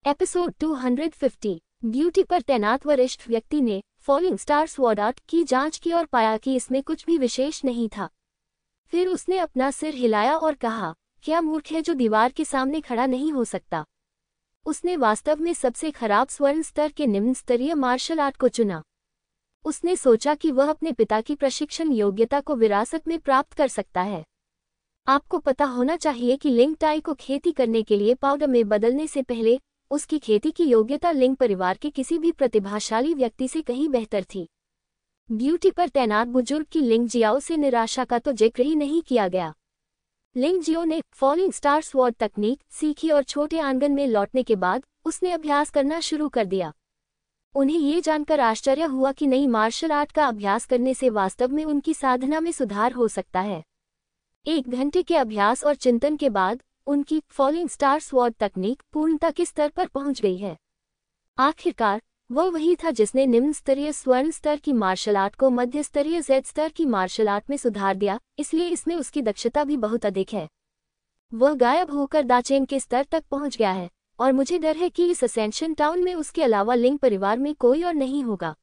Episode 250 duty पर तैनात वरिष्ठ व्यक्ति ने फॉलिंग स्टार स्वॉर्ड आर्ट की जांच की और पाया कि इसमें कुछ भी विशेष नहीं था। फिर उसने अपना सिर हिलाया और कहा, क्या मूर्ख है जो दीवार के सामने खड़ा नहीं हो सकता। उसने वास्तव में सबसे खराब स्वर्ण स्तर के निम्न स्तरीय मार्शल आर्ट को चुना। उसने सोचा कि वह अपने पिता की प्रशिक्षण योग्यता को विरासत में प्राप्त कर सकता है। आपको पता होना चाहिए कि लिंग टाई को खेती करने के लिए पाउडर में बदलने से पहले उसकी खेती की योग्यता लिंग परिवार के किसी भी प्रतिभाशाली व्यक्ति से कहीं बेहतर थी। ड्यूटी पर तैनात बुजुर्ग की लिंग जियाओ से निराशा का तो जिक्र ही नहीं किया गया। लिंग जियो ने फॉलिंग स्टार स्वॉर्ड तकनीक सीखी और छोटे आंगन में लौटने के बाद उसने अभ्यास करना शुरू कर दिया। उन्हें ये जानकर आश्चर्य हुआ कि नई मार्शल आर्ट का अभ्यास करने से वास्तव में उनकी साधना में सुधार हो सकता है। 1 घंटे के अभ्यास और चिंतन के बाद उनकी फॉलिंग स्टार स्वॉर्ड तकनीक पूर्णता के स्तर पर पहुंच गई है। आखिरकार वह वही था जिसने निम्न स्तरीय स्वर्ण स्तर की मार्शल आर्ट को मध्य स्तरीय जेड स्तर की मार्शल आर्ट में सुधार दिया, इसलिए इसमें उसकी दक्षता भी बहुत अधिक है। वह गायब होकर दाचेंग के स्तर तक पहुंच गया है और मुझे डर है कि इस असेंशन टाउन में उसके अलावा लिंग परिवार में कोई और नहीं होगा।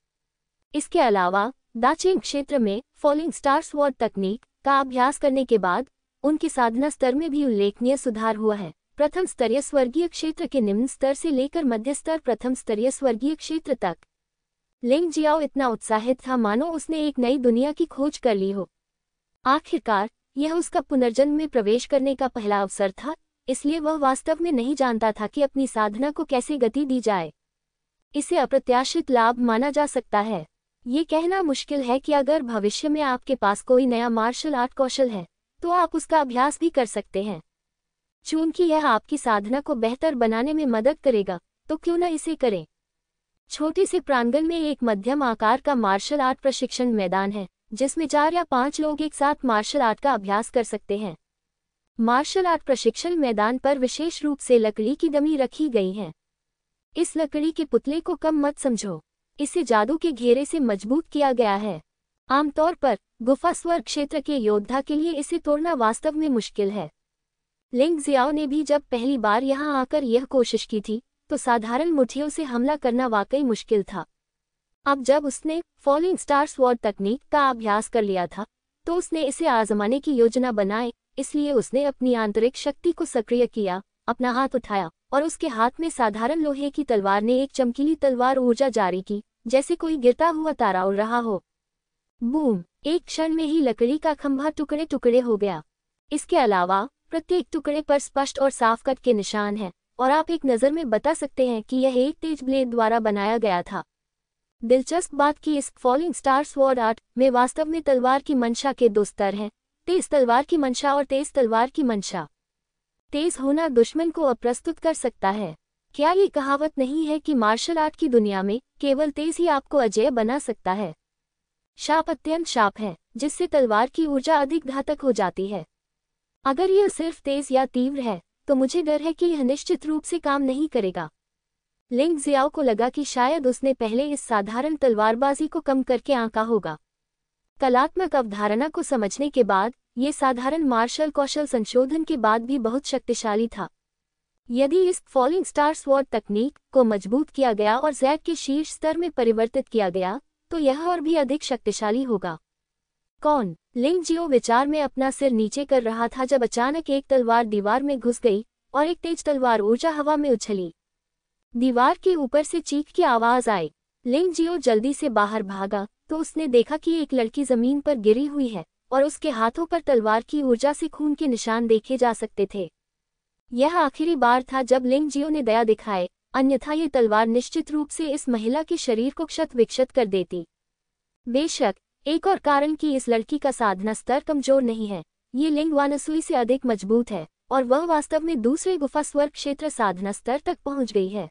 इसके अलावा दाचेंग क्षेत्र में फॉलिंग स्टार स्वॉर्ड तकनीक का अभ्यास करने के बाद उनके साधना स्तर में भी उल्लेखनीय सुधार हुआ है। प्रथम स्तरीय स्वर्गीय क्षेत्र के निम्न स्तर से लेकर मध्य स्तर प्रथम स्तरीय स्वर्गीय क्षेत्र तक लिंग जियाओ इतना उत्साहित था मानो उसने एक नई दुनिया की खोज कर ली हो। आखिरकार यह उसका पुनर्जन्म में प्रवेश करने का पहला अवसर था, इसलिए वह वास्तव में नहीं जानता था कि अपनी साधना को कैसे गति दी जाए। इसे अप्रत्याशित लाभ माना जा सकता है। ये कहना मुश्किल है कि अगर भविष्य में आपके पास कोई नया मार्शल आर्ट कौशल है तो आप उसका अभ्यास भी कर सकते हैं। चूंकि यह आपकी साधना को बेहतर बनाने में मदद करेगा तो क्यों न इसे करें। छोटे से प्रांगण में एक मध्यम आकार का मार्शल आर्ट प्रशिक्षण मैदान है जिसमें 4 या 5 लोग एक साथ मार्शल आर्ट का अभ्यास कर सकते हैं। मार्शल आर्ट प्रशिक्षण मैदान पर विशेष रूप से लकड़ी की डमी रखी गई है। इस लकड़ी के पुतले को कम मत समझो, इसे जादू के घेरे से मजबूत किया गया है। आमतौर पर गुफा स्वर्ग क्षेत्र के योद्धा के लिए इसे तोड़ना वास्तव में मुश्किल है। लिंग जियाओ ने भी जब पहली बार यहां आकर यह कोशिश की थी तो साधारण मुट्ठियों से हमला करना वाकई मुश्किल था। अब जब उसने फॉलिंग स्टार स्वॉर्ड तकनीक का अभ्यास कर लिया था तो उसने इसे आजमाने की योजना बनाई, इसलिए उसने अपनी आंतरिक शक्ति को सक्रिय किया, अपना हाथ उठाया और उसके हाथ में साधारण लोहे की तलवार ने एक चमकीली तलवार ऊर्जा जारी की, जैसे कोई गिरता हुआ तारा उड़ रहा हो। बूम! एक क्षण में ही लकड़ी का खंभा टुकड़े टुकड़े हो गया। इसके अलावा प्रत्येक टुकड़े पर स्पष्ट और साफ कट के निशान हैं और आप एक नज़र में बता सकते हैं कि यह एक तेज ब्लेड द्वारा बनाया गया था। दिलचस्प बात कि इस फॉलिंग स्टार स्वॉर्ड आर्ट में वास्तव में तलवार की मंशा के 2 स्तर हैं, तेज तलवार की मंशा और तेज तलवार की मंशा। तेज होना दुश्मन को अप्रस्तुत कर सकता है। क्या ये कहावत नहीं है कि मार्शल आर्ट की दुनिया में केवल तेज ही आपको अजेय बना सकता है। शाप अत्यंत शाप है जिससे तलवार की ऊर्जा अधिक घातक हो जाती है। अगर यह सिर्फ तेज या तीव्र है तो मुझे डर है कि यह निश्चित रूप से काम नहीं करेगा। लिंग जियाओ को लगा कि शायद उसने पहले इस साधारण तलवारबाजी को कम करके आंका होगा। कलात्मक अवधारणा को समझने के बाद ये साधारण मार्शल कौशल संशोधन के बाद भी बहुत शक्तिशाली था। यदि इस फॉलिंग स्टार स्वॉर्ड तकनीक को मजबूत किया गया और जेड के शीर्ष स्तर में परिवर्तित किया गया तो यह और भी अधिक शक्तिशाली होगा। कौन? लिंग जियो विचार में अपना सिर नीचे कर रहा था जब अचानक एक तलवार दीवार में घुस गई और एक तेज तलवार ऊर्जा हवा में उछली। दीवार के ऊपर से चीख की आवाज आई। लिंग जियो जल्दी से बाहर भागा तो उसने देखा कि एक लड़की जमीन पर गिरी हुई है और उसके हाथों पर तलवार की ऊर्जा से खून के निशान देखे जा सकते थे। यह आखिरी बार था जब लिंग जियो ने दया दिखाए, अन्यथा ये तलवार निश्चित रूप से इस महिला के शरीर को क्षत विक्षत कर देती। बेशक एक और कारण कि इस लड़की का साधना स्तर कमजोर नहीं है, ये लिंग वानसुई से अधिक मजबूत है और वह वास्तव में दूसरे गुफा स्वर्ग क्षेत्र साधना स्तर तक पहुंच गई है।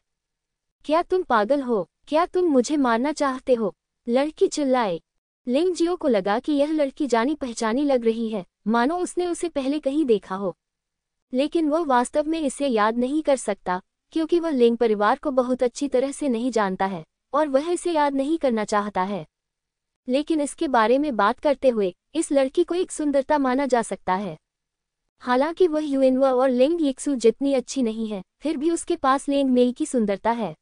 क्या तुम पागल हो? क्या तुम मुझे मारना चाहते हो? लड़की चिल्लाई। लिंग जियो को लगा कि यह लड़की जानी पहचानी लग रही है, मानो उसने उसे पहले कहीं देखा हो। लेकिन वह वास्तव में इसे याद नहीं कर सकता क्योंकि वह लिंग परिवार को बहुत अच्छी तरह से नहीं जानता है और वह इसे याद नहीं करना चाहता है। लेकिन इसके बारे में बात करते हुए इस लड़की को एक सुंदरता माना जा सकता है। हालांकि वह युएनवा और लिंग यिक्सू जितनी अच्छी नहीं है, फिर भी उसके पास लिंग मेई की सुंदरता है।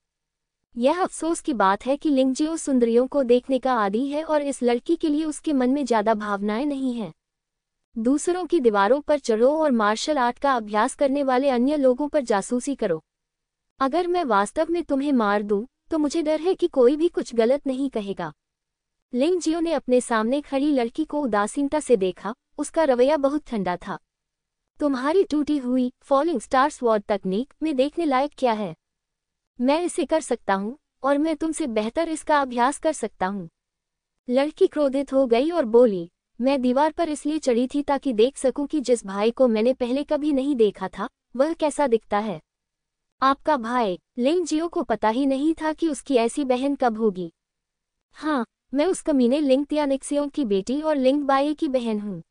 यह अफसोस की बात है कि लिंग जियो सुंदरियों को देखने का आदी है और इस लड़की के लिए उसके मन में ज्यादा भावनाएं नहीं हैं। दूसरों की दीवारों पर चढ़ो और मार्शल आर्ट का अभ्यास करने वाले अन्य लोगों पर जासूसी करो। अगर मैं वास्तव में तुम्हें मार दूं, तो मुझे डर है कि कोई भी कुछ गलत नहीं कहेगा। लिंग जियो ने अपने सामने खड़ी लड़की को उदासीनता से देखा, उसका रवैया बहुत ठंडा था। तुम्हारी टूटी हुई फॉलिंग स्टार स्वॉर्ड तकनीक में देखने लायक क्या है? मैं इसे कर सकता हूँ, और मैं तुमसे बेहतर इसका अभ्यास कर सकता हूँ। लड़की क्रोधित हो गई और बोली, मैं दीवार पर इसलिए चढ़ी थी ताकि देख सकूं कि जिस भाई को मैंने पहले कभी नहीं देखा था, वह कैसा दिखता है। आपका भाई? लिंग जियो को पता ही नहीं था कि उसकी ऐसी बहन कब होगी। हाँ, मैं उस कमीने लिंग तियानिक्सियों की बेटी और लिंग बाये की बहन हूँ।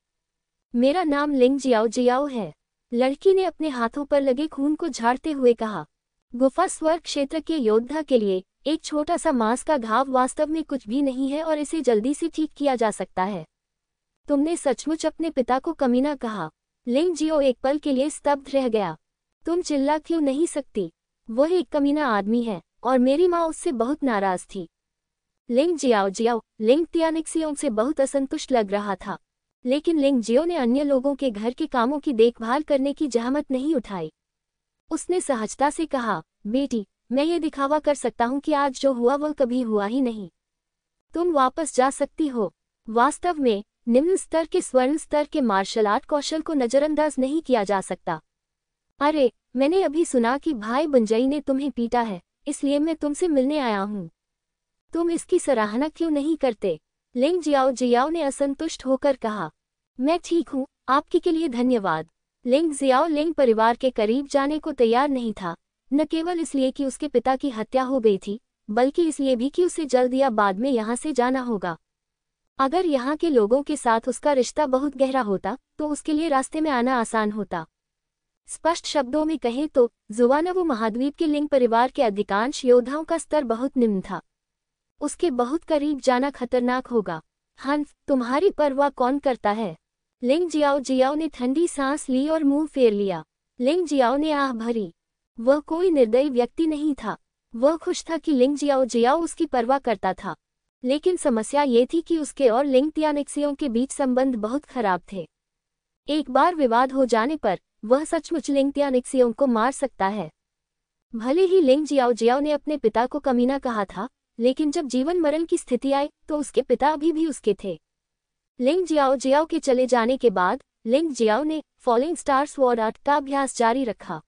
मेरा नाम लिंग जियाओ जियाओ है। लड़की ने अपने हाथों पर लगे खून को झाड़ते हुए कहा। गुफा स्वर्ग क्षेत्र के योद्धा के लिए एक छोटा सा मांस का घाव वास्तव में कुछ भी नहीं है और इसे जल्दी से ठीक किया जा सकता है। तुमने सचमुच अपने पिता को कमीना कहा? लिंग जियो एक पल के लिए स्तब्ध रह गया। तुम चिल्ला क्यों नहीं सकती? वह एक कमीना आदमी है और मेरी माँ उससे बहुत नाराज थी। लिंग जियाओ जियाओ लिंग तियानिक्सियों से बहुत असंतुष्ट लग रहा था, लेकिन लिंग जियो ने अन्य लोगों के घर के कामों की देखभाल करने की जहमत नहीं उठाई। उसने सहजता से कहा, बेटी, मैं ये दिखावा कर सकता हूँ कि आज जो हुआ वह कभी हुआ ही नहीं। तुम वापस जा सकती हो। वास्तव में निम्न स्तर के स्वर्ण स्तर के मार्शल आर्ट कौशल को नजरअंदाज नहीं किया जा सकता। अरे, मैंने अभी सुना कि भाई बुंजई ने तुम्हें पीटा है, इसलिए मैं तुमसे मिलने आया हूँ। तुम इसकी सराहना क्यों नहीं करते? लिंग जियाओ जियाओ ने असंतुष्ट होकर कहा। मैं ठीक हूँ, आपके के लिए धन्यवाद। लिंग जियाओ लिंग परिवार के करीब जाने को तैयार नहीं था, न केवल इसलिए कि उसके पिता की हत्या हो गई थी, बल्कि इसलिए भी कि उसे जल्द या बाद में यहाँ से जाना होगा। अगर यहाँ के लोगों के साथ उसका रिश्ता बहुत गहरा होता, तो उसके लिए रास्ते में आना आसान होता। स्पष्ट शब्दों में कहें तो जुवानवो महाद्वीप के लिंग परिवार के अधिकांश योद्धाओं का स्तर बहुत निम्न था। उसके बहुत करीब जाना खतरनाक होगा। हंफ, तुम्हारी परवाह कौन करता है? लिंग जियाओ जियाओ ने ठंडी सांस ली और मुंह फेर लिया। लिंग जियाओ ने आह भरी। वह कोई निर्दयी व्यक्ति नहीं था। वह खुश था कि लिंग जियाओ जियाओ उसकी परवाह करता था, लेकिन समस्या ये थी कि उसके और लिंग तियानिक्सियों के बीच संबंध बहुत खराब थे। एक बार विवाद हो जाने पर वह सचमुच लिंग तियानिक्सियों को मार सकता है। भले ही लिंग जियाओ जियाओ ने अपने पिता को कमीना कहा था, लेकिन जब जीवन मरण की स्थिति आई तो उसके पिता अभी भी उसके थे। लिंग जियाओ जियाओ के चले जाने के बाद लिंग जियाओ ने फॉलिंग स्टार स्वॉर्ड आर्ट का अभ्यास जारी रखा।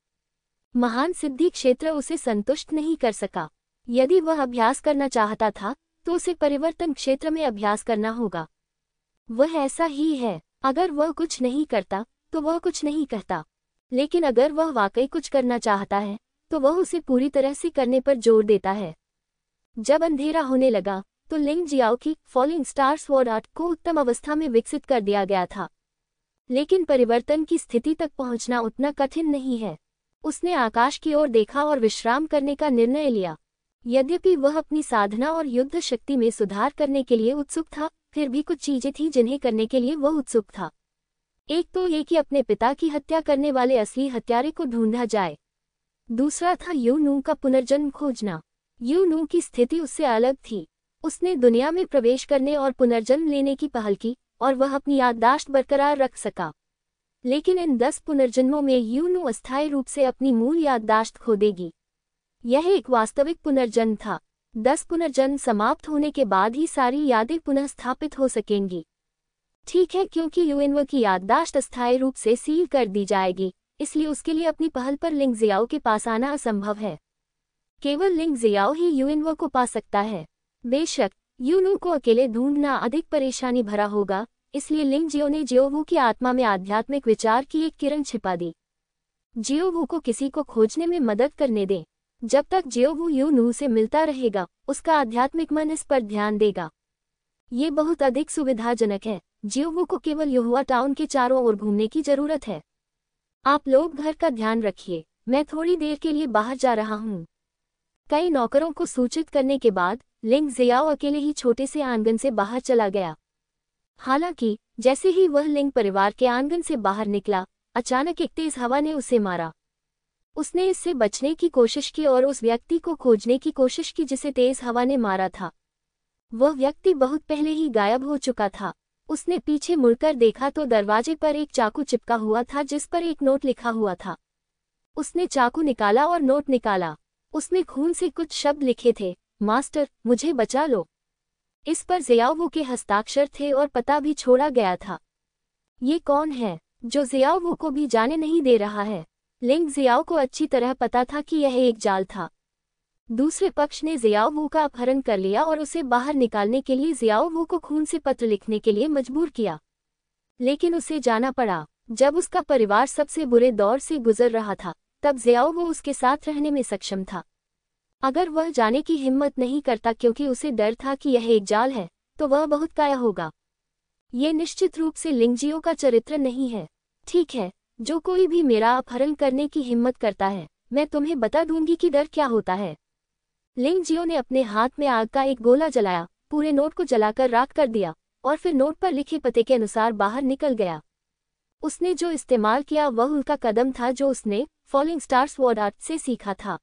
महान सिद्धि क्षेत्र उसे संतुष्ट नहीं कर सका। यदि वह अभ्यास करना चाहता था तो उसे परिवर्तन क्षेत्र में अभ्यास करना होगा। वह ऐसा ही है। अगर वह कुछ नहीं करता तो वह कुछ नहीं कहता, लेकिन अगर वह वाकई कुछ करना चाहता है तो वह उसे पूरी तरह से करने पर जोर देता है। जब अंधेरा होने लगा तो लिंग जियाओ की फॉलिंग स्टार स्वॉर्ड आर्ट को उत्तम अवस्था में विकसित कर दिया गया था, लेकिन परिवर्तन की स्थिति तक पहुंचना उतना कठिन नहीं है। उसने आकाश की ओर देखा और विश्राम करने का निर्णय लिया। यद्यपि वह अपनी साधना और युद्ध शक्ति में सुधार करने के लिए उत्सुक था, फिर भी कुछ चीजें थीं जिन्हें करने के लिए वह उत्सुक था। एक तो ये कि अपने पिता की हत्या करने वाले असली हत्यारे को ढूंढा जाए। दूसरा था यू नू का पुनर्जन्म खोजना। यू नू की स्थिति उससे अलग थी। उसने दुनिया में प्रवेश करने और पुनर्जन्म लेने की पहल की, और वह अपनी याददाश्त बरकरार रख सका। लेकिन इन 10 पुनर्जन्मों में यू नू अस्थायी रूप से अपनी मूल याददाश्त खो देगी। यह एक वास्तविक पुनर्जन्म था। 10 पुनर्जन्म समाप्त होने के बाद ही सारी यादें पुनः स्थापित हो सकेंगी। ठीक है, क्योंकि यूएनओ की याददाश्त अस्थायी रूप से सील कर दी जाएगी, इसलिए उसके लिए अपनी पहल पर लिंग जियाओ के पास आना असंभव है। केवल लिंग जियाओ ही यूएनओ को पा सकता है। बेशक यूनू को अकेले ढूंढना अधिक परेशानी भरा होगा, इसलिए लिंग जियो ने जियोवू की आत्मा में आध्यात्मिक विचार की एक किरण छिपा दी। जियोवू को किसी को खोजने में मदद करने दें। जब तक जियोवू यूनू से मिलता रहेगा, उसका आध्यात्मिक मन इस पर ध्यान देगा। ये बहुत अधिक सुविधाजनक है। जियोवू को केवल युहुआ टाउन के चारों ओर घूमने की जरूरत है। आप लोग घर का ध्यान रखिए, मैं थोड़ी देर के लिए बाहर जा रहा हूँ। कई नौकरों को सूचित करने के बाद लिंग जियाओ अकेले ही छोटे से आंगन से बाहर चला गया। हालांकि जैसे ही वह लिंग परिवार के आंगन से बाहर निकला, अचानक एक तेज हवा ने उसे मारा। उसने इससे बचने की कोशिश की और उस व्यक्ति को खोजने की कोशिश की जिसे तेज हवा ने मारा था। वह व्यक्ति बहुत पहले ही गायब हो चुका था। उसने पीछे मुड़कर देखा तो दरवाजे पर एक चाकू चिपका हुआ था जिस पर एक नोट लिखा हुआ था। उसने चाकू निकाला और नोट निकाला। उसमें खून से कुछ शब्द लिखे थे, मास्टर मुझे बचा लो। इस पर जियाओ के हस्ताक्षर थे और पता भी छोड़ा गया था। ये कौन है जो जियाओ को भी जाने नहीं दे रहा है? लिंग जियाओ को अच्छी तरह पता था कि यह एक जाल था। दूसरे पक्ष ने जियाओ का अपहरण कर लिया और उसे बाहर निकालने के लिए जियाओ को खून से पत्र लिखने के लिए मजबूर किया। लेकिन उसे जाना पड़ा। जब उसका परिवार सबसे बुरे दौर से गुजर रहा था तब जियाओ उसके साथ रहने में सक्षम था। अगर वह जाने की हिम्मत नहीं करता क्योंकि उसे डर था कि यह एक जाल है, तो वह बहुत काया होगा। ये निश्चित रूप से लिंगजियो का चरित्र नहीं है। ठीक है, जो कोई भी मेरा अपहरण करने की हिम्मत करता है, मैं तुम्हें बता दूंगी कि डर क्या होता है। लिंगजियो ने अपने हाथ में आग का एक गोला जलाया, पूरे नोट को जलाकर राख कर दिया और फिर नोट पर लिखे पते के अनुसार बाहर निकल गया। उसने जो इस्तेमाल किया वह उल्का कदम था जो उसने फॉलिंग स्टार स्वॉर्ड आर्ट से सीखा था।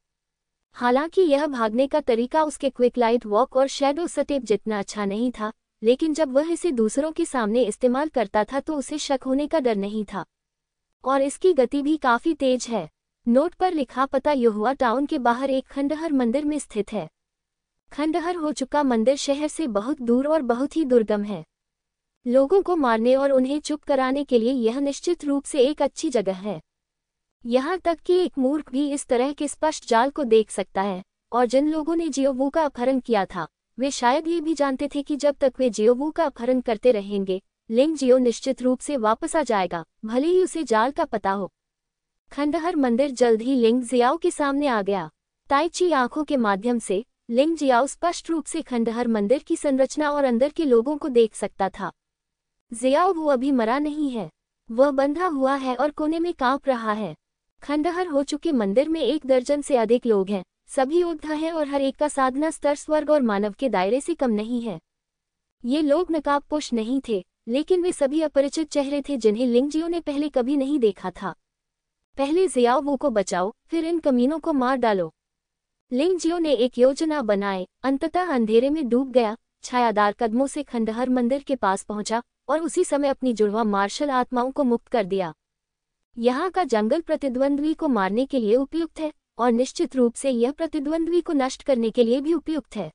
हालांकि यह भागने का तरीका उसके क्विक लाइट वॉक और शैडो स्टेप जितना अच्छा नहीं था, लेकिन जब वह इसे दूसरों के सामने इस्तेमाल करता था तो उसे शक होने का डर नहीं था। और इसकी गति भी काफी तेज है। नोट पर लिखा पता युहुआ टाउन के बाहर एक खंडहर मंदिर में स्थित है। खंडहर हो चुका मंदिर शहर से बहुत दूर और बहुत ही दुर्गम है। लोगों को मारने और उन्हें चुप कराने के लिए यह निश्चित रूप से एक अच्छी जगह है। यहाँ तक कि एक मूर्ख भी इस तरह के स्पष्ट जाल को देख सकता है, और जिन लोगों ने जियोवू का अपहरण किया था वे शायद ये भी जानते थे कि जब तक वे जियोवू का अपहरण करते रहेंगे लिंगजियो निश्चित रूप से वापस आ जाएगा, भले ही उसे जाल का पता हो। खंडहर मंदिर जल्द ही लिंग जियाओ के सामने आ गया। ताइची आंखों के माध्यम से लिंग जियाओ स्पष्ट रूप से खंडहर मंदिर की संरचना और अंदर के लोगों को देख सकता था। जियाओ वो अभी मरा नहीं है, वह बंधा हुआ है और कोने में कांप रहा है। खंडहर हो चुके मंदिर में 1 दर्जन से अधिक लोग हैं, सभी योद्धा हैं और हर एक का साधना स्तर स्वर्ग और मानव के दायरे से कम नहीं है। ये लोग नकाबपोश नहीं थे, लेकिन वे सभी अपरिचित चेहरे थे जिन्हें लिंगजियो ने पहले कभी नहीं देखा था। पहले जियाओ को बचाओ, फिर इन कमीनों को मार डालो। लिंगजियो ने एक योजना बनाए, अंततः अंधेरे में डूब गया, छायादार कदमों से खंडहर मंदिर के पास पहुंचा और उसी समय अपनी जुड़वा मार्शल आत्माओं को मुक्त कर दिया। यहाँ का जंगल प्रतिद्वंद्वी को मारने के लिए उपयुक्त है और निश्चित रूप से यह प्रतिद्वंद्वी को नष्ट करने के लिए भी उपयुक्त है।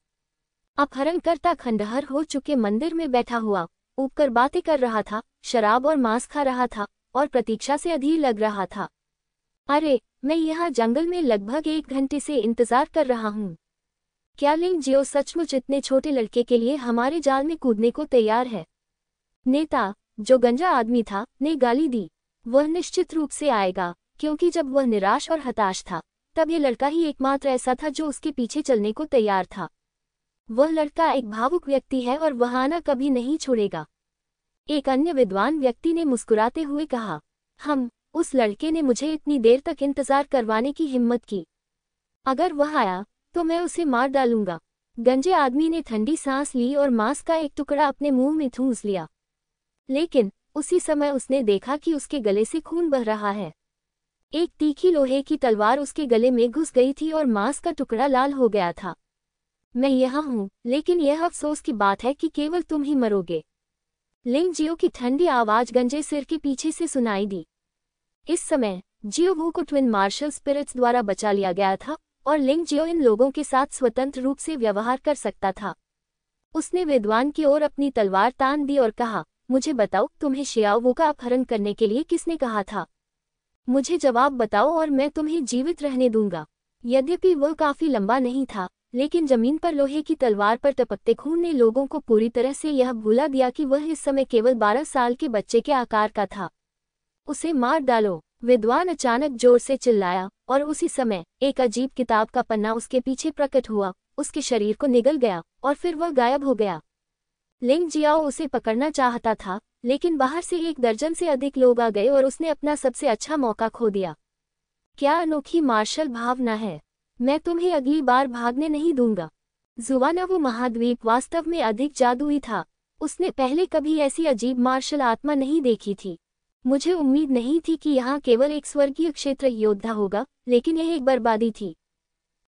अपहरणकर्ता खंडहर हो चुके मंदिर में बैठा हुआ ऊपर बातें कर रहा था, शराब और मांस खा रहा था और प्रतीक्षा से अधीर लग रहा था। अरे, मैं यहाँ जंगल में लगभग 1 घंटे से इंतजार कर रहा हूँ। क्या लिंगजियो सचमुच इतने छोटे लड़के के लिए हमारे जाल में कूदने को तैयार है? नेता, जो गंजा आदमी था, ने गाली दी। वह निश्चित रूप से आएगा, क्योंकि जब वह निराश और हताश था तब यह लड़का ही एकमात्र ऐसा था जो उसके पीछे चलने को तैयार था। वह लड़का एक भावुक व्यक्ति है और वह आना कभी नहीं छोड़ेगा। एक अन्य विद्वान व्यक्ति ने मुस्कुराते हुए कहा, उस लड़के ने मुझे इतनी देर तक इंतजार करवाने की हिम्मत की। अगर वह आया तो मैं उसे मार डालूंगा। गंजे आदमी ने ठंडी सांस ली और मांस का एक टुकड़ा अपने मुंह में ठूंस लिया। लेकिन उसी समय उसने देखा कि उसके गले से खून बह रहा है। एक तीखी लोहे की तलवार उसके गले में घुस गई थी और मांस का टुकड़ा लाल हो गया था। मैं यहाँ हूँ, लेकिन यह अफसोस की बात है कि केवल तुम ही मरोगे। लिंगजियो की ठंडी आवाज गंजे सिर के पीछे से सुनाई दी। इस समय जियोवू को ट्विन मार्शल स्पिरिट्स द्वारा बचा लिया गया था और लिंगजियो इन लोगों के साथ स्वतंत्र रूप से व्यवहार कर सकता था। उसने विद्वान की ओर अपनी तलवार तान दी और कहा, मुझे बताओ, तुम्हें शियाओवू का अपहरण करने के लिए किसने कहा था? मुझे जवाब बताओ और मैं तुम्हें जीवित रहने दूंगा। यद्यपि वह काफी लंबा नहीं था, लेकिन जमीन पर लोहे की तलवार पर टपकते खून ने लोगों को पूरी तरह से यह भुला दिया कि वह इस समय केवल 12 साल के बच्चे के आकार का था। उसे मार डालो, विद्वान अचानक जोर से चिल्लाया और उसी समय एक अजीब किताब का पन्ना उसके पीछे प्रकट हुआ, उसके शरीर को निगल गया और फिर वह गायब हो गया। लिंगजियाओ उसे पकड़ना चाहता था, लेकिन बाहर से 1 दर्जन से अधिक लोग आ गए और उसने अपना सबसे अच्छा मौका खो दिया। क्या अनोखी मार्शल भावना है! मैं तुम्हें अगली बार भागने नहीं दूंगा। जुवानवू महाद्वीप वास्तव में अधिक जादुई था। उसने पहले कभी ऐसी अजीब मार्शल आत्मा नहीं देखी थी। मुझे उम्मीद नहीं थी कि यहाँ केवल एक स्वर्गीय क्षेत्र योद्धा होगा, लेकिन यह एक बर्बादी थी।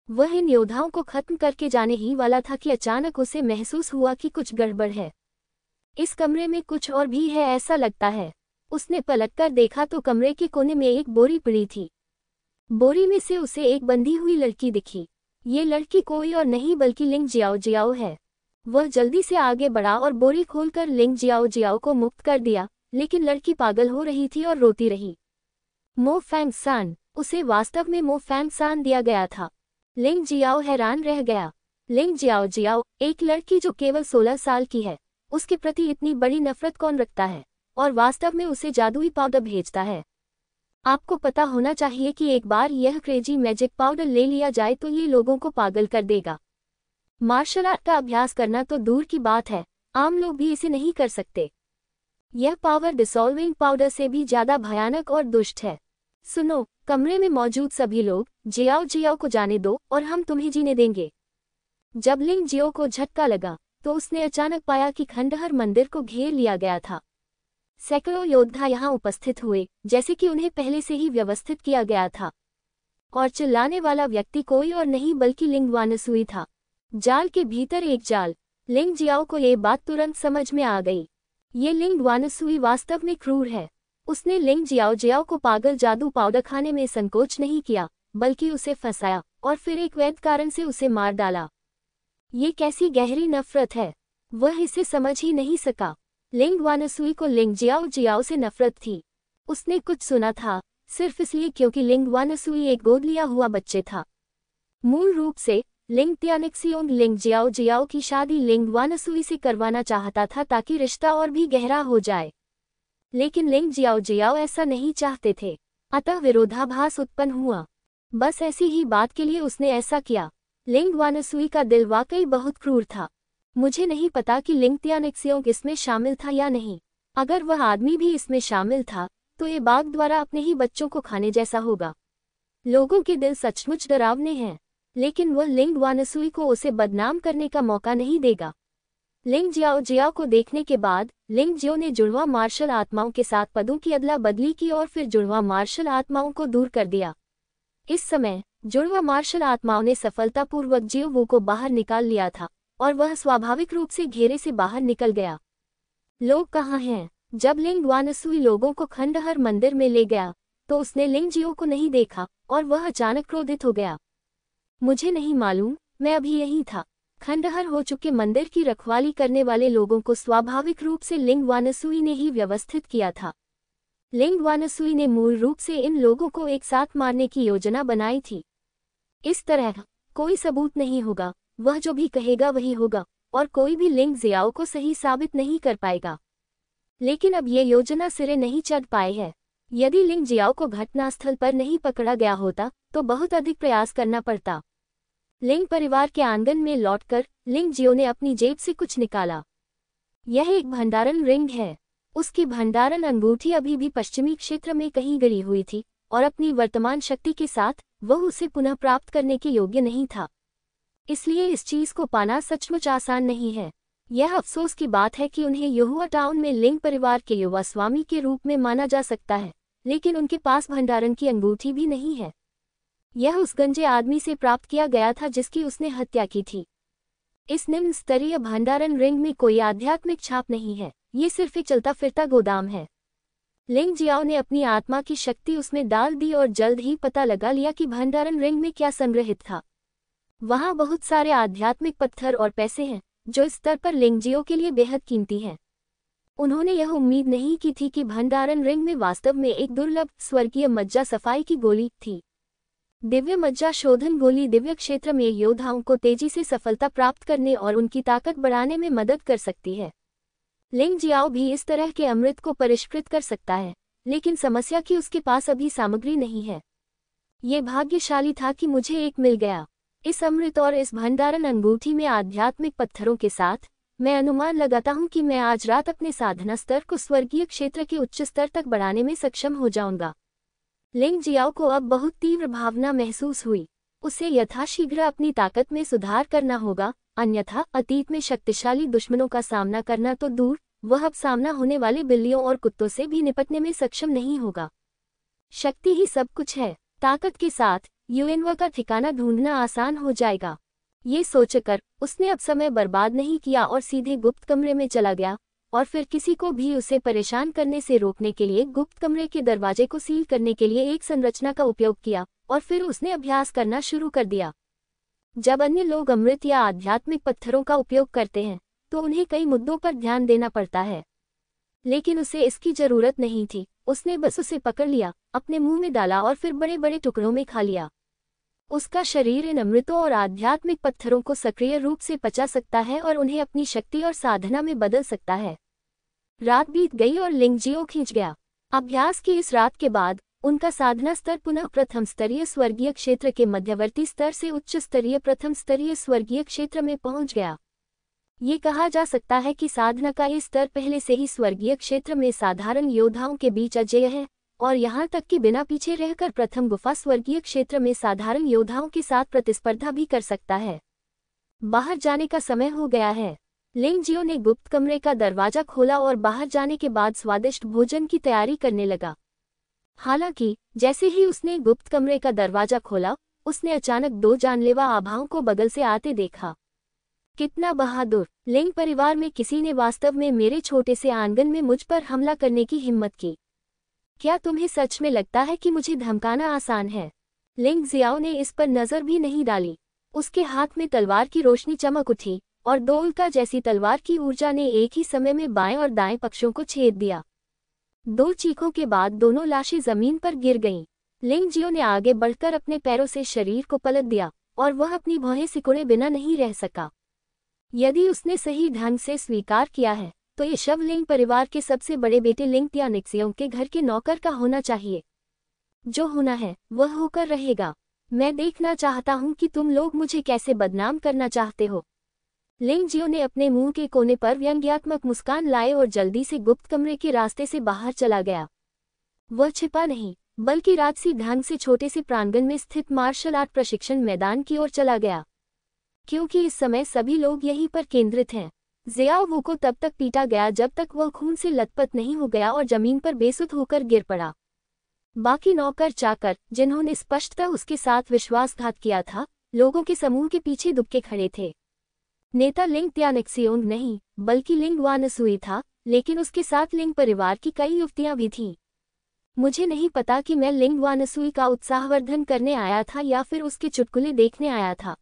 वह इन योद्धाओं को खत्म करके जाने ही वाला था कि अचानक उसे महसूस हुआ कि कुछ गड़बड़ है। इस कमरे में कुछ और भी है, ऐसा लगता है। उसने पलटकर देखा तो कमरे के कोने में एक बोरी पड़ी थी। बोरी में से उसे एक बंधी हुई लड़की दिखी। ये लड़की कोई और नहीं बल्कि लिंग जियाओ जियाओ है। वह जल्दी से आगे बढ़ा और बोरी खोलकर लिंग जियाओ जियाओ को मुक्त कर दिया, लेकिन लड़की पागल हो रही थी और रोती रही। मो फैंग सान, उसे वास्तव में मो फैंग सान दिया गया था। लिंग जियाओ हैरान रह गया। लिंग जियाओ जियाओ, एक लड़की जो केवल 16 साल की है, उसके प्रति इतनी बड़ी नफरत कौन रखता है, और वास्तव में उसे जादुई पाउडर भेजता है। आपको पता होना चाहिए कि एक बार यह क्रेजी मैजिक पाउडर ले लिया जाए तो ये लोगों को पागल कर देगा। मार्शल आर्ट का अभ्यास करना तो दूर की बात है, आम लोग भी इसे नहीं कर सकते। यह पावर डिसॉल्विंग पाउडर से भी ज्यादा भयानक और दुष्ट है। सुनो, कमरे में मौजूद सभी लोग, जियाओ जियाओ को जाने दो और हम तुम्हें जीने देंगे। जब लिंग जियो को झटका लगा तो उसने अचानक पाया कि खंडहर मंदिर को घेर लिया गया था। सैकड़ों योद्धा यहाँ उपस्थित हुए, जैसे कि उन्हें पहले से ही व्यवस्थित किया गया था। और चिल्लाने वाला व्यक्ति कोई और नहीं बल्कि लिंग वानसुई था। जाल के भीतर एक जाल। लिंग जियाओ को ये बात तुरंत समझ में आ गई। ये लिंग वानसुई वास्तव में क्रूर है। उसने लिंग जियाओ जियाओ को पागल जादू पाउडर खाने में संकोच नहीं किया, बल्कि उसे फंसाया और फिर एक वैध कारण से उसे मार डाला। ये कैसी गहरी नफरत है, वह इसे समझ ही नहीं सका। लिंग वानसुई को लिंग जियाओ जियाओ से नफरत थी। उसने कुछ सुना था, सिर्फ इसलिए क्योंकि लिंग वानसुई एक गोद लिया हुआ बच्चे था। मूल रूप से लिंग त्यानिक्सियोंग लिंग जियाओ जियाओ की शादी लिंग वानसुई से करवाना चाहता था ताकि रिश्ता और भी गहरा हो जाए। लेकिन लिंग जियाओ जियाओ ऐसा नहीं चाहते थे, अतः विरोधाभास उत्पन्न हुआ। बस ऐसी ही बात के लिए उसने ऐसा किया। लिंग वानसुई का दिल वाकई बहुत क्रूर था। मुझे नहीं पता कि लिंग त्यानिक्सियोंग इसमें शामिल था या नहीं। अगर वह आदमी भी इसमें शामिल था तो ये बाघ द्वारा अपने ही बच्चों को खाने जैसा होगा। लोगों के दिल सचमुच डरावने हैं, लेकिन वह लिंग वानसुई को उसे बदनाम करने का मौका नहीं देगा। लिंग जियाओ जियाओ को देखने के बाद लिंग जियो ने जुड़वा मार्शल आत्माओं के साथ पदों की अदला बदली की और फिर जुड़वा मार्शल आत्माओं को दूर कर दिया। इस समय जुड़वा मार्शल आत्माओं ने सफलतापूर्वक जियो वू को बाहर निकाल लिया था और वह स्वाभाविक रूप से घेरे से बाहर निकल गया। लोग कहाँ हैं? जब लिंग वानसुई लोगों को खंडहर मंदिर में ले गया तो उसने लिंग जियो को नहीं देखा और वह अचानक क्रोधित हो गया। मुझे नहीं मालूम, मैं अभी यहीं था। खंडहर हो चुके मंदिर की रखवाली करने वाले लोगों को स्वाभाविक रूप से लिंग वानसुई ने ही व्यवस्थित किया था। लिंग वानसुई ने मूल रूप से इन लोगों को एक साथ मारने की योजना बनाई थी। इस तरह कोई सबूत नहीं होगा, वह जो भी कहेगा वही होगा और कोई भी लिंग जियाओ को सही साबित नहीं कर पाएगा। लेकिन अब ये योजना सिरे नहीं चढ़ पाई है। यदि लिंग जियाओ को घटनास्थल पर नहीं पकड़ा गया होता तो बहुत अधिक प्रयास करना पड़ता। लिंग परिवार के आंगन में लौटकर लिंग जियो ने अपनी जेब से कुछ निकाला। यह एक भंडारण रिंग है। उसकी भंडारण अंगूठी अभी भी पश्चिमी क्षेत्र में कहीं गिरी हुई थी और अपनी वर्तमान शक्ति के साथ वह उसे पुनः प्राप्त करने के योग्य नहीं था। इसलिए इस चीज को पाना सचमुच आसान नहीं है। यह अफसोस की बात है कि उन्हें युहुआ टाउन में लिंग परिवार के युवा स्वामी के रूप में माना जा सकता है, लेकिन उनके पास भंडारण की अंगूठी भी नहीं है। यह उस गंजे आदमी से प्राप्त किया गया था जिसकी उसने हत्या की थी। इस निम्न स्तरीय भंडारण रिंग में कोई आध्यात्मिक छाप नहीं है, ये सिर्फ एक चलता फिरता गोदाम है। लिंग जियाओ ने अपनी आत्मा की शक्ति उसमें डाल दी और जल्द ही पता लगा लिया कि भंडारण रिंग में क्या संग्रहित था। वहाँ बहुत सारे आध्यात्मिक पत्थर और पैसे हैं जो इस स्तर पर लिंग जियो के लिए बेहद कीमती हैं। उन्होंने यह उम्मीद नहीं की थी कि भंडारण रिंग में वास्तव में एक दुर्लभ स्वर्गीय मज्जा सफाई की गोली थी। दिव्य मज्जा शोधन गोली दिव्य क्षेत्र में योद्धाओं को तेजी से सफलता प्राप्त करने और उनकी ताकत बढ़ाने में मदद कर सकती है। लिंग जियाओ भी इस तरह के अमृत को परिष्कृत कर सकता है, लेकिन समस्या कि उसके पास अभी सामग्री नहीं है। ये भाग्यशाली था कि मुझे एक मिल गया। इस अमृत और इस भंडारण अंगूठी में आध्यात्मिक पत्थरों के साथ मैं अनुमान लगाता हूँ कि मैं आज रात अपने साधना स्तर को स्वर्गीय क्षेत्र के उच्च स्तर तक बढ़ाने में सक्षम हो जाऊंगा। लिंग जियाओ को अब बहुत तीव्र भावना महसूस हुई। उसे यथाशीघ्र अपनी ताकत में सुधार करना होगा, अन्यथा अतीत में शक्तिशाली दुश्मनों का सामना करना तो दूर, वह अब सामना होने वाले बिल्लियों और कुत्तों से भी निपटने में सक्षम नहीं होगा। शक्ति ही सब कुछ है। ताकत के साथ युएनवा का ठिकाना ढूंढना आसान हो जाएगा। ये सोचकर उसने अब समय बर्बाद नहीं किया और सीधे गुप्त कमरे में चला गया और फिर किसी को भी उसे परेशान करने से रोकने के लिए गुप्त कमरे के दरवाजे को सील करने के लिए एक संरचना का उपयोग किया और फिर उसने अभ्यास करना शुरू कर दिया। जब अन्य लोग अमृत या आध्यात्मिक पत्थरों का उपयोग करते हैं तो उन्हें कई मुद्दों पर ध्यान देना पड़ता है, लेकिन उसे इसकी जरूरत नहीं थी। उसने बस उसे पकड़ लिया, अपने मुंह में डाला और फिर बड़े बड़े टुकड़ों में खा लिया। उसका शरीर इन अमृतों और आध्यात्मिक पत्थरों को सक्रिय रूप से पचा सकता है और उन्हें अपनी शक्ति और साधना में बदल सकता है। रात बीत गई और लिंगजियो खींच गया। अभ्यास की इस रात के बाद उनका साधना स्तर पुनः प्रथम स्तरीय स्वर्गीय क्षेत्र के मध्यवर्ती स्तर से उच्च स्तरीय प्रथम स्तरीय स्वर्गीय क्षेत्र में पहुंच गया। ये कहा जा सकता है कि साधना का ये स्तर पहले से ही स्वर्गीय क्षेत्र में साधारण योद्धाओं के बीच अजेय है और यहाँ तक कि बिना पीछे रहकर प्रथम गुफा स्वर्गीय क्षेत्र में साधारण योद्धाओं के साथ प्रतिस्पर्धा भी कर सकता है। बाहर जाने का समय हो गया है। लिंगजियो ने गुप्त कमरे का दरवाजा खोला और बाहर जाने के बाद स्वादिष्ट भोजन की तैयारी करने लगा। हालांकि जैसे ही उसने गुप्त कमरे का दरवाजा खोला, उसने अचानक दो जानलेवा आभाओं को बगल से आते देखा। कितना बहादुर! लिंग परिवार में किसी ने वास्तव में मेरे छोटे से आंगन में मुझ पर हमला करने की हिम्मत की। क्या तुम्हें सच में लगता है कि मुझे धमकाना आसान है? लिंग जियाओ ने इस पर नजर भी नहीं डाली। उसके हाथ में तलवार की रोशनी चमक उठी और दो उल्का जैसी तलवार की ऊर्जा ने एक ही समय में बाएं और दाएं पक्षों को छेद दिया। दो चीखों के बाद दोनों लाशें जमीन पर गिर गईं। लिंगजियो ने आगे बढ़कर अपने पैरों से शरीर को पलट दिया और वह अपनी भौहें सिकुड़े बिना नहीं रह सका। यदि उसने सही ढंग से स्वीकार किया है तो ये शव लिंग परिवार के सबसे बड़े बेटे लिंग त्यानिक्सियों के घर के नौकर का होना चाहिए। जो होना है वह होकर रहेगा। मैं देखना चाहता हूं कि तुम लोग मुझे कैसे बदनाम करना चाहते हो। लिंगजियो ने अपने मुंह के कोने पर व्यंग्यात्मक मुस्कान लाए और जल्दी से गुप्त कमरे के रास्ते से बाहर चला गया। वह छिपा नहीं, बल्कि राजसी ढंग से छोटे से प्रांगण में स्थित मार्शल आर्ट प्रशिक्षण मैदान की ओर चला गया। क्योंकि इस समय सभी लोग यहीं पर केंद्रित हैं। जियाओ वू को तब तक पीटा गया जब तक वह खून से लथपथ नहीं हो गया और जमीन पर बेसुध होकर गिर पड़ा। बाकी नौकर चाकर, जिन्होंने स्पष्टतः उसके साथ विश्वासघात किया था, लोगों के समूह के पीछे दुबके खड़े थे। नेता लिंग त्यानिक्सियोंग नहीं, बल्कि लिंग वानसुई था, लेकिन उसके साथ लिंग परिवार की कई युवतियां भी थीं। मुझे नहीं पता कि मैं लिंग वानसुई का उत्साहवर्धन करने आया था या फिर उसके चुटकुले देखने आया था।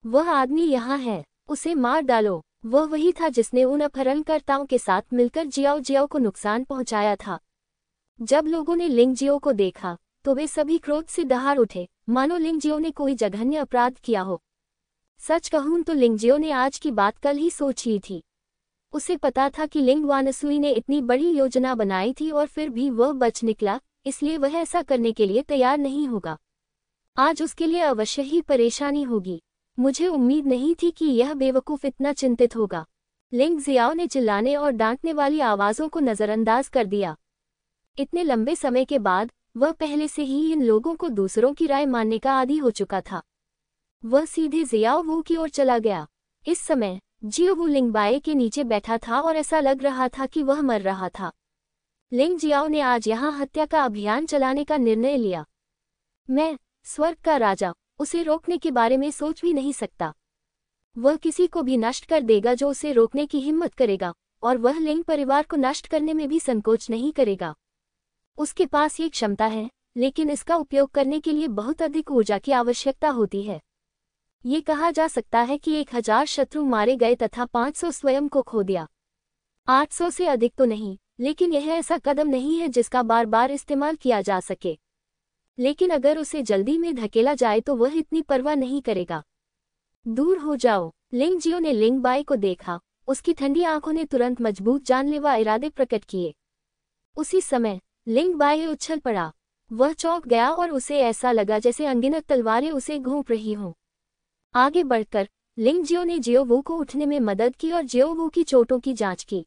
वह आदमी यहाँ है, उसे मार डालो। वह वही था जिसने उन अपहरणकर्ताओं के साथ मिलकर जियाओ जियाओ को नुकसान पहुंचाया था। जब लोगों ने लिंगजियो को देखा तो वे सभी क्रोध से दहाड़ उठे, मानो लिंगजियो ने कोई जघन्य अपराध किया हो। सच कहूं तो लिंगजियो ने आज की बात कल ही सोच ली थी। उसे पता था कि लिंग वानसुई ने इतनी बड़ी योजना बनाई थी और फिर भी वह बच निकला, इसलिए वह ऐसा करने के लिए तैयार नहीं होगा। आज उसके लिए अवश्य ही परेशानी होगी। मुझे उम्मीद नहीं थी कि यह बेवकूफ़ इतना चिंतित होगा। लिंग जियाओ ने चिल्लाने और डांटने वाली आवाज़ों को नज़रअंदाज कर दिया। इतने लंबे समय के बाद वह पहले से ही इन लोगों को दूसरों की राय मानने का आदी हो चुका था। वह सीधे जियाओ वू की ओर चला गया। इस समय जियो वू लिंगबाए के नीचे बैठा था और ऐसा लग रहा था कि वह मर रहा था। लिंग जियाओ ने आज यहाँ हत्या का अभियान चलाने का निर्णय लिया। मैं, स्वर्ग का राजा, उसे रोकने के बारे में सोच भी नहीं सकता। वह किसी को भी नष्ट कर देगा जो उसे रोकने की हिम्मत करेगा, और वह लिंग परिवार को नष्ट करने में भी संकोच नहीं करेगा। उसके पास ये क्षमता है, लेकिन इसका उपयोग करने के लिए बहुत अधिक ऊर्जा की आवश्यकता होती है। ये कहा जा सकता है कि 1000 शत्रु मारे गए तथा 500 स्वयं को खो दिया। 800 से अधिक तो नहीं, लेकिन यह ऐसा कदम नहीं है जिसका बार बार इस्तेमाल किया जा सके। लेकिन अगर उसे जल्दी में धकेला जाए तो वह इतनी परवाह नहीं करेगा। दूर हो जाओ। लिंगजियो ने लिंगबाई को देखा। उसकी ठंडी आंखों ने तुरंत मजबूत जानलेवा इरादे प्रकट किए। उसी समय लिंगबाई उछल पड़ा। वह चौंक गया और उसे ऐसा लगा जैसे अनगिनत तलवारें उसे घोंप रही हों। आगे बढ़कर लिंगजियो ने जियोवू को उठने में मदद की और जियोवू की चोटों की जांच की।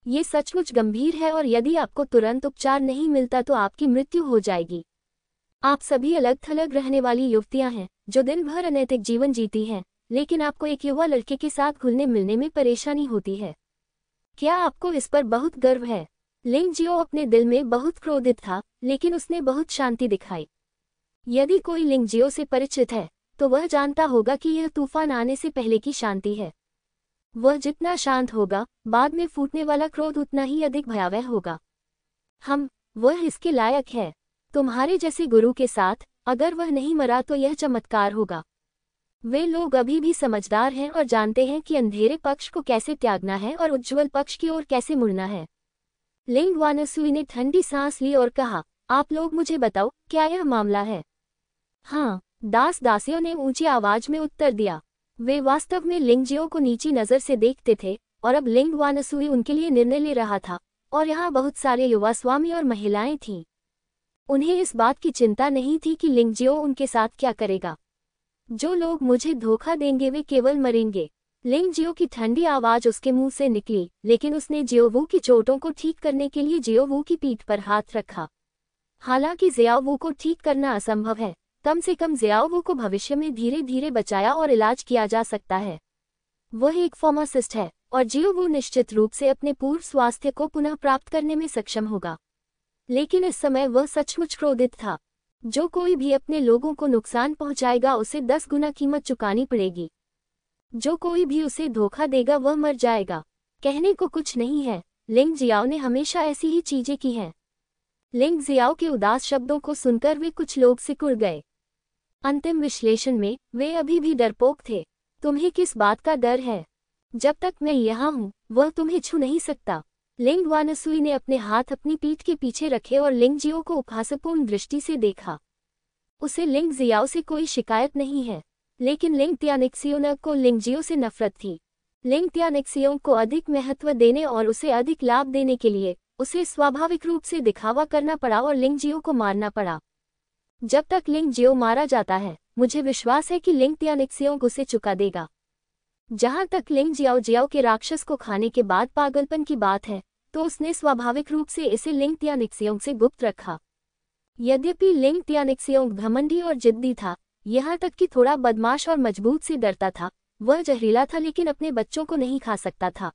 ये सचमुच गंभीर है और यदि आपको तुरंत उपचार नहीं मिलता तो आपकी मृत्यु हो जाएगी। आप सभी अलग थलग रहने वाली युवतियां हैं जो दिन भर अनैतिक जीवन जीती हैं, लेकिन आपको एक युवा लड़के के साथ घुलने मिलने में परेशानी होती है। क्या आपको इस पर बहुत गर्व है? लिंग जियो अपने दिल में बहुत क्रोधित था, लेकिन उसने बहुत शांति दिखाई। यदि कोई लिंग जियो से परिचित है तो वह जानता होगा कि यह तूफान आने से पहले की शांति है। वह जितना शांत होगा, बाद में फूटने वाला क्रोध उतना ही अधिक भयावह होगा। वह इसके लायक है। तुम्हारे जैसे गुरु के साथ अगर वह नहीं मरा तो यह चमत्कार होगा। वे लोग अभी भी समझदार हैं और जानते हैं कि अंधेरे पक्ष को कैसे त्यागना है और उज्ज्वल पक्ष की ओर कैसे मुड़ना है। लिंग वानसुई ने ठंडी सांस ली और कहा, आप लोग मुझे बताओ, क्या यह मामला है? हाँ, दास दासियों ने ऊंची आवाज में उत्तर दिया। वे वास्तव में लिंग जियो को नीची नजर से देखते थे और अब लिंग वानसुई उनके लिए निर्णय ले रहा था, और यहाँ बहुत सारे युवा स्वामी और महिलाएं थीं। उन्हें इस बात की चिंता नहीं थी कि लिंग जियो उनके साथ क्या करेगा। जो लोग मुझे धोखा देंगे वे केवल मरेंगे। लिंग जियो की ठंडी आवाज उसके मुंह से निकली, लेकिन उसने जियोवू की चोटों को ठीक करने के लिए जियोवू की पीठ पर हाथ रखा। हालांकि जियावू को ठीक करना असंभव है, कम से कम जियावू को भविष्य में धीरे धीरे बचाया और इलाज किया जा सकता है। वह एक फार्मासिस्ट है और जियोवू निश्चित रूप से अपने पूर्व स्वास्थ्य को पुनः प्राप्त करने में सक्षम होगा। लेकिन इस समय वह सचमुच क्रोधित था। जो कोई भी अपने लोगों को नुकसान पहुंचाएगा उसे 10 गुना कीमत चुकानी पड़ेगी। जो कोई भी उसे धोखा देगा वह मर जाएगा। कहने को कुछ नहीं है, लिंग जियाओ ने हमेशा ऐसी ही चीजें की हैं। लिंग जियाओ के उदास शब्दों को सुनकर वे कुछ लोग सिकुड़ गए। अंतिम विश्लेषण में वे अभी भी डरपोक थे। तुम्हें किस बात का डर है? जब तक मैं यहाँ हूँ वह तुम्हें छू नहीं सकता। लिंग वानसुई ने अपने हाथ अपनी पीठ के पीछे रखे और लिंग जियो को उपहासपूर्ण दृष्टि से देखा। उसे लिंग जियाओ से कोई शिकायत नहीं है, लेकिन लिंग त्यानिक्सियोन को लिंग जियो से नफरत थी। लिंग त्यानिक्सियों को अधिक महत्व देने और उसे अधिक लाभ देने के लिए उसे स्वाभाविक रूप से दिखावा करना पड़ा और लिंग जियो को मारना पड़ा। जब तक लिंग जियो मारा जाता है, मुझे विश्वास है कि लिंग त्यानिक्सियों उसे चुका देगा। जहां तक लिंग जियाओ के राक्षस को खाने के बाद पागलपन की बात है, तो उसने स्वाभाविक रूप से इसे लिंग त्यानिक्सियों से गुप्त रखा। यद्यपि लिंग त्यानिक्सियों घमंडी और जिद्दी था, यहाँ तक कि थोड़ा बदमाश और मजबूत से डरता था। वह जहरीला था लेकिन अपने बच्चों को नहीं खा सकता था।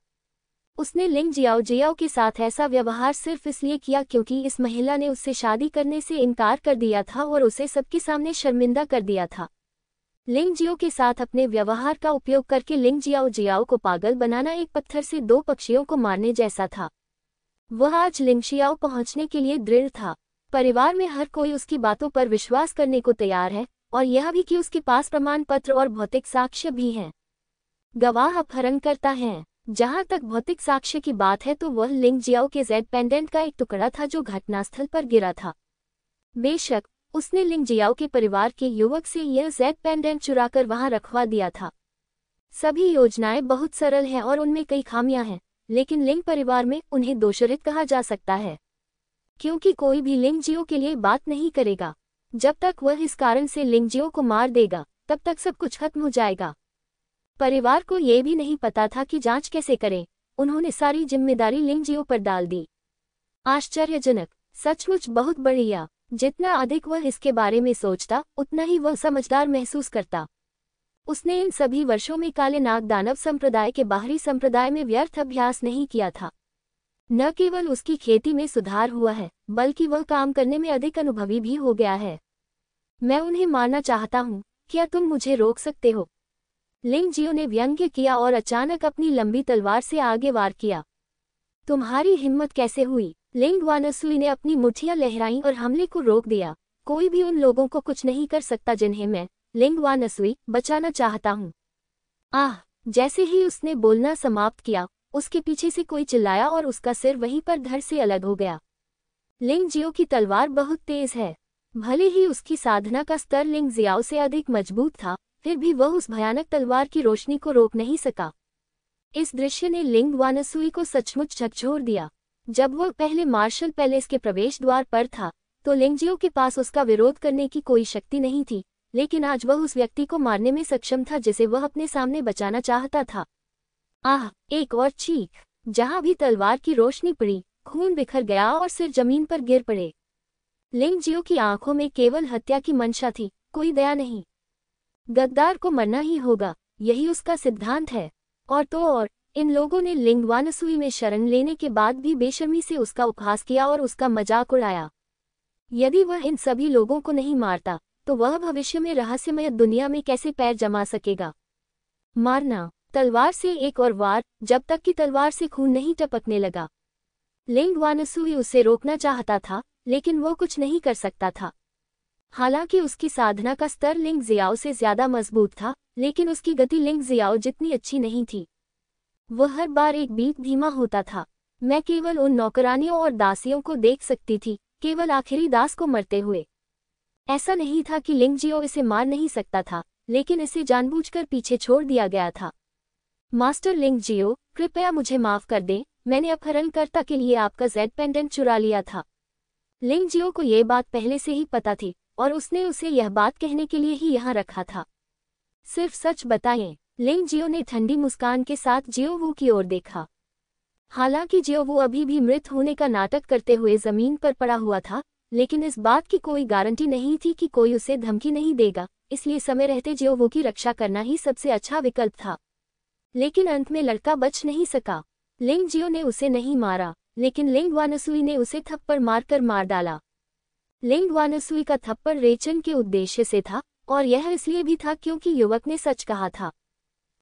उसने लिंग जियाओ के साथ ऐसा व्यवहार सिर्फ इसलिए किया क्योंकि इस महिला ने उससे शादी करने से इनकार कर दिया था और उसे सबके सामने शर्मिंदा कर दिया था। लिंग जियो के साथ अपने व्यवहार का उपयोग करके लिंग जियाओ को पागल बनाना एक पत्थर से 2 पक्षियों को मारने जैसा था। वह आज लिंग शियाओ पहुंचने के लिए दृढ़ था। परिवार में हर कोई उसकी बातों पर विश्वास करने को तैयार है, और यह भी कि उसके पास प्रमाण पत्र और भौतिक साक्ष्य भी हैं। गवाह अपहरणकर्ता हैं। जहां तक भौतिक साक्ष्य की बात है तो वह लिंग जियाओ के जेड पेंडेंट का एक टुकड़ा था जो घटनास्थल पर गिरा था। बेशक उसने लिंग जियाओ के परिवार के युवक से यह जेड पेंडेंट चुराकर वहां रखवा दिया था। सभी योजनाएं बहुत सरल हैं और उनमें कई खामियां हैं, लेकिन लिंग परिवार में उन्हें दोषरहित कहा जा सकता है, क्योंकि कोई भी लिंग जियो के लिए बात नहीं करेगा। जब तक वह इस कारण से लिंग जियो को मार देगा, तब तक सब कुछ खत्म हो जाएगा। परिवार को यह भी नहीं पता था कि जांच कैसे करें। उन्होंने सारी जिम्मेदारी लिंग जियो पर डाल दी। आश्चर्यजनक, सचमुच बहुत बढ़िया। जितना अधिक वह इसके बारे में सोचता, उतना ही वह समझदार महसूस करता। उसने इन सभी वर्षों में काले नाग दानव संप्रदाय के बाहरी संप्रदाय में व्यर्थ अभ्यास नहीं किया था। न केवल उसकी खेती में सुधार हुआ है, बल्कि वह काम करने में अधिक अनुभवी भी हो गया है। मैं उन्हें मारना चाहता हूँ, क्या तुम मुझे रोक सकते हो? लिंग जियो ने व्यंग्य किया और अचानक अपनी लंबी तलवार से आगे वार किया। तुम्हारी हिम्मत कैसे हुई? लिंग वानसुई ने अपनी मुट्ठियां लहराईं और हमले को रोक दिया। कोई भी उन लोगों को कुछ नहीं कर सकता जिन्हें मैं, लिंग वानसुई, बचाना चाहता हूँ। आह! जैसे ही उसने बोलना समाप्त किया, उसके पीछे से कोई चिल्लाया और उसका सिर वहीं पर धड़ से अलग हो गया। लिंग जियो की तलवार बहुत तेज है। भले ही उसकी साधना का स्तर लिंग जियाओ से अधिक मजबूत था, फिर भी वह उस भयानक तलवार की रोशनी को रोक नहीं सका। इस दृश्य ने लिंग वानसुई को सचमुच झकझोर दिया। जब वह पहले मार्शल पैलेस के प्रवेश द्वार पर था, तो लिंग जियो के पास उसका विरोध करने की कोई शक्ति नहीं थी, लेकिन आज वह उस व्यक्ति को मारने में सक्षम था जिसे वह अपने सामने बचाना चाहता था। आह! एक और चीख। जहां भी तलवार की रोशनी पड़ी, खून बिखर गया और सिर जमीन पर गिर पड़े। लिंग जियो की आंखों में केवल हत्या की मंशा थी, कोई दया नहीं। गद्दार को मरना ही होगा, यही उसका सिद्धांत है। और तो और, इन लोगों ने लिंग वानसुई में शरण लेने के बाद भी बेशर्मी से उसका उपहास किया और उसका मजाक उड़ाया। यदि वह इन सभी लोगों को नहीं मारता तो वह भविष्य में रहस्यमय दुनिया में कैसे पैर जमा सकेगा। मारना, तलवार से एक और वार, जब तक कि तलवार से खून नहीं टपकने लगा। लिंग वानसुई उसे रोकना चाहता था, लेकिन वो कुछ नहीं कर सकता था। हालांकि उसकी साधना का स्तर लिंग जियाओ से ज्यादा मजबूत था, लेकिन उसकी गति लिंग जियाओ जितनी अच्छी नहीं थी। वह हर बार एक बीट धीमा होता था। मैं केवल उन नौकरानियों और दासियों को देख सकती थी, केवल आखिरी दास को मरते हुए। ऐसा नहीं था कि लिंग जियो इसे मार नहीं सकता था, लेकिन इसे जानबूझकर पीछे छोड़ दिया गया था। मास्टर लिंग जियो, कृपया मुझे माफ कर दें, मैंने अपहरणकर्ता के लिए आपका जेड पेंडेंट चुरा लिया था। लिंग जियो को ये बात पहले से ही पता थी और उसने उसे यह बात कहने के लिए ही यहाँ रखा था। सिर्फ सच बताएं। लिंग जियो ने ठंडी मुस्कान के साथ जियो वू की ओर देखा। हालांकि जियो वू अभी भी मृत होने का नाटक करते हुए जमीन पर पड़ा हुआ था, लेकिन इस बात की कोई गारंटी नहीं थी कि कोई उसे धमकी नहीं देगा, इसलिए समय रहते जियो वू की रक्षा करना ही सबसे अच्छा विकल्प था। लेकिन अंत में लड़का बच नहीं सका। लिंग जियो ने उसे नहीं मारा, लेकिन लिंग वानसुई ने उसे थप्पड़ मारकर मार डाला। लिंग वानसुई का थप्पड़ रेचन के उद्देश्य से था, और यह इसलिए भी था क्योंकि युवक ने सच कहा था।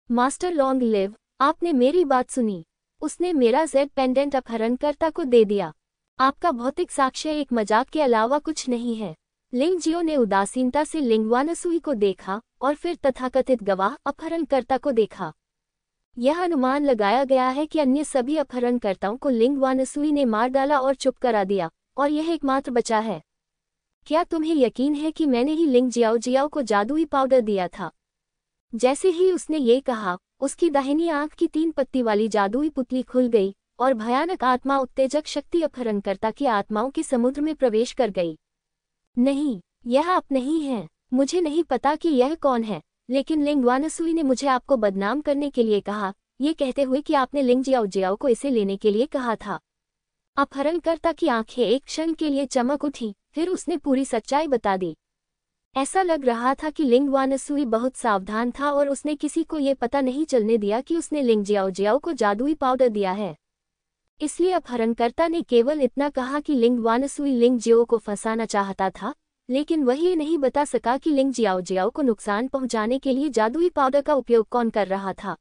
मास्टर लॉन्ग लिव, आपने मेरी बात सुनी। उसने मेरा जेड पेंडेंट अपहरणकर्ता को दे दिया। आपका भौतिक साक्ष्य एक मजाक के अलावा कुछ नहीं है। लिंग जियो ने उदासीनता से लिंग वानसुई को देखा और फिर तथाकथित गवाह अपहरणकर्ता को देखा। यह अनुमान लगाया गया है कि अन्य सभी अपहरणकर्ताओं को लिंग वानसुई ने मार डाला और चुप करा दिया, और यह एकमात्र बचा है। क्या तुम्हें यकीन है कि मैंने ही लिंग जियाओ जियाओ को जादुई पाउडर दिया था? जैसे ही उसने ये कहा, उसकी दाहिनी आंख की 3 पत्ती वाली जादुई पुतली खुल गई और भयानक आत्मा उत्तेजक शक्ति अपहरणकर्ता की आत्माओं के समुद्र में प्रवेश कर गई। नहीं, यह आप नहीं हैं। मुझे नहीं पता कि यह कौन है, लेकिन लिंग वानसुई ने मुझे आपको बदनाम करने के लिए कहा, ये कहते हुए कि आपने लिंग जियाओ जियाओ को इसे लेने के लिए कहा था। अपहरणकर्ता की आंखें एक क्षण के लिए चमक उठी, फिर उसने पूरी सच्चाई बता दी। ऐसा लग रहा था कि लिंग वानसुई बहुत सावधान था और उसने किसी को ये पता नहीं चलने दिया कि उसने लिंग जियाओ जियाओ को जादुई पाउडर दिया है। इसलिए अपहरणकर्ता ने केवल इतना कहा कि लिंग वानसुई लिंग जियो को फंसाना चाहता था, लेकिन वह ये नहीं बता सका कि लिंग जियाओ जियाओ को नुकसान पहुंचाने के लिए जादुई पाउडर का उपयोग कौन कर रहा था।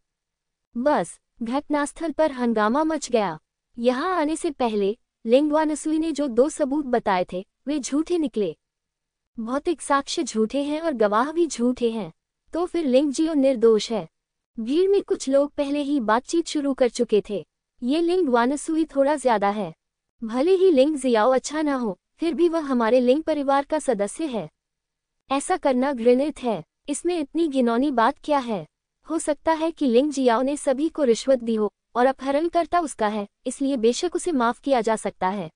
बस, घटनास्थल पर हंगामा मच गया। यहाँ आने से पहले लिंग वानसुई ने जो 2 सबूत बताए थे, वे झूठे निकले। भौतिक साक्ष्य झूठे हैं और गवाह भी झूठे हैं, तो फिर लिंग जियो निर्दोष है। भीड़ में कुछ लोग पहले ही बातचीत शुरू कर चुके थे। ये लिंग वानसुई थोड़ा ज्यादा है। भले ही लिंग जियाओ अच्छा ना हो, फिर भी वह हमारे लिंग परिवार का सदस्य है। ऐसा करना घृणित है। इसमें इतनी घिनौनी बात क्या है? हो सकता है कि लिंग जियाओ ने सभी को रिश्वत दी हो और अपहरणकर्ता उसका है, इसलिए बेशक उसे माफ किया जा सकता है।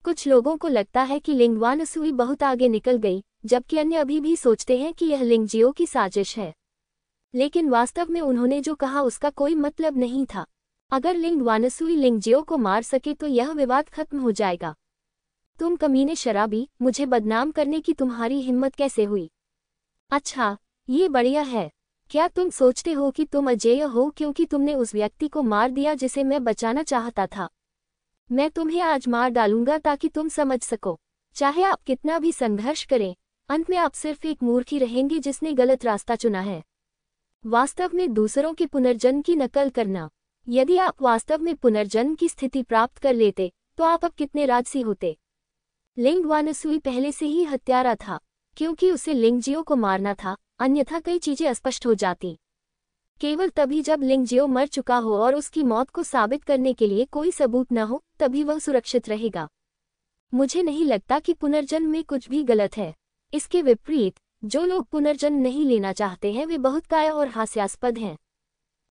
कुछ लोगों को लगता है कि लिंग वानसुई बहुत आगे निकल गई, जबकि अन्य अभी भी सोचते हैं कि यह लिंग जियो की साजिश है। लेकिन वास्तव में उन्होंने जो कहा उसका कोई मतलब नहीं था। अगर लिंग वानसुई लिंग जियो को मार सके तो यह विवाद खत्म हो जाएगा। तुम कमीने शराबी, मुझे बदनाम करने की तुम्हारी हिम्मत कैसे हुई? अच्छा, ये बढ़िया है। क्या तुम सोचते हो कि तुम अजेय हो क्योंकि तुमने उस व्यक्ति को मार दिया जिसे मैं बचाना चाहता था? मैं तुम्हें आज मार डालूंगा ताकि तुम समझ सको। चाहे आप कितना भी संघर्ष करें, अंत में आप सिर्फ एक मूर्ख ही रहेंगे जिसने गलत रास्ता चुना है। वास्तव में दूसरों के पुनर्जन्म की नकल करना। यदि आप वास्तव में पुनर्जन्म की स्थिति प्राप्त कर लेते, तो आप अब कितने राजसी होते। लिंग वानसुई पहले से ही हत्यारा था, क्योंकि उसे लिंग जियो को मारना था, अन्यथा कई चीजें अस्पष्ट हो जाती। केवल तभी जब लिंग जियो मर चुका हो और उसकी मौत को साबित करने के लिए कोई सबूत न हो, तभी वह सुरक्षित रहेगा। मुझे नहीं लगता कि पुनर्जन्म में कुछ भी गलत है। इसके विपरीत, जो लोग पुनर्जन्म नहीं लेना चाहते हैं वे बहुत काया और हास्यास्पद हैं।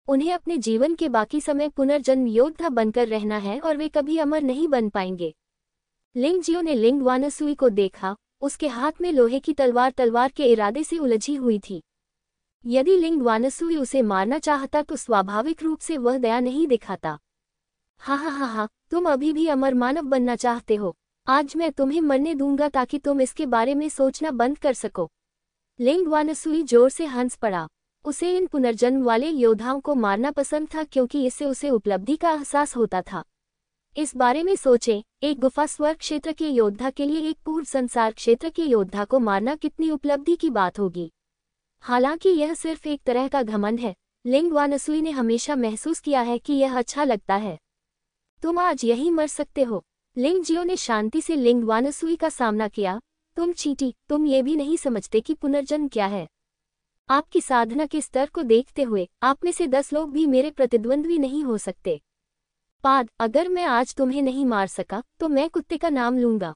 उन्हें अपने जीवन के बाकी समय पुनर्जन्म योद्धा बनकर रहना है और वे कभी अमर नहीं बन पाएंगे। लिंग जियो ने लिंग वानसुई को देखा। उसके हाथ में लोहे की तलवार के इरादे से उलझी हुई थी। यदि लिंग वानसुई उसे मारना चाहता तो स्वाभाविक रूप से वह दया नहीं दिखाता। हा, तुम अभी भी अमर मानव बनना चाहते हो। आज मैं तुम्हें मरने दूंगा ताकि तुम इसके बारे में सोचना बंद कर सको। लिंग वानसुई जोर से हंस पड़ा। उसे इन पुनर्जन्म वाले योद्धाओं को मारना पसंद था क्योंकि इससे उसे उपलब्धि का एहसास होता था। इस बारे में सोचें, एक गुफा स्वर्ग क्षेत्र के योद्धा के लिए एक पूर्व संसार क्षेत्र के योद्धा को मारना कितनी उपलब्धि की बात होगी। हालांकि यह सिर्फ एक तरह का घमंड है, लिंग वानसुई ने हमेशा महसूस किया है कि यह अच्छा लगता है। तुम आज यही मर सकते हो। लिंग जियो ने शांति से लिंग वानसुई का सामना किया। तुम चीटी, तुम ये भी नहीं समझते कि पुनर्जन्म क्या है। आपकी साधना के स्तर को देखते हुए आप में से 10 लोग भी मेरे प्रतिद्वंद्वी नहीं हो सकते। पाद, अगर मैं आज तुम्हें नहीं मार सका तो मैं कुत्ते का नाम लूंगा।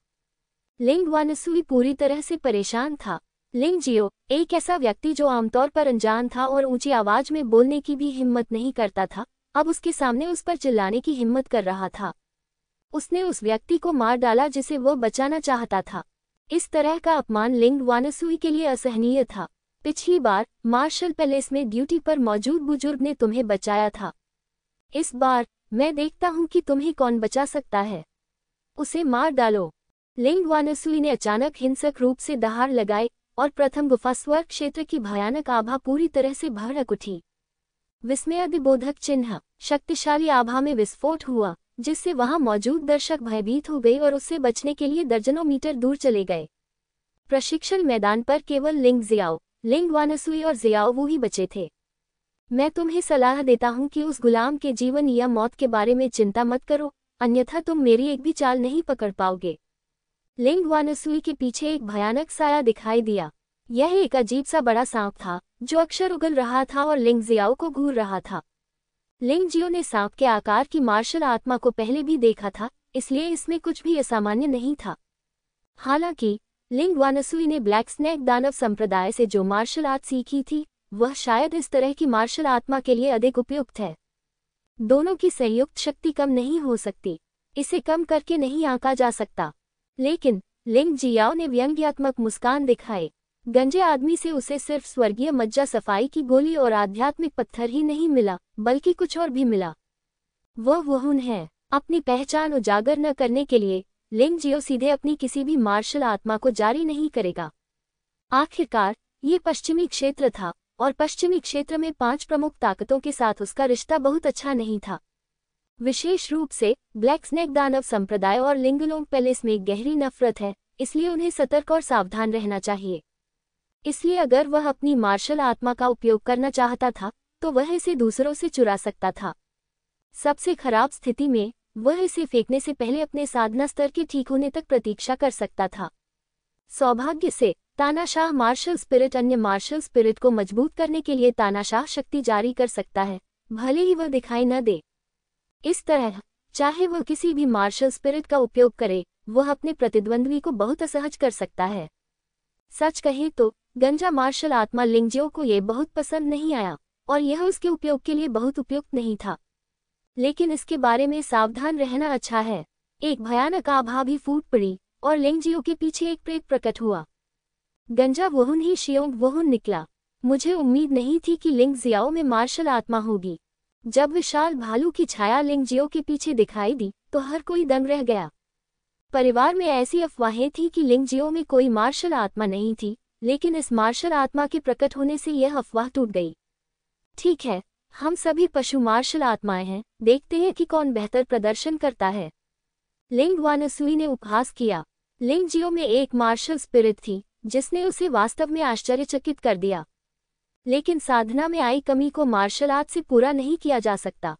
लिंग वानसुई पूरी तरह से परेशान था। लिंग जियो, एक ऐसा व्यक्ति जो आमतौर पर अनजान था और ऊंची आवाज में बोलने की भी हिम्मत नहीं करता था, अब उसके सामने उस पर चिल्लाने की हिम्मत कर रहा था। उसने उस व्यक्ति को मार डाला जिसे वो बचाना चाहता था। इस तरह का अपमान लिंग वानसुई के लिए असहनीय था। पिछली बार मार्शल पैलेस में ड्यूटी पर मौजूद बुजुर्ग ने तुम्हें बचाया था। इस बार मैं देखता हूं कि तुम्हें कौन बचा सकता है। उसे मार डालो। लिंग वानसुई ने अचानक हिंसक रूप से दहाड़ लगाई और प्रथम गुफा स्वर्ग क्षेत्र की भयानक आभा पूरी तरह से भड़क उठी। विस्मयादिबोधक चिन्ह, शक्तिशाली आभा में विस्फोट हुआ जिससे वहां मौजूद दर्शक भयभीत हो गए और उससे बचने के लिए दर्जनों मीटर दूर चले गए। प्रशिक्षण मैदान पर केवल लिंग जियाओ, लिंग वानसुई और जियाओ वो ही बचे थे। मैं तुम्हें सलाह देता हूं कि उस गुलाम के जीवन या मौत के बारे में चिंता मत करो, अन्यथा तुम मेरी एक भी चाल नहीं पकड़ पाओगे। लिंग वानसुई के पीछे एक भयानक साया दिखाई दिया। यह एक अजीब सा बड़ा सांप था जो अक्सर उगल रहा था और लिंग जियाओ को घूर रहा था। लिंग जियो ने सांप के आकार की मार्शल आत्मा को पहले भी देखा था, इसलिए इसमें कुछ भी असामान्य नहीं था। हालांकि लिंग वानसुई ने ब्लैक स्नेक दानव संप्रदाय से जो मार्शल आर्ट सीखी थी वह शायद इस तरह की मार्शल आत्मा के लिए अधिक उपयुक्त है। दोनों की संयुक्त शक्ति कम नहीं हो सकती, इसे कम करके नहीं आंका जा सकता। लेकिन लिंग जियाओ ने व्यंग्यात्मक मुस्कान दिखाए। गंजे आदमी से उसे सिर्फ स्वर्गीय मज्जा सफाई की गोली और आध्यात्मिक पत्थर ही नहीं मिला, बल्कि कुछ और भी मिला। वह वहुन है। अपनी पहचान उजागर न करने के लिए लिंग जियो सीधे अपनी किसी भी मार्शल आत्मा को जारी नहीं करेगा। आखिरकार ये पश्चिमी क्षेत्र था और पश्चिमी क्षेत्र में 5 प्रमुख ताकतों के साथ उसका रिश्ता बहुत अच्छा नहीं था। विशेष रूप से ब्लैक स्नेक दानव संप्रदाय और लिंगलोंग पैलेस में गहरी नफरत है, इसलिए उन्हें सतर्क और सावधान रहना चाहिए। इसलिए अगर वह अपनी मार्शल आत्मा का उपयोग करना चाहता था तो वह इसे दूसरों से चुरा सकता था। सबसे खराब स्थिति में वह इसे फेंकने से पहले अपने साधना स्तर के ठीक होने तक प्रतीक्षा कर सकता था। सौभाग्य से तानाशाह मार्शल स्पिरिट अन्य मार्शल स्पिरिट को मजबूत करने के लिए तानाशाह शक्ति जारी कर सकता है, भले ही वह दिखाई न दे। इस तरह चाहे वह किसी भी मार्शल स्पिरिट का उपयोग करे, वह अपने प्रतिद्वंद्वी को बहुत असहज कर सकता है। सच कहें तो गंजा मार्शल आत्मा लिंग जियो को ये बहुत पसंद नहीं आया और यह उसके उपयोग के लिए बहुत उपयुक्त नहीं था। लेकिन इसके बारे में सावधान रहना अच्छा है। एक भयानक आभा भी फूट पड़ी और लिंग जियो के पीछे एक प्रेत प्रकट हुआ। गंजा वहुन ही शियोंग वहुन निकला। मुझे उम्मीद नहीं थी कि लिंग जियाओ में मार्शल आत्मा होगी। जब विशाल भालू की छाया लिंग जियो के पीछे दिखाई दी तो हर कोई दंग रह गया। परिवार में ऐसी अफवाहें थी कि लिंग जियो में कोई मार्शल आत्मा नहीं थी, लेकिन इस मार्शल आत्मा के प्रकट होने से यह अफवाह टूट गई। ठीक है, हम सभी पशु मार्शल आत्माएं हैं, देखते हैं कि कौन बेहतर प्रदर्शन करता है। लिंग वानसुई ने उपहास किया। लिंग जियो में एक मार्शल स्पिरिट थी जिसने उसे वास्तव में आश्चर्यचकित कर दिया। लेकिन साधना में आई कमी को मार्शल आर्ट से पूरा नहीं किया जा सकता।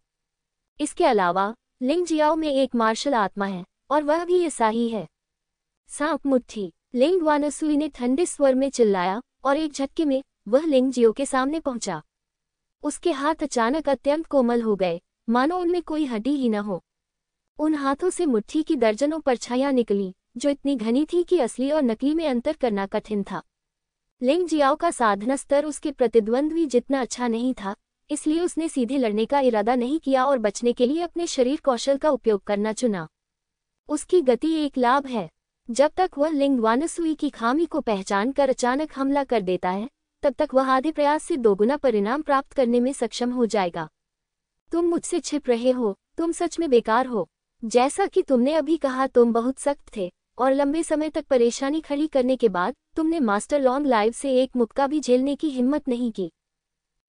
इसके अलावा लिंग जियाओ में एक मार्शल आत्मा है और वह भी ऐसा ही है। सांप मुट्ठी। लिंग वानसुई ने ठंडे स्वर में चिल्लाया और एक झटके में वह लिंग जियो के सामने पहुंचा। उसके हाथ अचानक अत्यंत कोमल हो गए, मानो उनमें कोई हड्डी ही न हो। उन हाथों से मुट्ठी की दर्जनों परछाइयां निकली जो इतनी घनी थी कि असली और नकली में अंतर करना कठिन था। लिंग जियाओ का साधना स्तर उसके प्रतिद्वंद्वी जितना अच्छा नहीं था, इसलिए उसने सीधे लड़ने का इरादा नहीं किया और बचने के लिए अपने शरीर कौशल का उपयोग करना चुना। उसकी गति एक लाभ है। जब तक वह लिंग वानसुई की खामी को पहचान कर अचानक हमला कर देता है, तब तक वह आधे प्रयास से दोगुना परिणाम प्राप्त करने में सक्षम हो जाएगा। तुम मुझसे छिप रहे हो, तुम सच में बेकार हो। जैसा कि तुमने अभी कहा, तुम बहुत सख्त थे और लंबे समय तक परेशानी खड़ी करने के बाद तुमने मास्टर लॉन्ग लाइव से एक मुक्का भी झेलने की हिम्मत नहीं की।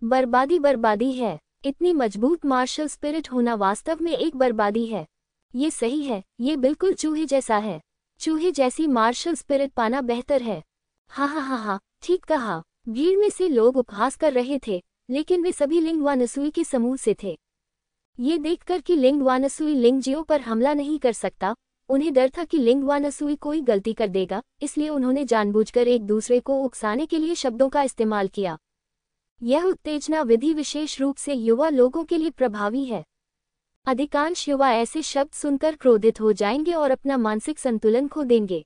बर्बादी बर्बादी है। इतनी मजबूत मार्शल स्पिरिट होना वास्तव में एक बर्बादी है। ये सही है, ये बिल्कुल चूहे जैसा है। चूहे जैसी मार्शल स्पिरिट पाना बेहतर है। हा, ठीक कहा। भीड़ में से लोग उपहास कर रहे थे, लेकिन वे सभी लिंग वानसुई के समूह से थे। ये देखकर कि लिंग वानसुई लिंग जियो पर हमला नहीं कर सकता, उन्हें डर था कि लिंग वानसुई कोई गलती कर देगा, इसलिए उन्होंने जानबूझकर एक दूसरे को उकसाने के लिए शब्दों का इस्तेमाल किया। यह उत्तेजना विधि विशेष रूप से युवा लोगों के लिए प्रभावी है। अधिकांश युवा ऐसे शब्द सुनकर क्रोधित हो जाएंगे और अपना मानसिक संतुलन खो देंगे।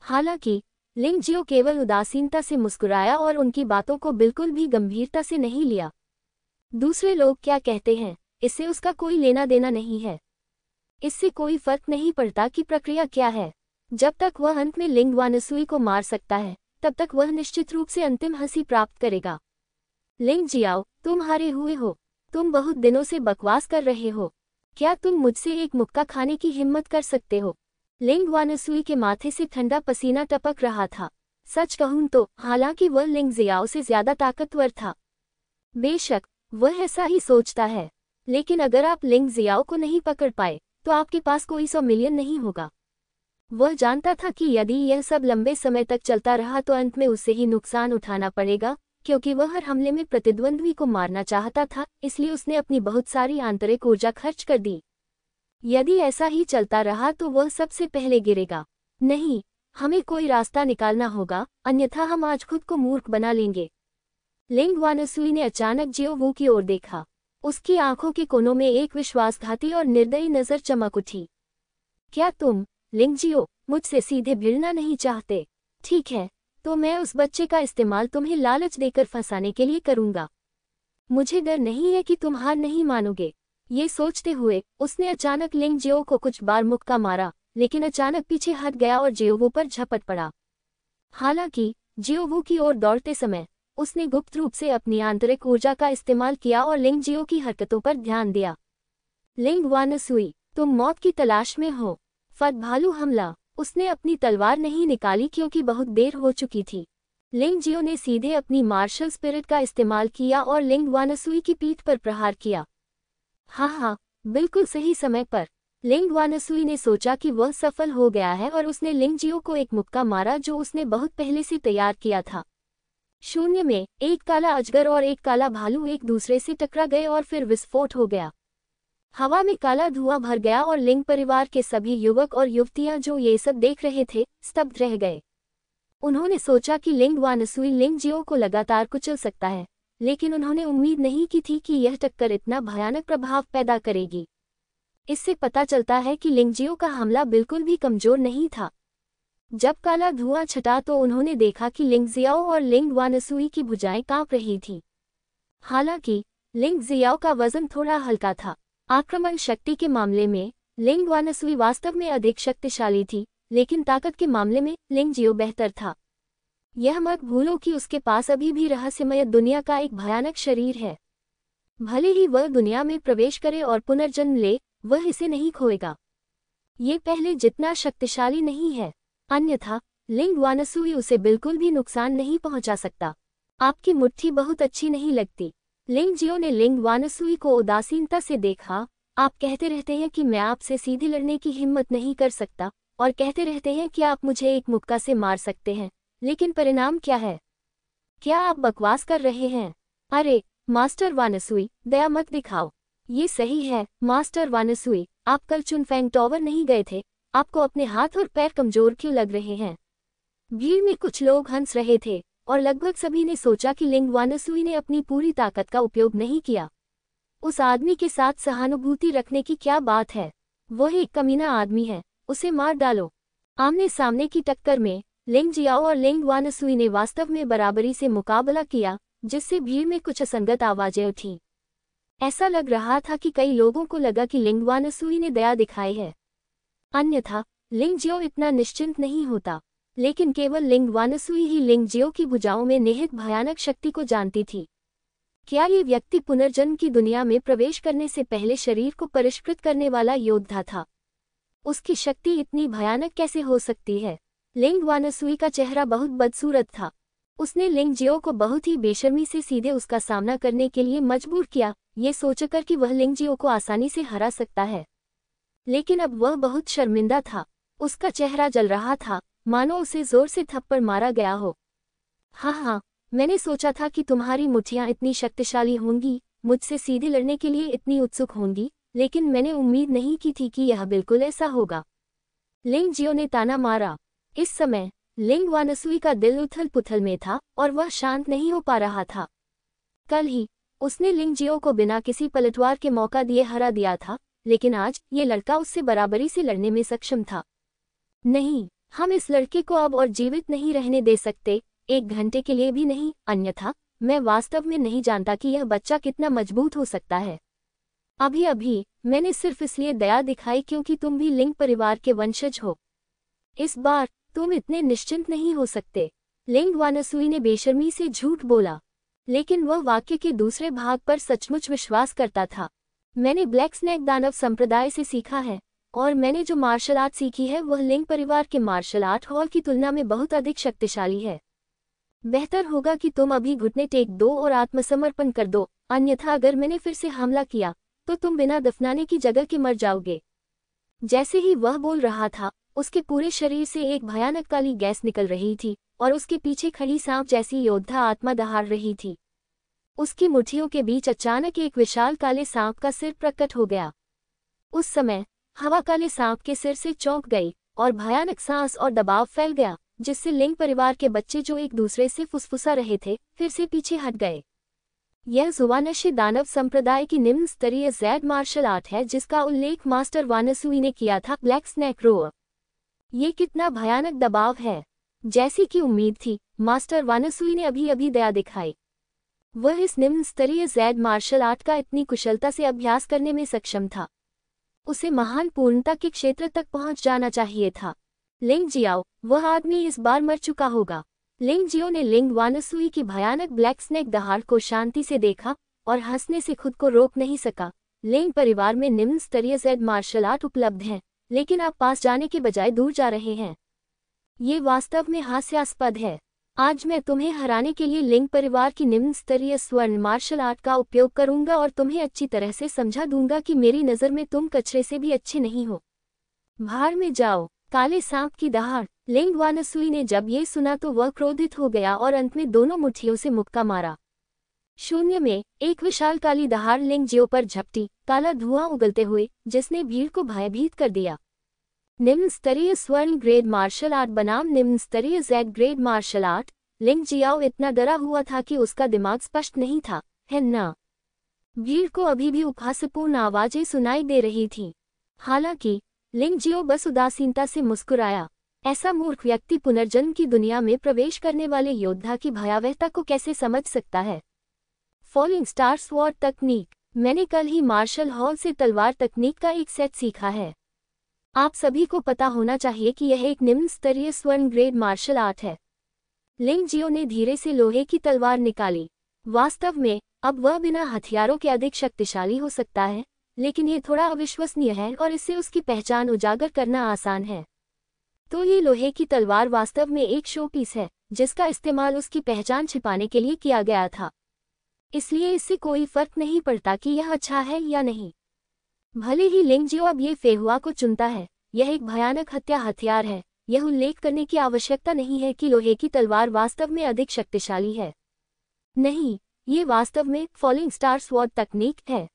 हालांकि लिंग जियो केवल उदासीनता से मुस्कुराया और उनकी बातों को बिल्कुल भी गंभीरता से नहीं लिया। दूसरे लोग क्या कहते हैं, इससे उसका कोई लेना देना नहीं है। इससे कोई फर्क नहीं पड़ता कि प्रक्रिया क्या है। जब तक वह अंत में लिंग वानसुई को मार सकता है, तब तक वह निश्चित रूप से अंतिम हंसी प्राप्त करेगा। लिंग जियाओ, तुम हारे हुए हो। तुम बहुत दिनों से बकवास कर रहे हो। क्या तुम मुझसे एक मुक्का खाने की हिम्मत कर सकते हो? लिंग वानसुई के माथे से ठंडा पसीना टपक रहा था। सच कहूं तो, हालांकि वह लिंग जियाओ से ज्यादा ताकतवर था। बेशक वह ऐसा ही सोचता है, लेकिन अगर आप लिंग जियाओ को नहीं पकड़ पाए, तो आपके पास कोई 100 मिलियन नहीं होगा। वह जानता था कि यदि यह सब लंबे समय तक चलता रहा तो अंत में उससे ही नुकसान उठाना पड़ेगा, क्योंकि वह हर हमले में प्रतिद्वंद्वी को मारना चाहता था, इसलिए उसने अपनी बहुत सारी आंतरिक ऊर्जा खर्च कर दी। यदि ऐसा ही चलता रहा तो वह सबसे पहले गिरेगा। नहीं, हमें कोई रास्ता निकालना होगा, अन्यथा हम आज खुद को मूर्ख बना लेंगे। लिंग वानसुई ने अचानक जियो वू की ओर देखा। उसकी आंखों के कोनों में एक विश्वासघाती और निर्दयी नजर चमक उठी। क्या तुम, लिंग जियो, मुझसे सीधे भिड़ना नहीं चाहते? ठीक है, तो मैं उस बच्चे का इस्तेमाल तुम्हें लालच देकर फंसाने के लिए करूंगा। मुझे डर नहीं है कि तुम हार नहीं मानोगे। ये सोचते हुए उसने अचानक लिंग जियो को कुछ बार मुक्का मारा, लेकिन अचानक पीछे हट गया और जियोवू पर झपट पड़ा। हालांकि जियोवू की ओर दौड़ते समय उसने गुप्त रूप से अपनी आंतरिक ऊर्जा का इस्तेमाल किया और लिंग जियो की हरकतों पर ध्यान दिया। लिंग वानसुई, तुम मौत की तलाश में हो। फट भालू हमला। उसने अपनी तलवार नहीं निकाली क्योंकि बहुत देर हो चुकी थी। लिंग जियो ने सीधे अपनी मार्शल स्पिरिट का इस्तेमाल किया और लिंग वानसुई की पीठ पर प्रहार किया। हाँ, बिल्कुल सही समय पर। लिंग वानसुई ने सोचा कि वह सफल हो गया है और उसने लिंग जियो को एक मुक्का मारा जो उसने बहुत पहले से तैयार किया था। शून्य में एक काला अजगर और एक काला भालू एक दूसरे से टकरा गए और फिर विस्फोट हो गया। हवा में काला धुआं भर गया और लिंग परिवार के सभी युवक और युवतियां जो ये सब देख रहे थे, स्तब्ध रह गए। उन्होंने सोचा कि लिंग वानसुई लिंग जियो को लगातार कुचल सकता है, लेकिन उन्होंने उम्मीद नहीं की थी कि यह टक्कर इतना भयानक प्रभाव पैदा करेगी। इससे पता चलता है कि लिंग जियो का हमला बिल्कुल भी कमजोर नहीं था। जब काला धुआं छटा तो उन्होंने देखा कि लिंग जियाओ और लिंग वानसुई की भुजाएं कांप रही थीं। हालांकि लिंग जियाओ का वजन थोड़ा हल्का था। आक्रमण शक्ति के मामले में लिंग वानसुई वास्तव में अधिक शक्तिशाली थी, लेकिन ताकत के मामले में लिंग जियो बेहतर था। यह मत भूलो कि उसके पास अभी भी रहस्यमय दुनिया का एक भयानक शरीर है। भले ही वह दुनिया में प्रवेश करे और पुनर्जन्म ले, वह इसे नहीं खोएगा। ये पहले जितना शक्तिशाली नहीं है, अन्यथा लिंग वानसुई उसे बिल्कुल भी नुकसान नहीं पहुंचा सकता। आपकी मुट्ठी बहुत अच्छी नहीं लगती। लिंग जियो ने लिंग वानसुई को उदासीनता से देखा। आप कहते रहते हैं कि मैं आपसे सीधे लड़ने की हिम्मत नहीं कर सकता, और कहते रहते हैं कि आप मुझे एक मुक्का से मार सकते हैं, लेकिन परिणाम क्या है? क्या आप बकवास कर रहे हैं? अरे मास्टर वानसुई, दया मत दिखाओ। ये सही है मास्टर वानसुई, आप कल चुनफेंग टॉवर नहीं गए थे। आपको अपने हाथ और पैर कमजोर क्यों लग रहे हैं? भीड़ में कुछ लोग हंस रहे थे और लगभग सभी ने सोचा कि लिंग वानसुई ने अपनी पूरी ताकत का उपयोग नहीं किया। उस आदमी के साथ सहानुभूति रखने की क्या बात है? वह एक कमीना आदमी है, उसे मार डालो। आमने सामने की टक्कर में लिंग जियाओ और लिंग वानसुई ने वास्तव में बराबरी से मुकाबला किया, जिससे भीड़ में कुछ असंगत आवाजें उठीं। ऐसा लग रहा था कि कई लोगों को लगा कि लिंग वानसुई ने दया दिखाई है, अन्यथा लिंग जियो इतना निश्चिंत नहीं होता। लेकिन केवल लिंग वानसुई ही लिंग जियो की भुजाओं में निहित भयानक शक्ति को जानती थी। क्या ये व्यक्ति पुनर्जन्म की दुनिया में प्रवेश करने से पहले शरीर को परिष्कृत करने वाला योद्धा था? उसकी शक्ति इतनी भयानक कैसे हो सकती है? लिंग वानसुई का चेहरा बहुत बदसूरत था। उसने लिंग जियो को बहुत ही बेशर्मी से सीधे उसका सामना करने के लिए मजबूर किया, ये सोचकर कि वह लिंग जियो को आसानी से हरा सकता है। लेकिन अब वह बहुत शर्मिंदा था। उसका चेहरा जल रहा था, मानो उसे जोर से थप्पड़ मारा गया हो। हाँ, मैंने सोचा था कि तुम्हारी मुट्ठियां इतनी शक्तिशाली होंगी, मुझसे सीधे लड़ने के लिए इतनी उत्सुक होंगी, लेकिन मैंने उम्मीद नहीं की थी कि यह बिल्कुल ऐसा होगा। लिंग जियो ने ताना मारा। इस समय लिंग वानसुई का दिल उथल पुथल में था और वह शांत नहीं हो पा रहा था। कल ही उसने लिंग जियो को बिना किसी पलटवार के मौका दिए हरा दिया था, लेकिन आज ये लड़का उससे बराबरी से लड़ने में सक्षम था। नहीं, हम इस लड़के को अब और जीवित नहीं रहने दे सकते, 1 घंटे के लिए भी नहीं, अन्यथा मैं वास्तव में नहीं जानता कि यह बच्चा कितना मजबूत हो सकता है। अभी अभी मैंने सिर्फ इसलिए दया दिखाई क्योंकि तुम भी लिंग परिवार के वंशज हो। इस बार तुम इतने निश्चिंत नहीं हो सकते। लिंग वानसुई ने बेशर्मी से झूठ बोला, लेकिन वह वाक्य के दूसरे भाग पर सचमुच विश्वास करता था। मैंने ब्लैक स्नेक दानव संप्रदाय से सीखा है, और मैंने जो मार्शल आर्ट सीखी है वह लिंग परिवार के मार्शल आर्ट हॉल की तुलना में बहुत अधिक शक्तिशाली है। बेहतर होगा कि तुम अभी घुटने टेक दो और आत्मसमर्पण कर दो, अन्यथा अगर मैंने फिर से हमला किया तो तुम बिना दफनाने की जगह के मर जाओगे। जैसे ही वह बोल रहा था, उसके पूरे शरीर से एक भयानक काली गैस निकल रही थी और उसके पीछे खड़ी सांप जैसी योद्धा आत्मा दहाड़ रही थी। उसकी मुट्ठियों के बीच अचानक एक विशाल काले सांप का सिर प्रकट हो गया। उस समय हवा काले सांप के सिर से चौंक गई और भयानक सांस और दबाव फैल गया, जिससे लिंग परिवार के बच्चे जो एक दूसरे से फुसफुसा रहे थे फिर से पीछे हट गए। यह जुवानशी दानव संप्रदाय की निम्न स्तरीय जैड मार्शल आर्ट है जिसका उल्लेख मास्टर वानसुई ने किया था, ब्लैक स्नेक रोअर। ये कितना भयानक दबाव है। जैसी कि उम्मीद थी, मास्टर वानसुई ने अभी अभी दया दिखाई। वह इस निम्न स्तरीय जैड मार्शल आर्ट का इतनी कुशलता से अभ्यास करने में सक्षम था। उसे महान पूर्णता के क्षेत्र तक पहुंच जाना चाहिए था। लिंग जियाओ, वह आदमी इस बार मर चुका होगा। लिंग जियो ने लिंग वानसुई की भयानक ब्लैक स्नेक दहाड़ को शांति से देखा और हंसने से खुद को रोक नहीं सका। लिंग परिवार में निम्न स्तरीय जैड मार्शल आर्ट उपलब्ध हैं, लेकिन आप पास जाने के बजाय दूर जा रहे हैं। ये वास्तव में हास्यास्पद है। आज मैं तुम्हें हराने के लिए लिंग परिवार की निम्न स्तरीय स्वर्ण मार्शल आर्ट का उपयोग करूंगा और तुम्हें अच्छी तरह से समझा दूंगा कि मेरी नज़र में तुम कचरे से भी अच्छे नहीं हो। भाड़ में जाओ। काले सांप की दहाड़। लिंग वानसुई ने जब ये सुना तो वह क्रोधित हो गया और अंत में दोनों मुट्ठियों से मुक्का मारा। शून्य में एक विशाल काली दहाड़ लिंग जियो पर झपटी, काला धुआं उगलते हुए, जिसने भीड़ को भयभीत कर दिया। निम्न स्तरीय स्वर्ण ग्रेड मार्शल आर्ट बनाम निम्न स्तरीय जेड ग्रेड मार्शल आर्ट। लिंग जियाओ इतना डरा हुआ था कि उसका दिमाग स्पष्ट नहीं था, है ना? भीड़ को अभी भी उपहासपूर्ण आवाजें सुनाई दे रही थीं। हालांकि लिंग जियो बस उदासीनता से मुस्कुराया। ऐसा मूर्ख व्यक्ति पुनर्जन्म की दुनिया में प्रवेश करने वाले योद्धा की भयावहता को कैसे समझ सकता है? फॉलिंग स्टार स्वॉर्ड तकनीक। मैंने कल ही मार्शल हॉल से तलवार तकनीक का एक सेट सीखा है। आप सभी को पता होना चाहिए कि यह एक निम्न स्तरीय स्वर्ण ग्रेड मार्शल आर्ट है। लिंग जियो ने धीरे से लोहे की तलवार निकाली। वास्तव में अब वह बिना हथियारों के अधिक शक्तिशाली हो सकता है, लेकिन ये थोड़ा अविश्वसनीय है और इससे उसकी पहचान उजागर करना आसान है। तो ये लोहे की तलवार वास्तव में एक शो पीस है, जिसका इस्तेमाल उसकी पहचान छिपाने के लिए किया गया था। इसलिए इससे कोई फर्क नहीं पड़ता कि यह अच्छा है या नहीं। भले ही लिंग जियो अब ये फेहुआ को चुनता है, यह एक भयानक हत्या हथियार है। यह उल्लेख करने की आवश्यकता नहीं है कि लोहे की तलवार वास्तव में अधिक शक्तिशाली है। नहीं, ये वास्तव में फॉलिंग स्टार स्वॉर्ड तकनीक है।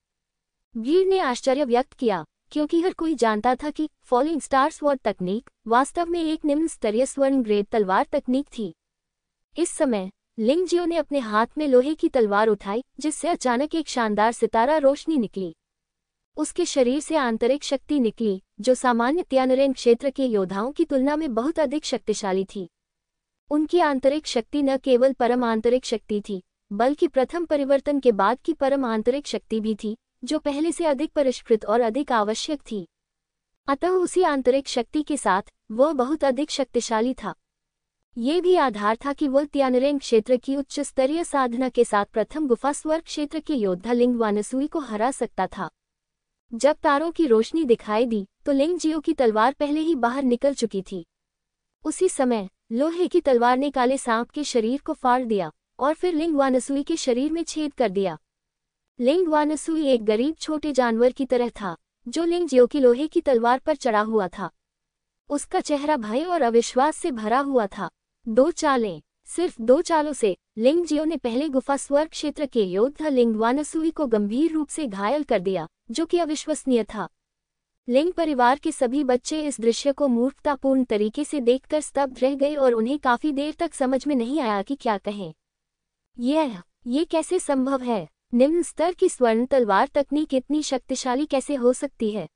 भीड़ ने आश्चर्य व्यक्त किया, क्योंकि हर कोई जानता था कि फॉलिंग स्टार स्वॉर्ड तकनीक वास्तव में एक निम्न स्तरीय स्वर्ण ग्रेड तलवार तकनीक थी। इस समय लिंग जियो ने अपने हाथ में लोहे की तलवार उठाई, जिससे अचानक एक शानदार सितारा रोशनी निकली। उसके शरीर से आंतरिक शक्ति निकली, जो सामान्य त्यानरेन क्षेत्र के योद्धाओं की तुलना में बहुत अधिक शक्तिशाली थी। उनकी आंतरिक शक्ति न केवल परम आंतरिक शक्ति थी, बल्कि प्रथम परिवर्तन के बाद की परम आंतरिक शक्ति भी थी, जो पहले से अधिक परिष्कृत और अधिक आवश्यक थी। अतः उसी आंतरिक शक्ति के साथ वह बहुत अधिक शक्तिशाली था। ये भी आधार था कि वह त्यानरेन क्षेत्र की उच्च स्तरीय साधना के साथ प्रथम गुफा स्वर्ग क्षेत्र के योद्धा लिंग वानसुई को हरा सकता था। जब तारों की रोशनी दिखाई दी तो लिंग जियो की तलवार पहले ही बाहर निकल चुकी थी। उसी समय लोहे की तलवार ने काले सांप के शरीर को फाड़ दिया और फिर लिंग वानसुई के शरीर में छेद कर दिया। लिंग वानसुई एक गरीब छोटे जानवर की तरह था जो लिंग जियो की लोहे की तलवार पर चढ़ा हुआ था। उसका चेहरा भय और अविश्वास से भरा हुआ था। 2 चालें, सिर्फ 2 चालों से लिंग जियो ने पहले गुफा स्वर्ग क्षेत्र के योद्धा लिंग वानसुई को गंभीर रूप से घायल कर दिया, जो कि अविश्वसनीय था। लिंग परिवार के सभी बच्चे इस दृश्य को मूर्खतापूर्ण तरीके से देखकर स्तब्ध रह गए और उन्हें काफी देर तक समझ में नहीं आया कि क्या कहें। ये कैसे संभव है? निम्न स्तर की स्वर्ण तलवार तकनीक इतनी शक्तिशाली कैसे हो सकती है?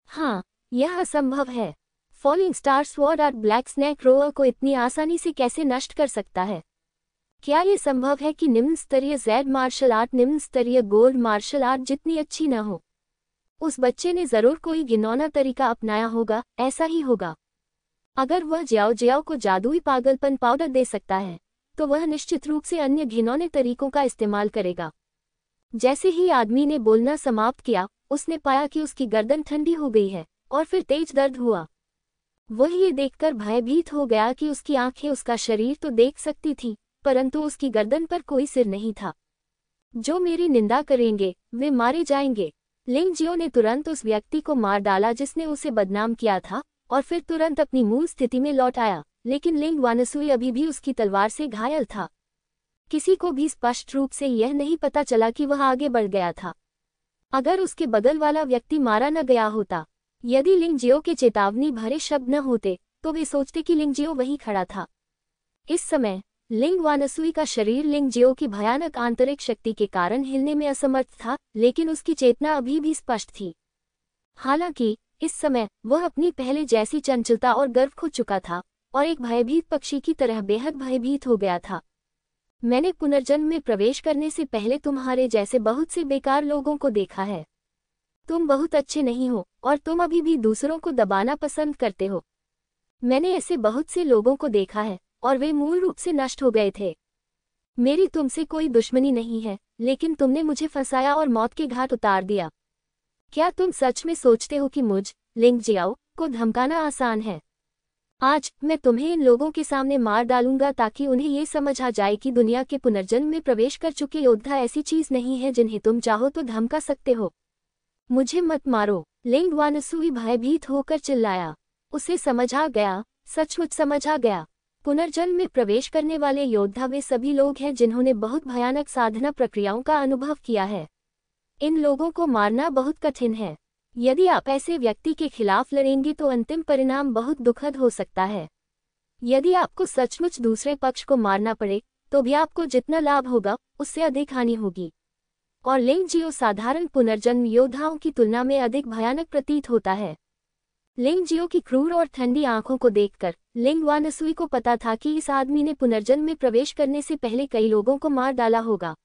हाँ, यह असंभव है। Falling star sword art black snake row or को इतनी आसानी से कैसे नष्ट कर सकता है? क्या ये संभव है कि निम्न स्तरीय जेड मार्शल आर्ट निम्न स्तरीय गोल्ड मार्शल आर्ट जितनी अच्छी न हो? उस बच्चे ने जरूर कोई घिनौना तरीका अपनाया होगा। ऐसा ही होगा। अगर वह जियाओ जियाओ को जादुई पागलपन पाउडर दे सकता है तो वह निश्चित रूप से अन्य घिनौने तरीकों का इस्तेमाल करेगा। जैसे ही आदमी ने बोलना समाप्त किया, उसने पाया कि उसकी गर्दन ठंडी हो गई है और फिर तेज दर्द हुआ। वह ये देखकर भयभीत हो गया कि उसकी आंखें उसका शरीर तो देख सकती थीं, परंतु उसकी गर्दन पर कोई सिर नहीं था। जो मेरी निंदा करेंगे वे मारे जाएंगे। लिंग जियो ने तुरंत उस व्यक्ति को मार डाला जिसने उसे बदनाम किया था और फिर तुरंत अपनी मूल स्थिति में लौट आया, लेकिन लिंग वानसुई अभी भी उसकी तलवार से घायल था। किसी को भी स्पष्ट रूप से यह नहीं पता चला कि वह आगे बढ़ गया था। अगर उसके बगल वाला व्यक्ति मारा न गया होता, यदि लिंग जियो के चेतावनी भरे शब्द न होते, तो वे सोचते कि लिंग जियो वहीं खड़ा था। इस समय लिंग वानसुई का शरीर लिंग जियो की भयानक आंतरिक शक्ति के कारण हिलने में असमर्थ था, लेकिन उसकी चेतना अभी भी स्पष्ट थी। हालांकि इस समय वह अपनी पहले जैसी चंचलता और गर्व खो चुका था और एक भयभीत पक्षी की तरह बेहद भयभीत हो गया था। मैंने पुनर्जन्म में प्रवेश करने से पहले तुम्हारे जैसे बहुत से बेकार लोगों को देखा है। तुम बहुत अच्छे नहीं हो और तुम अभी भी दूसरों को दबाना पसंद करते हो। मैंने ऐसे बहुत से लोगों को देखा है और वे मूल रूप से नष्ट हो गए थे। मेरी तुमसे कोई दुश्मनी नहीं है, लेकिन तुमने मुझे फंसाया और मौत के घाट उतार दिया। क्या तुम सच में सोचते हो कि मुझ लिंग जियाओ को धमकाना आसान है? आज मैं तुम्हें इन लोगों के सामने मार डालूंगा ताकि उन्हें ये समझ आ जाए कि दुनिया के पुनर्जन्म में प्रवेश कर चुके योद्धा ऐसी चीज नहीं है जिन्हें तुम चाहो तो धमका सकते हो। मुझे मत मारो, लिंग वानसुई भयभीत होकर चिल्लाया। उसे समझ आ गया, सचमुच समझ आ गया। पुनर्जन्म में प्रवेश करने वाले योद्धा वे सभी लोग हैं जिन्होंने बहुत भयानक साधना प्रक्रियाओं का अनुभव किया है। इन लोगों को मारना बहुत कठिन है। यदि आप ऐसे व्यक्ति के खिलाफ लड़ेंगे तो अंतिम परिणाम बहुत दुखद हो सकता है। यदि आपको सचमुच दूसरे पक्ष को मारना पड़े तो भी आपको जितना लाभ होगा उससे अधिक हानि होगी। और लिंग जियो साधारण पुनर्जन्म योद्धाओं की तुलना में अधिक भयानक प्रतीत होता है। लिंग जियो की क्रूर और ठंडी आंखों को देखकर लिंग वानसुई को पता था कि इस आदमी ने पुनर्जन्म में प्रवेश करने से पहले कई लोगों को मार डाला होगा।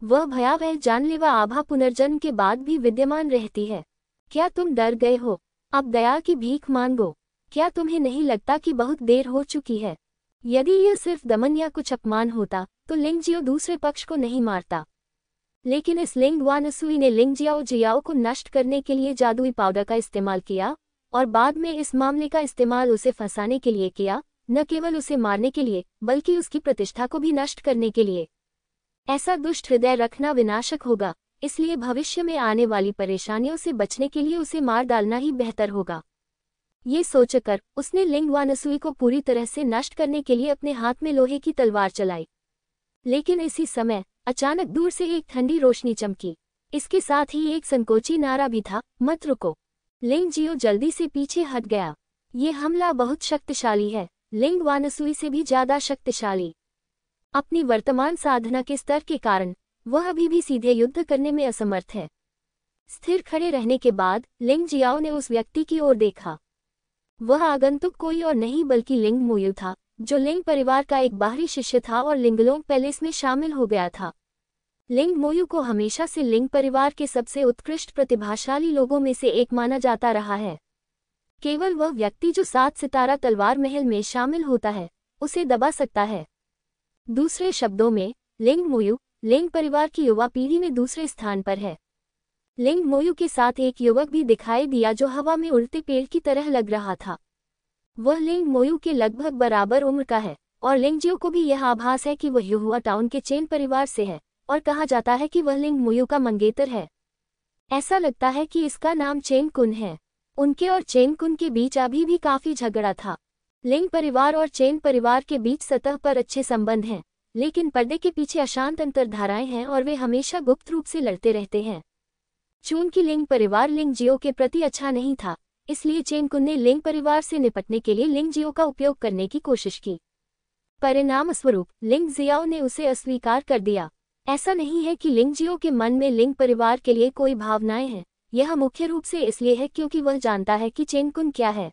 वह भयावह जानलेवा आभा पुनर्जन्म के बाद भी विद्यमान रहती है। क्या तुम डर गए हो? अब दया की भीख मांगो। क्या तुम्हें नहीं लगता कि बहुत देर हो चुकी है? यदि यह सिर्फ दमन या कुछ अपमान होता तो लिंग जियो दूसरे पक्ष को नहीं मारता, लेकिन इस लिंग वानसुई ने लिंग जियाओ जियाओ को नष्ट करने के लिए जादुई पाउडर का इस्तेमाल किया और बाद में इस मामले का इस्तेमाल उसे फंसाने के लिए किया, न केवल उसे मारने के लिए बल्कि उसकी प्रतिष्ठा को भी नष्ट करने के लिए। ऐसा दुष्ट हृदय रखना विनाशक होगा, इसलिए भविष्य में आने वाली परेशानियों से बचने के लिए उसे मार डालना ही बेहतर होगा। ये सोचकर उसने लिंग वानसुई को पूरी तरह से नष्ट करने के लिए अपने हाथ में लोहे की तलवार चलाई। लेकिन इसी समय अचानक दूर से एक ठंडी रोशनी चमकी। इसके साथ ही एक संकोची नारा भी था, मत रुको। लिंग जियो जल्दी से पीछे हट गया। ये हमला बहुत शक्तिशाली है, लिंग वानसुई से भी ज्यादा शक्तिशाली। अपनी वर्तमान साधना के स्तर के कारण वह अभी भी सीधे युद्ध करने में असमर्थ है। स्थिर खड़े रहने के बाद लिंग जियाओ ने उस व्यक्ति की ओर देखा। वह आगंतुक कोई और नहीं बल्कि लिंग मोयू था, जो लिंग परिवार का एक बाहरी शिष्य था और लिंगलोंग पैलेस में शामिल हो गया था। लिंग मोयू को हमेशा से लिंग परिवार के सबसे उत्कृष्ट प्रतिभाशाली लोगों में से एक माना जाता रहा है। केवल वह व्यक्ति जो 7 सितारा तलवार महल में शामिल होता है उसे दबा सकता है। दूसरे शब्दों में लिंग मोयू लिंग परिवार की युवा पीढ़ी में दूसरे स्थान पर है। लिंग मोयू के साथ एक युवक भी दिखाई दिया जो हवा में उड़ते पेड़ की तरह लग रहा था। वह लिंग मोयू के लगभग बराबर उम्र का है और लिंग जियो को भी यह आभास है कि वह युहुआ टाउन के चेन परिवार से है और कहा जाता है कि वह लिंग मोयू का मंगेतर है। ऐसा लगता है कि इसका नाम चेन कुन है। उनके और चेन कुन के बीच अभी भी काफी झगड़ा था। लिंग परिवार और चेन परिवार के बीच सतह पर अच्छे संबंध हैं, लेकिन पर्दे के पीछे अशांत अंतर्धाराएं हैं और वे हमेशा गुप्त रूप से लड़ते रहते हैं। चूंकि लिंग परिवार लिंग जियो के प्रति अच्छा नहीं था, इसलिए चेन कुन ने लिंग परिवार से निपटने के लिए लिंग जियो का उपयोग करने की कोशिश की। परिणाम स्वरूप लिंग जियाओ ने उसे अस्वीकार कर दिया। ऐसा नहीं है कि लिंग जियो के मन में लिंग परिवार के लिए कोई भावनाएं हैं, यह मुख्य रूप से इसलिए है क्योंकि वह जानता है कि चेन कुन क्या है।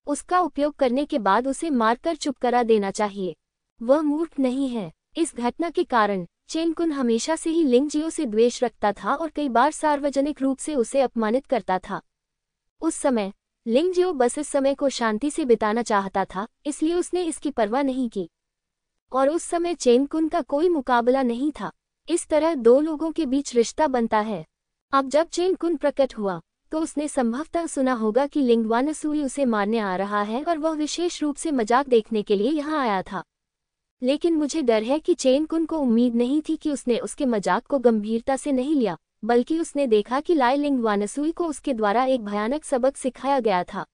उसका उपयोग करने के बाद उसे मारकर चुप करा देना चाहिए। वह मूर्ख नहीं है। इस घटना के कारण चेन कुन हमेशा से ही लिंग जियो से द्वेष रखता था और कई बार सार्वजनिक रूप से उसे अपमानित करता था। उस समय लिंग जियो बस इस समय को शांति से बिताना चाहता था, इसलिए उसने इसकी परवाह नहीं की। और उस समय चेन कुन का कोई मुकाबला नहीं था। इस तरह दो लोगों के बीच रिश्ता बनता है। अब जब चेन कुन प्रकट हुआ तो उसने संभवतः सुना होगा कि लिंग वानसुई उसे मारने आ रहा है और वह विशेष रूप से मजाक देखने के लिए यहाँ आया था। लेकिन मुझे डर है कि चेन कुन को उम्मीद नहीं थी कि उसने उसके मजाक को गंभीरता से नहीं लिया, बल्कि उसने देखा कि लाई लिंग वानसुई को उसके द्वारा एक भयानक सबक सिखाया गया था।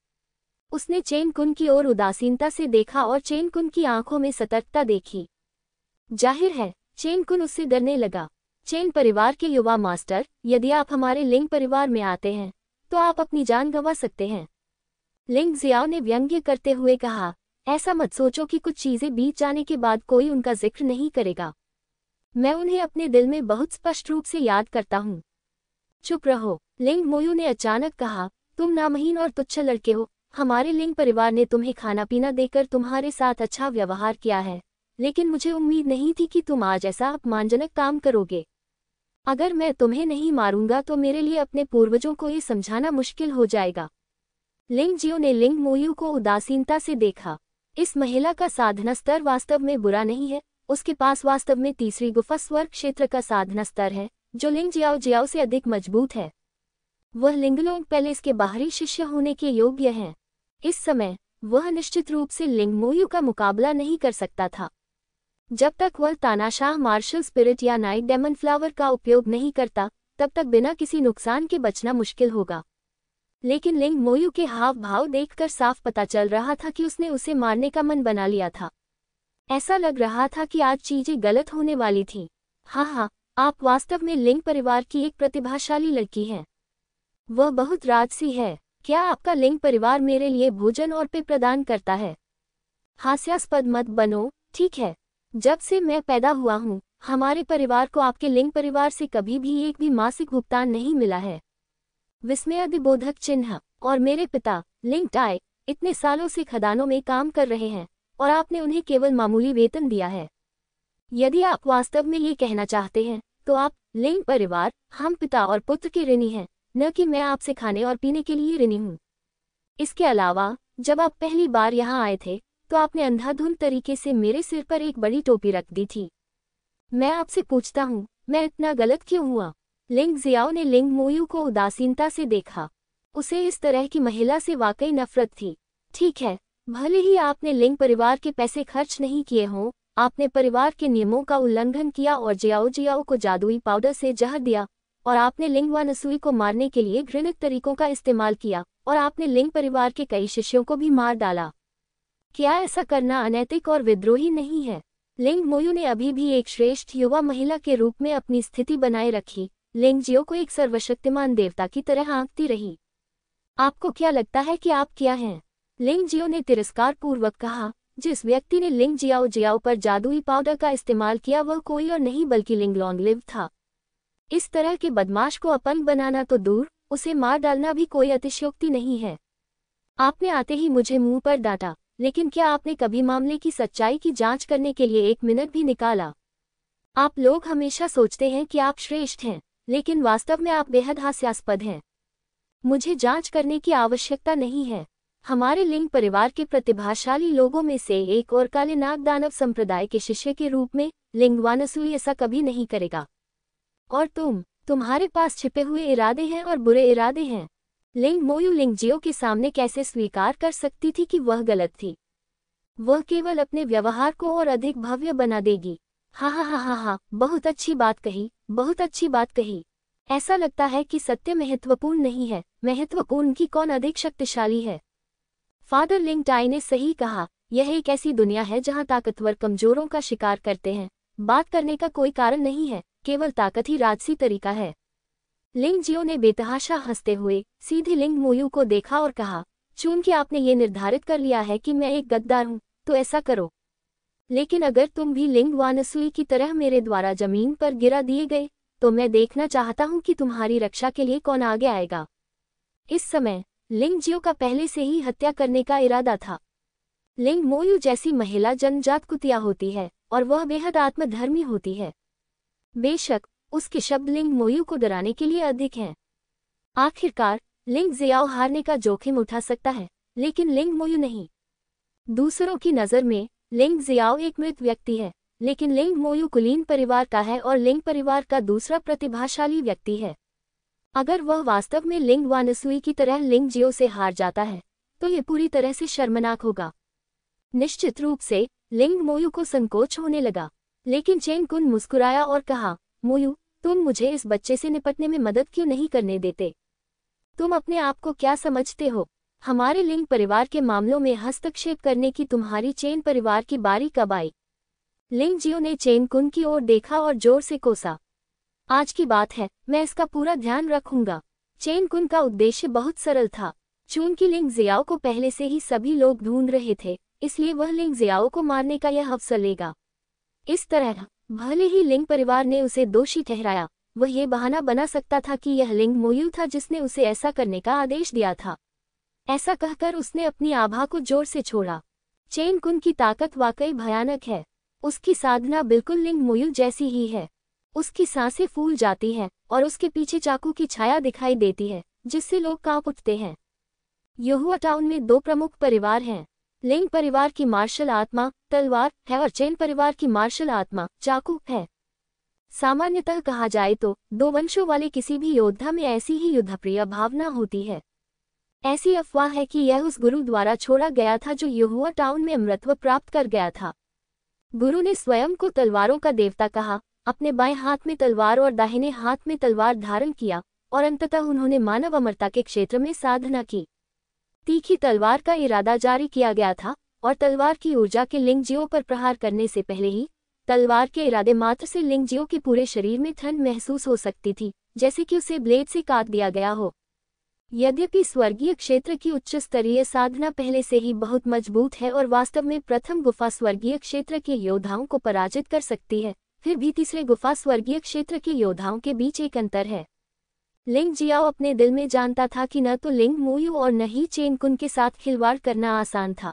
उसने चेन कुन की ओर उदासीनता से देखा और चेन कुन की आंखों में सतर्कता देखी। जाहिर है चेन कुन उससे डरने लगा। चेन परिवार के युवा मास्टर, यदि आप हमारे लिंग परिवार में आते हैं तो आप अपनी जान गंवा सकते हैं। लिंग जियाओ ने व्यंग्य करते हुए कहा, ऐसा मत सोचो कि कुछ चीजें बीत जाने के बाद कोई उनका जिक्र नहीं करेगा। मैं उन्हें अपने दिल में बहुत स्पष्ट रूप से याद करता हूँ। चुप रहो, लिंग मोयू ने अचानक कहा, तुम नामहीन और तुच्छ लड़के हो। हमारे लिंग परिवार ने तुम्हें खाना पीना देकर तुम्हारे साथ अच्छा व्यवहार किया है, लेकिन मुझे उम्मीद नहीं थी कि तुम आज ऐसा अपमानजनक काम करोगे। अगर मैं तुम्हें नहीं मारूंगा तो मेरे लिए अपने पूर्वजों को ये समझाना मुश्किल हो जाएगा। लिंग जियो ने लिंग मोयू को उदासीनता से देखा। इस महिला का साधना स्तर वास्तव में बुरा नहीं है। उसके पास वास्तव में तीसरी गुफा स्वर्ग क्षेत्र का साधना स्तर है, जो लिंग जियाओ जियाओ से अधिक मजबूत है। वह लिंगलोंग पैलेस के बाहरी शिष्य होने के योग्य हैं। इस समय वह निश्चित रूप से लिंग मोयू का मुकाबला नहीं कर सकता था। जब तक वह तानाशाह मार्शल स्पिरिट या नाइट डेमन फ्लावर का उपयोग नहीं करता, तब तक बिना किसी नुकसान के बचना मुश्किल होगा। लेकिन लिंग मोयू के हाव भाव देखकर साफ पता चल रहा था कि उसने उसे मारने का मन बना लिया था। ऐसा लग रहा था कि आज चीजें गलत होने वाली थीं। हाँ, आप वास्तव में लिंग परिवार की एक प्रतिभाशाली लड़की हैं। वह बहुत राजसी है। क्या आपका लिंग परिवार मेरे लिए भोजन और पेय प्रदान करता है? हास्यास्पद मत बनो, ठीक है। जब से मैं पैदा हुआ हूँ, हमारे परिवार को आपके लिंग परिवार से कभी भी एक भी मासिक भुगतान नहीं मिला है। विस्मयादिबोधक चिन्ह। और मेरे पिता लिंग टाई इतने सालों से खदानों में काम कर रहे हैं और आपने उन्हें केवल मामूली वेतन दिया है। यदि आप वास्तव में ये कहना चाहते हैं तो आप लिंग परिवार, हम पिता और पुत्र के ऋणी हैं, न कि मैं आपसे खाने और पीने के लिए ऋणी हूँ। इसके अलावा जब आप पहली बार यहाँ आए थे तो आपने अंधाधुंध तरीके से मेरे सिर पर एक बड़ी टोपी रख दी थी। मैं आपसे पूछता हूँ, मैं इतना गलत क्यों हुआ? लिंग जियाओ ने लिंग मोयू को उदासीनता से देखा। उसे इस तरह की महिला से वाकई नफरत थी। ठीक है, भले ही आपने लिंग परिवार के पैसे खर्च नहीं किए हों, आपने परिवार के नियमों का उल्लंघन किया और जियाओ जियाओ को जादुई पाउडर से जहर दिया, और आपने लिंग वानसुई को मारने के लिए घृणित तरीकों का इस्तेमाल किया, और आपने लिंग परिवार के कई शिष्यों को भी मार डाला। क्या ऐसा करना अनैतिक और विद्रोही नहीं है? लिंग मोयू ने अभी भी एक श्रेष्ठ युवा महिला के रूप में अपनी स्थिति बनाए रखी। लिंग जियो को एक सर्वशक्तिमान देवता की तरह आंकती रही। आपको क्या लगता है कि आप क्या हैं? लिंग जियो ने तिरस्कार पूर्वक कहा, जिस व्यक्ति ने लिंग जियाओ जियाओ पर जादुई पाउडर का इस्तेमाल किया वह कोई और नहीं बल्कि लिंग लॉन्गलिव था। इस तरह के बदमाश को अपंग बनाना तो दूर, उसे मार डालना भी कोई अतिशयोक्ति नहीं है। आपने आते ही मुझे मुंह पर डांटा, लेकिन क्या आपने कभी मामले की सच्चाई की जांच करने के लिए एक मिनट भी निकाला? आप लोग हमेशा सोचते हैं कि आप श्रेष्ठ हैं, लेकिन वास्तव में आप बेहद हास्यास्पद हैं। मुझे जांच करने की आवश्यकता नहीं है। हमारे लिंग परिवार के प्रतिभाशाली लोगों में से एक और काले नाग दानव संप्रदाय के शिष्य के रूप में लिंग वानसुई ऐसा कभी नहीं करेगा। और तुम्हारे पास छिपे हुए इरादे हैं और बुरे इरादे हैं। लिंग मोयू लिंग जियो के सामने कैसे स्वीकार कर सकती थी कि वह गलत थी। वह केवल अपने व्यवहार को और अधिक भव्य बना देगी। हा हा हा हा हा, बहुत अच्छी बात कही, बहुत अच्छी बात कही। ऐसा लगता है कि सत्य महत्वपूर्ण नहीं है, महत्वपूर्ण कि कौन अधिक शक्तिशाली है। फादर लिंग टाई ने सही कहा, यह एक ऐसी दुनिया है जहां ताकतवर कमजोरों का शिकार करते हैं। बात करने का कोई कारण नहीं है, केवल ताकत ही राजसी तरीका है। लिंग जियो ने बेतहाशा हंसते हुए सीधे लिंग मोयू को देखा और कहा, चूंकि आपने ये निर्धारित कर लिया है कि मैं एक गद्दार हूं, तो ऐसा करो। लेकिन अगर तुम भी लिंग वानसुई की तरह मेरे द्वारा जमीन पर गिरा दिए गए, तो मैं देखना चाहता हूं कि तुम्हारी रक्षा के लिए कौन आगे आएगा। इस समय लिंग जियो का पहले से ही हत्या करने का इरादा था। लिंग मोयू जैसी महिला जन्मजात कुतिया होती है और वह बेहद आत्मधर्मी होती है। बेशक उसके शब्द लिंग मोयू को डराने के लिए अधिक हैं। आखिरकार लिंग जियाओ हारने का जोखिम उठा सकता है, लेकिन लिंग मोयू नहीं। दूसरों की नज़र में लिंग जियाओ एक मृत व्यक्ति है, लेकिन लिंग मोयू कुलीन परिवार का है और लिंग परिवार का दूसरा प्रतिभाशाली व्यक्ति है। अगर वह वास्तव में लिंग वानसुई की तरह लिंग जियो से हार जाता है, तो ये पूरी तरह से शर्मनाक होगा। निश्चित रूप से लिंग मोयू को संकोच होने लगा, लेकिन चेन कुन मुस्कुराया और कहा, मोयू, तुम मुझे इस बच्चे से निपटने में मदद क्यों नहीं करने देते? तुम अपने आप को क्या समझते हो? हमारे लिंग परिवार के मामलों में हस्तक्षेप करने की तुम्हारी चेन परिवार की बारी कब आई? लिंग जियो ने चेन कुन की ओर देखा और जोर से कोसा। आज की बात है, मैं इसका पूरा ध्यान रखूंगा। चेन कुन का उद्देश्य बहुत सरल था। चूंकि लिंग जियाओ को पहले से ही सभी लोग ढूंढ रहे थे, इसलिए वह लिंग जियाओ को मारने का यह अवसर लेगा। इस तरह भले ही लिंग परिवार ने उसे दोषी ठहराया, वह ये बहाना बना सकता था कि यह लिंग मोयू था जिसने उसे ऐसा करने का आदेश दिया था। ऐसा कहकर उसने अपनी आभा को जोर से छोड़ा। चेन कुन की ताकत वाकई भयानक है। उसकी साधना बिल्कुल लिंग मोयू जैसी ही है। उसकी सांसें फूल जाती हैं और उसके पीछे चाकू की छाया दिखाई देती है, जिससे लोग कांप उठते हैं। यहुआ टाउन में दो प्रमुख परिवार हैं। लिंग परिवार की मार्शल आत्मा तलवार है और चेन परिवार की मार्शल आत्मा चाकू है। सामान्यतः कहा जाए तो दो वंशों वाले किसी भी योद्धा में ऐसी ही युद्धप्रिय भावना होती है। ऐसी अफवाह है कि यह उस गुरु द्वारा छोड़ा गया था जो यहुआ टाउन में अमृतत्व प्राप्त कर गया था। गुरु ने स्वयं को तलवारों का देवता कहा, अपने बाएं हाथ में तलवार और दाहिने हाथ में तलवार धारण किया, और अंततः उन्होंने मानव अमरता के क्षेत्र में साधना की। तीखी तलवार का इरादा जारी किया गया था और तलवार की ऊर्जा के लिंग जियो पर प्रहार करने से पहले ही तलवार के इरादे मात्र से लिंग जियो के पूरे शरीर में ठंड महसूस हो सकती थी, जैसे कि उसे ब्लेड से काट दिया गया हो। यद्यपि स्वर्गीय क्षेत्र की उच्च स्तरीय साधना पहले से ही बहुत मजबूत है और वास्तव में प्रथम गुफा स्वर्गीय क्षेत्र के योद्धाओं को पराजित कर सकती है, फिर भी तीसरे गुफा स्वर्गीय क्षेत्र के योद्धाओं के बीच एक अंतर है। लिंग जियाओ अपने दिल में जानता था कि न तो लिंग मोयू और न ही चेन कुन के साथ खिलवाड़ करना आसान था।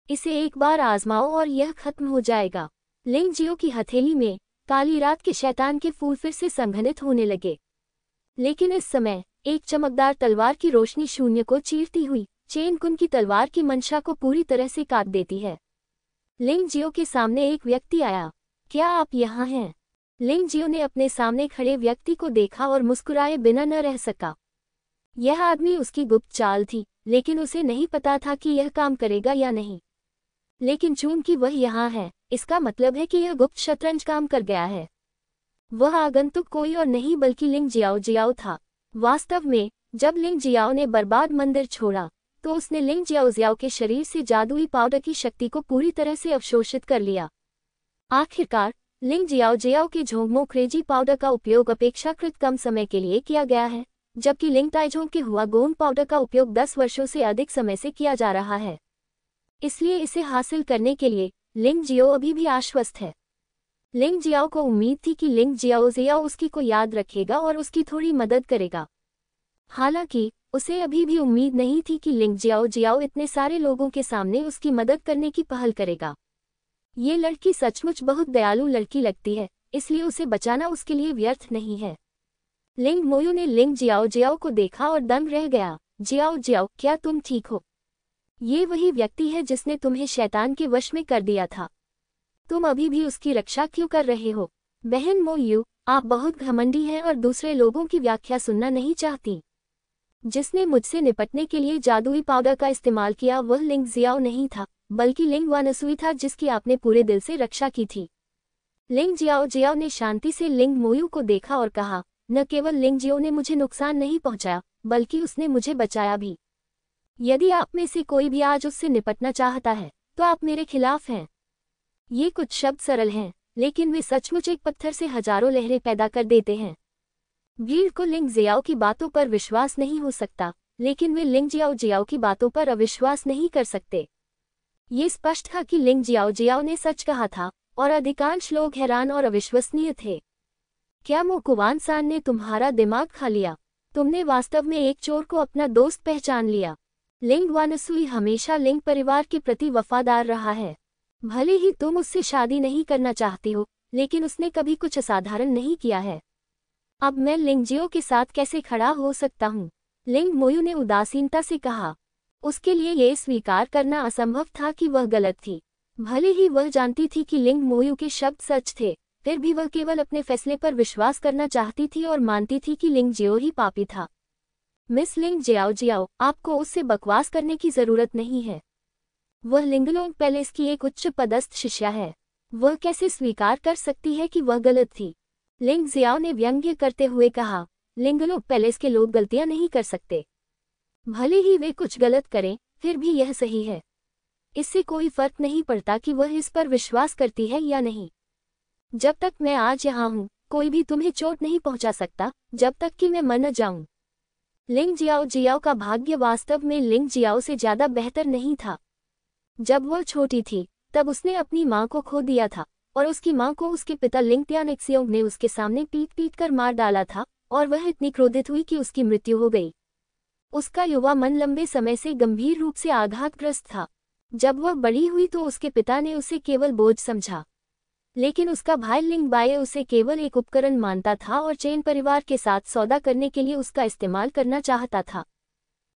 इसे एक बार आजमाओ और यह खत्म हो जाएगा। लिंग जियो की हथेली में काली रात के शैतान के फूल फिर से संघनित होने लगे। लेकिन इस समय एक चमकदार तलवार की रोशनी शून्य को चीरती हुई चेन कुन की तलवार की मंशा को पूरी तरह से काट देती है। लिंग जियो के सामने एक व्यक्ति आया। क्या आप यहाँ हैं? लिंग जियो ने अपने सामने खड़े व्यक्ति को देखा और मुस्कुराए बिना न रह सका। यह आदमी उसकी गुप्त चाल थी, लेकिन उसे नहीं पता था कि यह काम करेगा या नहीं। लेकिन चूंकि वह यहाँ है, इसका मतलब है कि यह गुप्त शतरंज काम कर गया है। वह आगंतुक कोई और नहीं बल्कि लिंग जियाओ था। वास्तव में जब लिंग जियाओ ने बर्बाद मंदिर छोड़ा, तो उसने लिंग जियाओ के शरीर से जादुई पाउडर की शक्ति को पूरी तरह से अवशोषित कर लिया। आखिरकार लिंग जियाओ के झोंगमो क्रेजी पाउडर का उपयोग अपेक्षाकृत कम समय के लिए किया गया है, जबकि लिंग ताइझोंग के हुआ गोंद पाउडर का उपयोग 10 वर्षों से अधिक समय से किया जा रहा है। इसलिए इसे हासिल करने के लिए लिंग जियो अभी भी आश्वस्त है। लिंग जियाओ को उम्मीद थी कि लिंग जियाओ उसकी को याद रखेगा और उसकी थोड़ी मदद करेगा। हालांकि उसे अभी भी उम्मीद नहीं थी कि लिंग जियाओ इतने सारे लोगों के सामने उसकी मदद करने की पहल करेगा। ये लड़की सचमुच बहुत दयालु लड़की लगती है, इसलिए उसे बचाना उसके लिए व्यर्थ नहीं है। लिंग मोयू ने लिंग जियाओ को देखा और दंग रह गया। जियाओ, क्या तुम ठीक हो? ये वही व्यक्ति है जिसने तुम्हें शैतान के वश में कर दिया था। तुम अभी भी उसकी रक्षा क्यों कर रहे हो? बहन मोयू, आप बहुत घमंडी हैं और दूसरे लोगों की व्याख्या सुनना नहीं चाहती। जिसने मुझसे निपटने के लिए जादुई पाउडर का इस्तेमाल किया वह लिंग जियाओ नहीं था, बल्कि लिंग वानसुई था जिसकी आपने पूरे दिल से रक्षा की थी। लिंग जियाओ जियाओ ने शांति से लिंग मोयू को देखा और कहा, न केवल लिंग जियो ने मुझे नुकसान नहीं पहुंचाया, बल्कि उसने मुझे बचाया भी। यदि आप में से कोई भी आज उससे निपटना चाहता है, तो आप मेरे खिलाफ हैं। ये कुछ शब्द सरल हैं, लेकिन वे सचमुच एक पत्थर से हजारों लहरें पैदा कर देते हैं। भीड़ को लिंग जियाओ की बातों पर विश्वास नहीं हो सकता, लेकिन वे लिंग जियाओ जियाओ की बातों पर अविश्वास नहीं कर सकते। ये स्पष्ट था कि लिंग जियाओ जियाओ ने सच कहा था, और अधिकांश लोग हैरान और अविश्वसनीय थे। क्या मोकुवान सान ने तुम्हारा दिमाग खा लिया? तुमने वास्तव में एक चोर को अपना दोस्त पहचान लिया। लिंग वानसुई हमेशा लिंग परिवार के प्रति वफादार रहा है। भले ही तुम उससे शादी नहीं करना चाहती हो, लेकिन उसने कभी कुछ असाधारण नहीं किया है। अब मैं लिंग जियो के साथ कैसे खड़ा हो सकता हूँ? लिंग मोयू ने उदासीनता से कहा। उसके लिए यह स्वीकार करना असंभव था कि वह गलत थी। भले ही वह जानती थी कि लिंग मोयू के शब्द सच थे, फिर भी वह केवल अपने फैसले पर विश्वास करना चाहती थी और मानती थी कि लिंग जियो ही पापी था। मिस लिंग जियाओ जियाओ, आपको उससे बकवास करने की जरूरत नहीं है। वह लिंगलोंग पैलेस की एक उच्च पदस्थ शिष्या है। वह कैसे स्वीकार कर सकती है कि वह गलत थी? लिंग जियाओ ने व्यंग्य करते हुए कहा, लिंगलोंग पैलेस के लोग गलतियां नहीं कर सकते। भले ही वे कुछ गलत करें, फिर भी यह सही है। इससे कोई फर्क नहीं पड़ता कि वह इस पर विश्वास करती है या नहीं। जब तक मैं आज यहाँ हूँ, कोई भी तुम्हें चोट नहीं पहुँचा सकता, जब तक कि मैं मर न जाऊँ। लिंग जियाओ जियाओ का भाग्य वास्तव में लिंग जियाओ से ज्यादा बेहतर नहीं था। जब वह छोटी थी, तब उसने अपनी माँ को खो दिया था, और उसकी माँ को उसके पिता लिंग त्यानिक्सियोंग ने उसके सामने पीट पीट कर मार डाला था, और वह इतनी क्रोधित हुई कि उसकी मृत्यु हो गई। उसका युवा मन लंबे समय से गंभीर रूप से आघातग्रस्त था। जब वह बड़ी हुई तो उसके पिता ने उसे केवल बोझ समझा, लेकिन उसका भाई लिंग बाये उसे केवल एक उपकरण मानता था और चेन परिवार के साथ सौदा करने के लिए उसका इस्तेमाल करना चाहता था।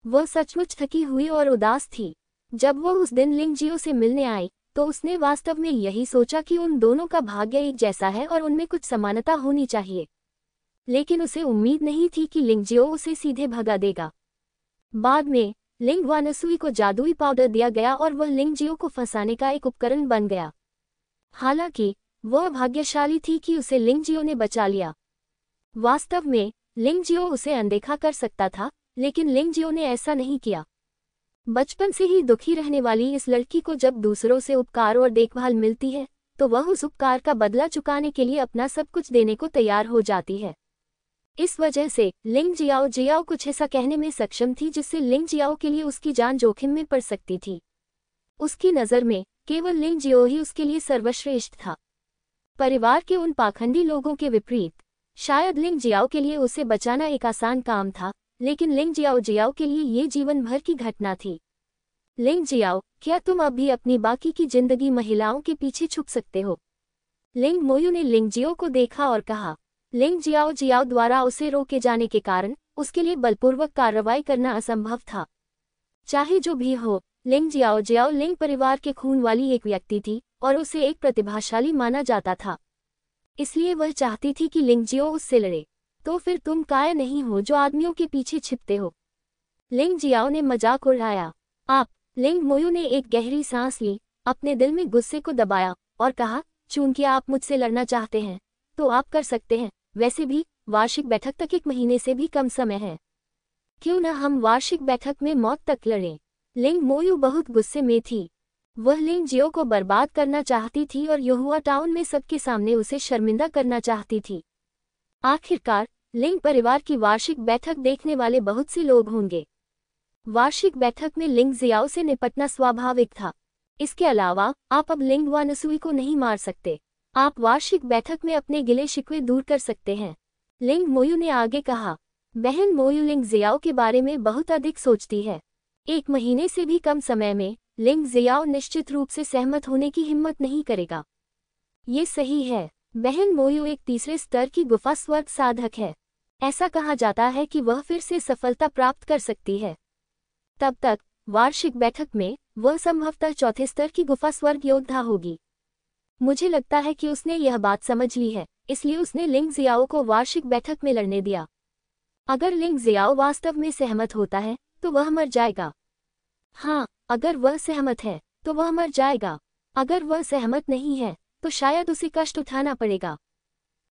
वह सचमुच थकी हुई और उदास थी। जब वह उस दिन लिंग जियो से मिलने आई, तो उसने वास्तव में यही सोचा कि उन दोनों का भाग्य एक जैसा है और उनमें कुछ समानता होनी चाहिए। लेकिन उसे उम्मीद नहीं थी कि लिंग जियो उसे सीधे भगा देगा। बाद में लिंग वानसुई को जादुई पाउडर दिया गया और वह लिंग जियो को फंसाने का एक उपकरण बन गया। हालांकि वह भाग्यशाली थी कि उसे लिंग जियो ने बचा लिया। वास्तव में लिंग जियो उसे अनदेखा कर सकता था, लेकिन लिंग जियो ने ऐसा नहीं किया। बचपन से ही दुखी रहने वाली इस लड़की को जब दूसरों से उपकार और देखभाल मिलती है, तो वह उस उपकार का बदला चुकाने के लिए अपना सब कुछ देने को तैयार हो जाती है। इस वजह से लिंग जियाओ जियाओ कुछ ऐसा कहने में सक्षम थी जिससे लिंग जियाओ के लिए उसकी जान जोखिम में पड़ सकती थी। उसकी नज़र में केवल लिंग जियो ही उसके लिए सर्वश्रेष्ठ था। परिवार के उन पाखंडी लोगों के विपरीत, शायद लिंग जियाओ के लिए उसे बचाना एक आसान काम था, लेकिन लिंग जियाओ जियाओ के लिए ये जीवन भर की घटना थी। लिंग जियाओ, क्या तुम अब भी अपनी बाकी की जिंदगी महिलाओं के पीछे छुप सकते हो? लिंग मोयू ने लिंग जियो को देखा और कहा। लिंग जियाओ जियाओ द्वारा उसे रोके जाने के कारण उसके लिए बलपूर्वक कार्रवाई करना असंभव था। चाहे जो भी हो, लिंग जियाओ जियाओ लिंग परिवार के खून वाली एक व्यक्ति थी और उसे एक प्रतिभाशाली माना जाता था। इसलिए वह चाहती थी कि लिंग जियो उससे लड़े। तो फिर तुम काय नहीं हो जो आदमियों के पीछे छिपते हो? लिंग जियाओ ने मजाक उड़ाया। आप? लिंग मोयू ने एक गहरी सांस ली, अपने दिल में गुस्से को दबाया और कहा, चूंकि आप मुझसे लड़ना चाहते हैं, तो आप कर सकते हैं। वैसे भी वार्षिक बैठक तक 1 महीने से भी कम समय है। क्यों न हम वार्षिक बैठक में मौत तक लड़ें? लिंग मोयू बहुत गुस्से में थी। वह लिंग जियो को बर्बाद करना चाहती थी और युहुआ टाउन में सबके सामने उसे शर्मिंदा करना चाहती थी। आखिरकार लिंग परिवार की वार्षिक बैठक देखने वाले बहुत से लोग होंगे। वार्षिक बैठक में लिंग जियाओ से निपटना स्वाभाविक था। इसके अलावा आप अब लिंग वानसुई को नहीं मार सकते। आप वार्षिक बैठक में अपने गिले शिकवे दूर कर सकते हैं। लिंग मोयू ने आगे कहा। बहन मोयू लिंग जियाओ के बारे में बहुत अधिक सोचती है। 1 महीने से भी कम समय में लिंग जियाओ निश्चित रूप से सहमत होने की हिम्मत नहीं करेगा। ये सही है। बहन मोयू एक तीसरे स्तर की गुफा स्वर्ग साधक है। ऐसा कहा जाता है कि वह फिर से सफलता प्राप्त कर सकती है। तब तक वार्षिक बैठक में वह संभवतः 4थे स्तर की गुफा स्वर्ग योद्धा होगी। मुझे लगता है कि उसने यह बात समझ ली है, इसलिए उसने लिंग जियाओ को वार्षिक बैठक में लड़ने दिया। अगर लिंग जियाओ वास्तव में सहमत होता है तो वह मर जाएगा। हाँ, अगर वह सहमत है तो वह मर जाएगा। अगर वह सहमत नहीं है तो शायद उसे कष्ट उठाना पड़ेगा।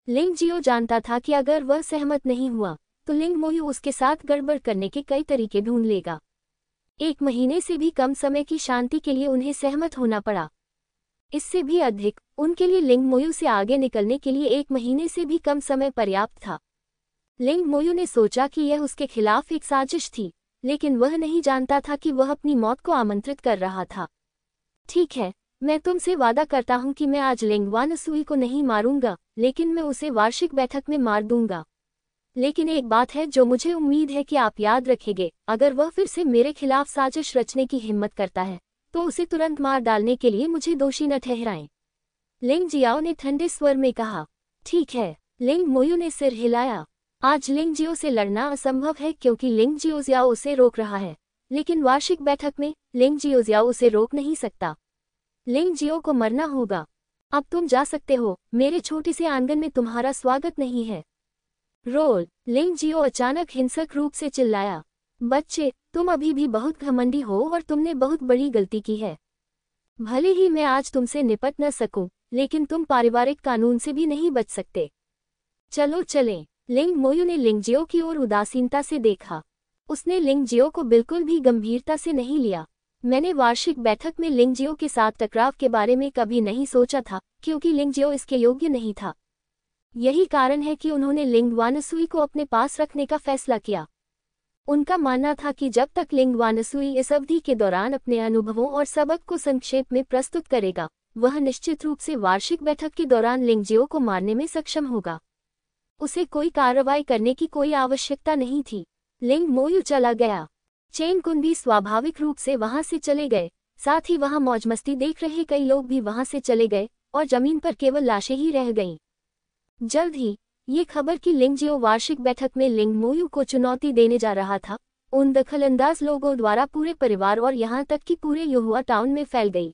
लिंग जियो जानता था कि अगर वह सहमत नहीं हुआ तो लिंग मोयू उसके साथ गड़बड़ करने के कई तरीके ढूंढ लेगा। 1 महीने से भी कम समय की शांति के लिए उन्हें सहमत होना पड़ा। इससे भी अधिक उनके लिए लिंग मोयू से आगे निकलने के लिए 1 महीने से भी कम समय पर्याप्त था। लिंग मोयू ने सोचा कि यह उसके खिलाफ एक साजिश थी, लेकिन वह नहीं जानता था कि वह अपनी मौत को आमंत्रित कर रहा था। ठीक है, मैं तुमसे वादा करता हूं कि मैं आज लिंग वानसुई को नहीं मारूंगा, लेकिन मैं उसे वार्षिक बैठक में मार दूंगा। लेकिन एक बात है जो मुझे उम्मीद है कि आप याद रखेंगे, अगर वह फिर से मेरे खिलाफ साजिश रचने की हिम्मत करता है तो उसे तुरंत मार डालने के लिए मुझे दोषी न ठहराएं। लिंग जियाओ ने ठंडे स्वर में कहा। ठीक है। लिंग मोयू ने सिर हिलाया। आज लिंग जियो से लड़ना असंभव है क्योंकि लिंग जियो जियाओ उसे रोक रहा है, लेकिन वार्षिक बैठक में लिंग जियो जियाओ उसे रोक नहीं सकता। लिंग जियो को मरना होगा। अब तुम जा सकते हो, मेरे छोटे से आंगन में तुम्हारा स्वागत नहीं है। रोल। लिंग जियो अचानक हिंसक रूप से चिल्लाया। बच्चे, तुम अभी भी बहुत घमंडी हो और तुमने बहुत बड़ी गलती की है। भले ही मैं आज तुमसे निपट न सकूं, लेकिन तुम पारिवारिक कानून से भी नहीं बच सकते। चलो चलें। लिंग मोयू ने लिंग जियो की ओर उदासीनता से देखा। उसने लिंग जियो को बिल्कुल भी गंभीरता से नहीं लिया। मैंने वार्षिक बैठक में लिंग जियो के साथ टकराव के बारे में कभी नहीं सोचा था, क्योंकि लिंग जियो इसके योग्य नहीं था। यही कारण है कि उन्होंने लिंग वानसुई को अपने पास रखने का फैसला किया। उनका मानना था कि जब तक लिंग वानसुई इस अवधि के दौरान अपने अनुभवों और सबक को संक्षेप में प्रस्तुत करेगा, वह निश्चित रूप से वार्षिक बैठक के दौरान लिंग जियो को मारने में सक्षम होगा। उसे कोई कार्रवाई करने की कोई आवश्यकता नहीं थी। लिंग मोयू चला गया। चेन कुन भी स्वाभाविक रूप से वहां से चले गए। साथ ही वहां मौज मस्ती देख रहे कई लोग भी वहां से चले गए और जमीन पर केवल लाशें ही रह गईं। जल्द ही ये खबर कि लिंग जियो वार्षिक बैठक में लिंग मोयू को चुनौती देने जा रहा था, उन दखलंदाज लोगों द्वारा पूरे परिवार और यहां तक कि पूरे युहुआ टाउन में फैल गई।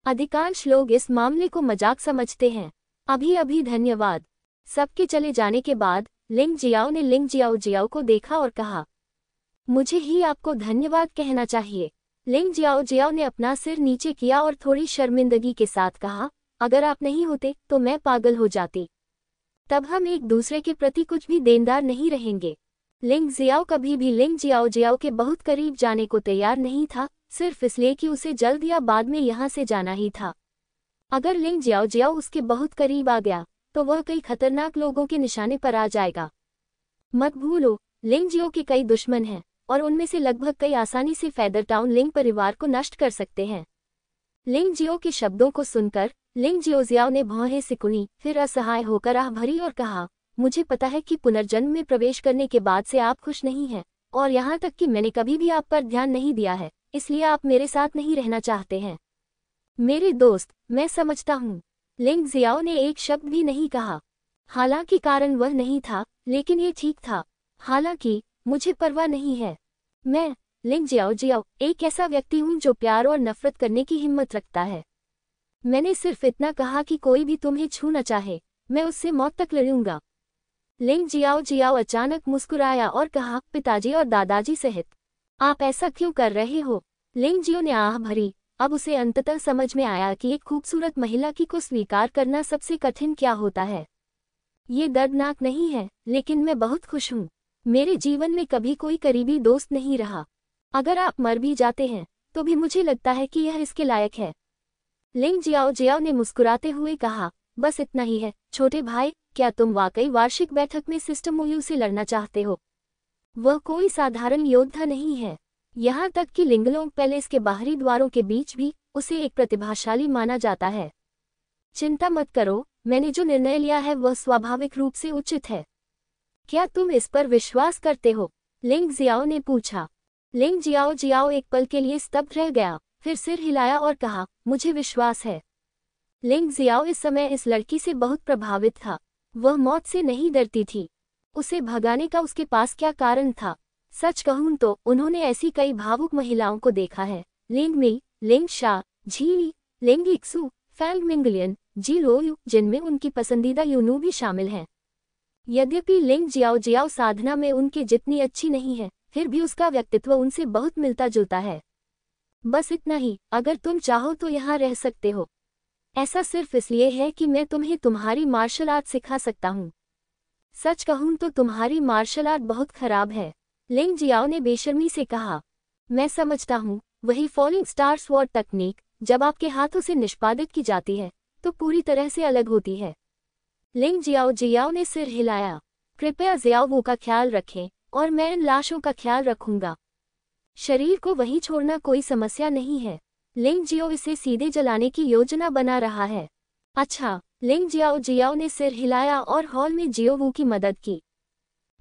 अधिकांश लोग इस मामले को मजाक समझते हैं। अभी अभी धन्यवाद। सबके चले जाने के बाद लिंग जियाओ ने लिंग जियाओ जियाओ को देखा और कहा, मुझे ही आपको धन्यवाद कहना चाहिए। लिंग जियाओ जियाओ ने अपना सिर नीचे किया और थोड़ी शर्मिंदगी के साथ कहा, अगर आप नहीं होते तो मैं पागल हो जाती। तब हम एक दूसरे के प्रति कुछ भी देनदार नहीं रहेंगे। लिंग जियाओ कभी भी लिंग जियाओ जियाओ के बहुत करीब जाने को तैयार नहीं था, सिर्फ इसलिए कि उसे जल्द या बाद में यहाँ से जाना ही था। अगर लिंग जियाओ जियाओ उसके बहुत करीब आ गया तो वह कई खतरनाक लोगों के निशाने पर आ जाएगा। मत भूलो, लिंग जियो के कई दुश्मन हैं और उनमें से लगभग कई आसानी से फेदर टाउन लिंग परिवार को नष्ट कर सकते हैं। लिंग जियो के शब्दों को सुनकर लिंग जियो जियाओ ने भौहें सिकुड़ी, फिर असहाय होकर आह भरी और कहा, मुझे पता है कि पुनर्जन्म में प्रवेश करने के बाद से आप खुश नहीं हैं, और यहाँ तक कि मैंने कभी भी आप पर ध्यान नहीं दिया है, इसलिए आप मेरे साथ नहीं रहना चाहते हैं। मेरे दोस्त, मैं समझता हूँ। लिंग जियाओ ने एक शब्द भी नहीं कहा। हालांकि कारण वह नहीं था, लेकिन ये ठीक था। हालांकि मुझे परवाह नहीं है। मैं, लिंग जियाओ जियाओ, एक ऐसा व्यक्ति हूँ जो प्यार और नफरत करने की हिम्मत रखता है। मैंने सिर्फ इतना कहा कि कोई भी तुम्हें छू न चाहे, मैं उससे मौत तक लड़ूंगा। लिंग जियाओ जियाओ अचानक मुस्कुराया और कहा, पिताजी और दादाजी सहित आप ऐसा क्यों कर रहे हो? लिंग जियो ने आह भरी। अब उसे अंततः समझ में आया कि एक खूबसूरत महिला की को स्वीकार करना सबसे कठिन क्या होता है। ये दर्दनाक नहीं है, लेकिन मैं बहुत खुश हूँ। मेरे जीवन में कभी कोई करीबी दोस्त नहीं रहा। अगर आप मर भी जाते हैं तो भी मुझे लगता है कि यह इसके लायक है। लिंग जियाओ जियाओ ने मुस्कुराते हुए कहा, बस इतना ही है छोटे भाई। क्या तुम वाकई वार्षिक बैठक में सिस्टर मोयू से लड़ना चाहते हो? वह कोई साधारण योद्धा नहीं है। यहाँ तक कि लिंगलोंग पैलेस के बाहरी द्वारों के बीच भी उसे एक प्रतिभाशाली माना जाता है। चिंता मत करो, मैंने जो निर्णय लिया है वह स्वाभाविक रूप से उचित है। क्या तुम इस पर विश्वास करते हो? लिंग जियाओ ने पूछा। लिंग जियाओ जियाओ एक पल के लिए स्तब्ध रह गया, फिर सिर हिलाया और कहा, मुझे विश्वास है। लिंग जियाओ इस समय इस लड़की से बहुत प्रभावित था। वह मौत से नहीं डरती थी। उसे भगाने का उसके पास क्या कारण था? सच कहूं तो उन्होंने ऐसी कई भावुक महिलाओं को देखा है। लिंग मी, लिंग शा, झी, लिंग इक्सू, फैंग मिंगलियन, जी लोयू, जिनमें उनकी पसंदीदा यूनू भी शामिल हैं। यद्यपि लिंग जियाओ जियाओ साधना में उनके जितनी अच्छी नहीं है, फिर भी उसका व्यक्तित्व उनसे बहुत मिलता जुलता है। बस इतना ही, अगर तुम चाहो तो यहाँ रह सकते हो। ऐसा सिर्फ इसलिए है कि मैं तुम्हें तुम्हारी मार्शल आर्ट सिखा सकता हूँ। सच कहूँ तो तुम्हारी मार्शल आर्ट बहुत खराब है, लिंग जियाओ ने बेशर्मी से कहा। मैं समझता हूँ, वही फॉलिंग स्टार स्वॉर्ड तकनीक जब आपके हाथों से निष्पादित की जाती है तो पूरी तरह से अलग होती है। लिंग जियाओ जियाओ ने सिर हिलाया। कृपया जियाओ का ख्याल रखें और मैं इन लाशों का ख्याल रखूंगा। शरीर को वहीं छोड़ना कोई समस्या नहीं है। लिंग जियाओ इसे सीधे जलाने की योजना बना रहा है। अच्छा, लिंग जियाओ जियाओ ने सिर हिलाया और हॉल में जियाओ की मदद की।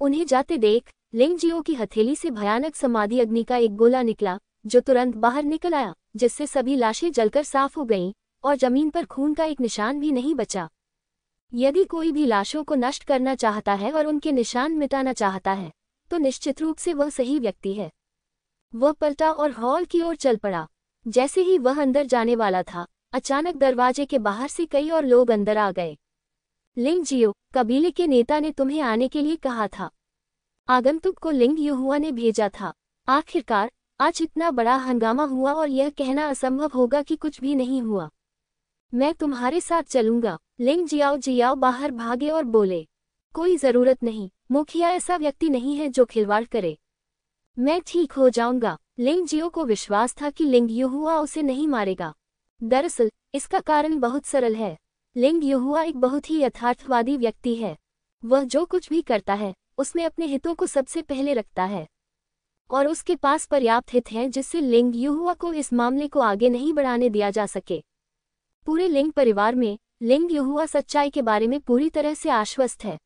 उन्हें जाते देख लिंग जियाओ की हथेली से भयानक समाधि अग्नि का एक गोला निकला, जो तुरंत बाहर निकल आया, जिससे सभी लाशें जलकर साफ हो गईं और जमीन पर खून का एक निशान भी नहीं बचा। यदि कोई भी लाशों को नष्ट करना चाहता है और उनके निशान मिटाना चाहता है, तो निश्चित रूप से वह सही व्यक्ति है। वह पलटा और हॉल की ओर चल पड़ा। जैसे ही वह अंदर जाने वाला था, अचानक दरवाजे के बाहर से कई और लोग अंदर आ गए। लिंग जियो, कबीले के नेता ने तुम्हें आने के लिए कहा था। आगंतुक को लिंग युहुआ ने भेजा था। आखिरकार आज इतना बड़ा हंगामा हुआ और यह कहना असंभव होगा कि कुछ भी नहीं हुआ। मैं तुम्हारे साथ चलूंगा। लिंग जियाओ जियाओ बाहर भागे और बोले, कोई जरूरत नहीं, मुखिया ऐसा व्यक्ति नहीं है जो खिलवाड़ करे। मैं ठीक हो जाऊंगा। लिंग जियो को विश्वास था कि लिंग युहुआ उसे नहीं मारेगा। दरअसल इसका कारण बहुत सरल है। लिंग युहुआ एक बहुत ही यथार्थवादी व्यक्ति है। वह जो कुछ भी करता है उसमें अपने हितों को सबसे पहले रखता है और उसके पास पर्याप्त हित हैं जिससे लिंग युहुआ को इस मामले को आगे नहीं बढ़ाने दिया जा सके। पूरे लिंग परिवार में लिंग युहुआ सच्चाई के बारे में पूरी तरह से आश्वस्त है।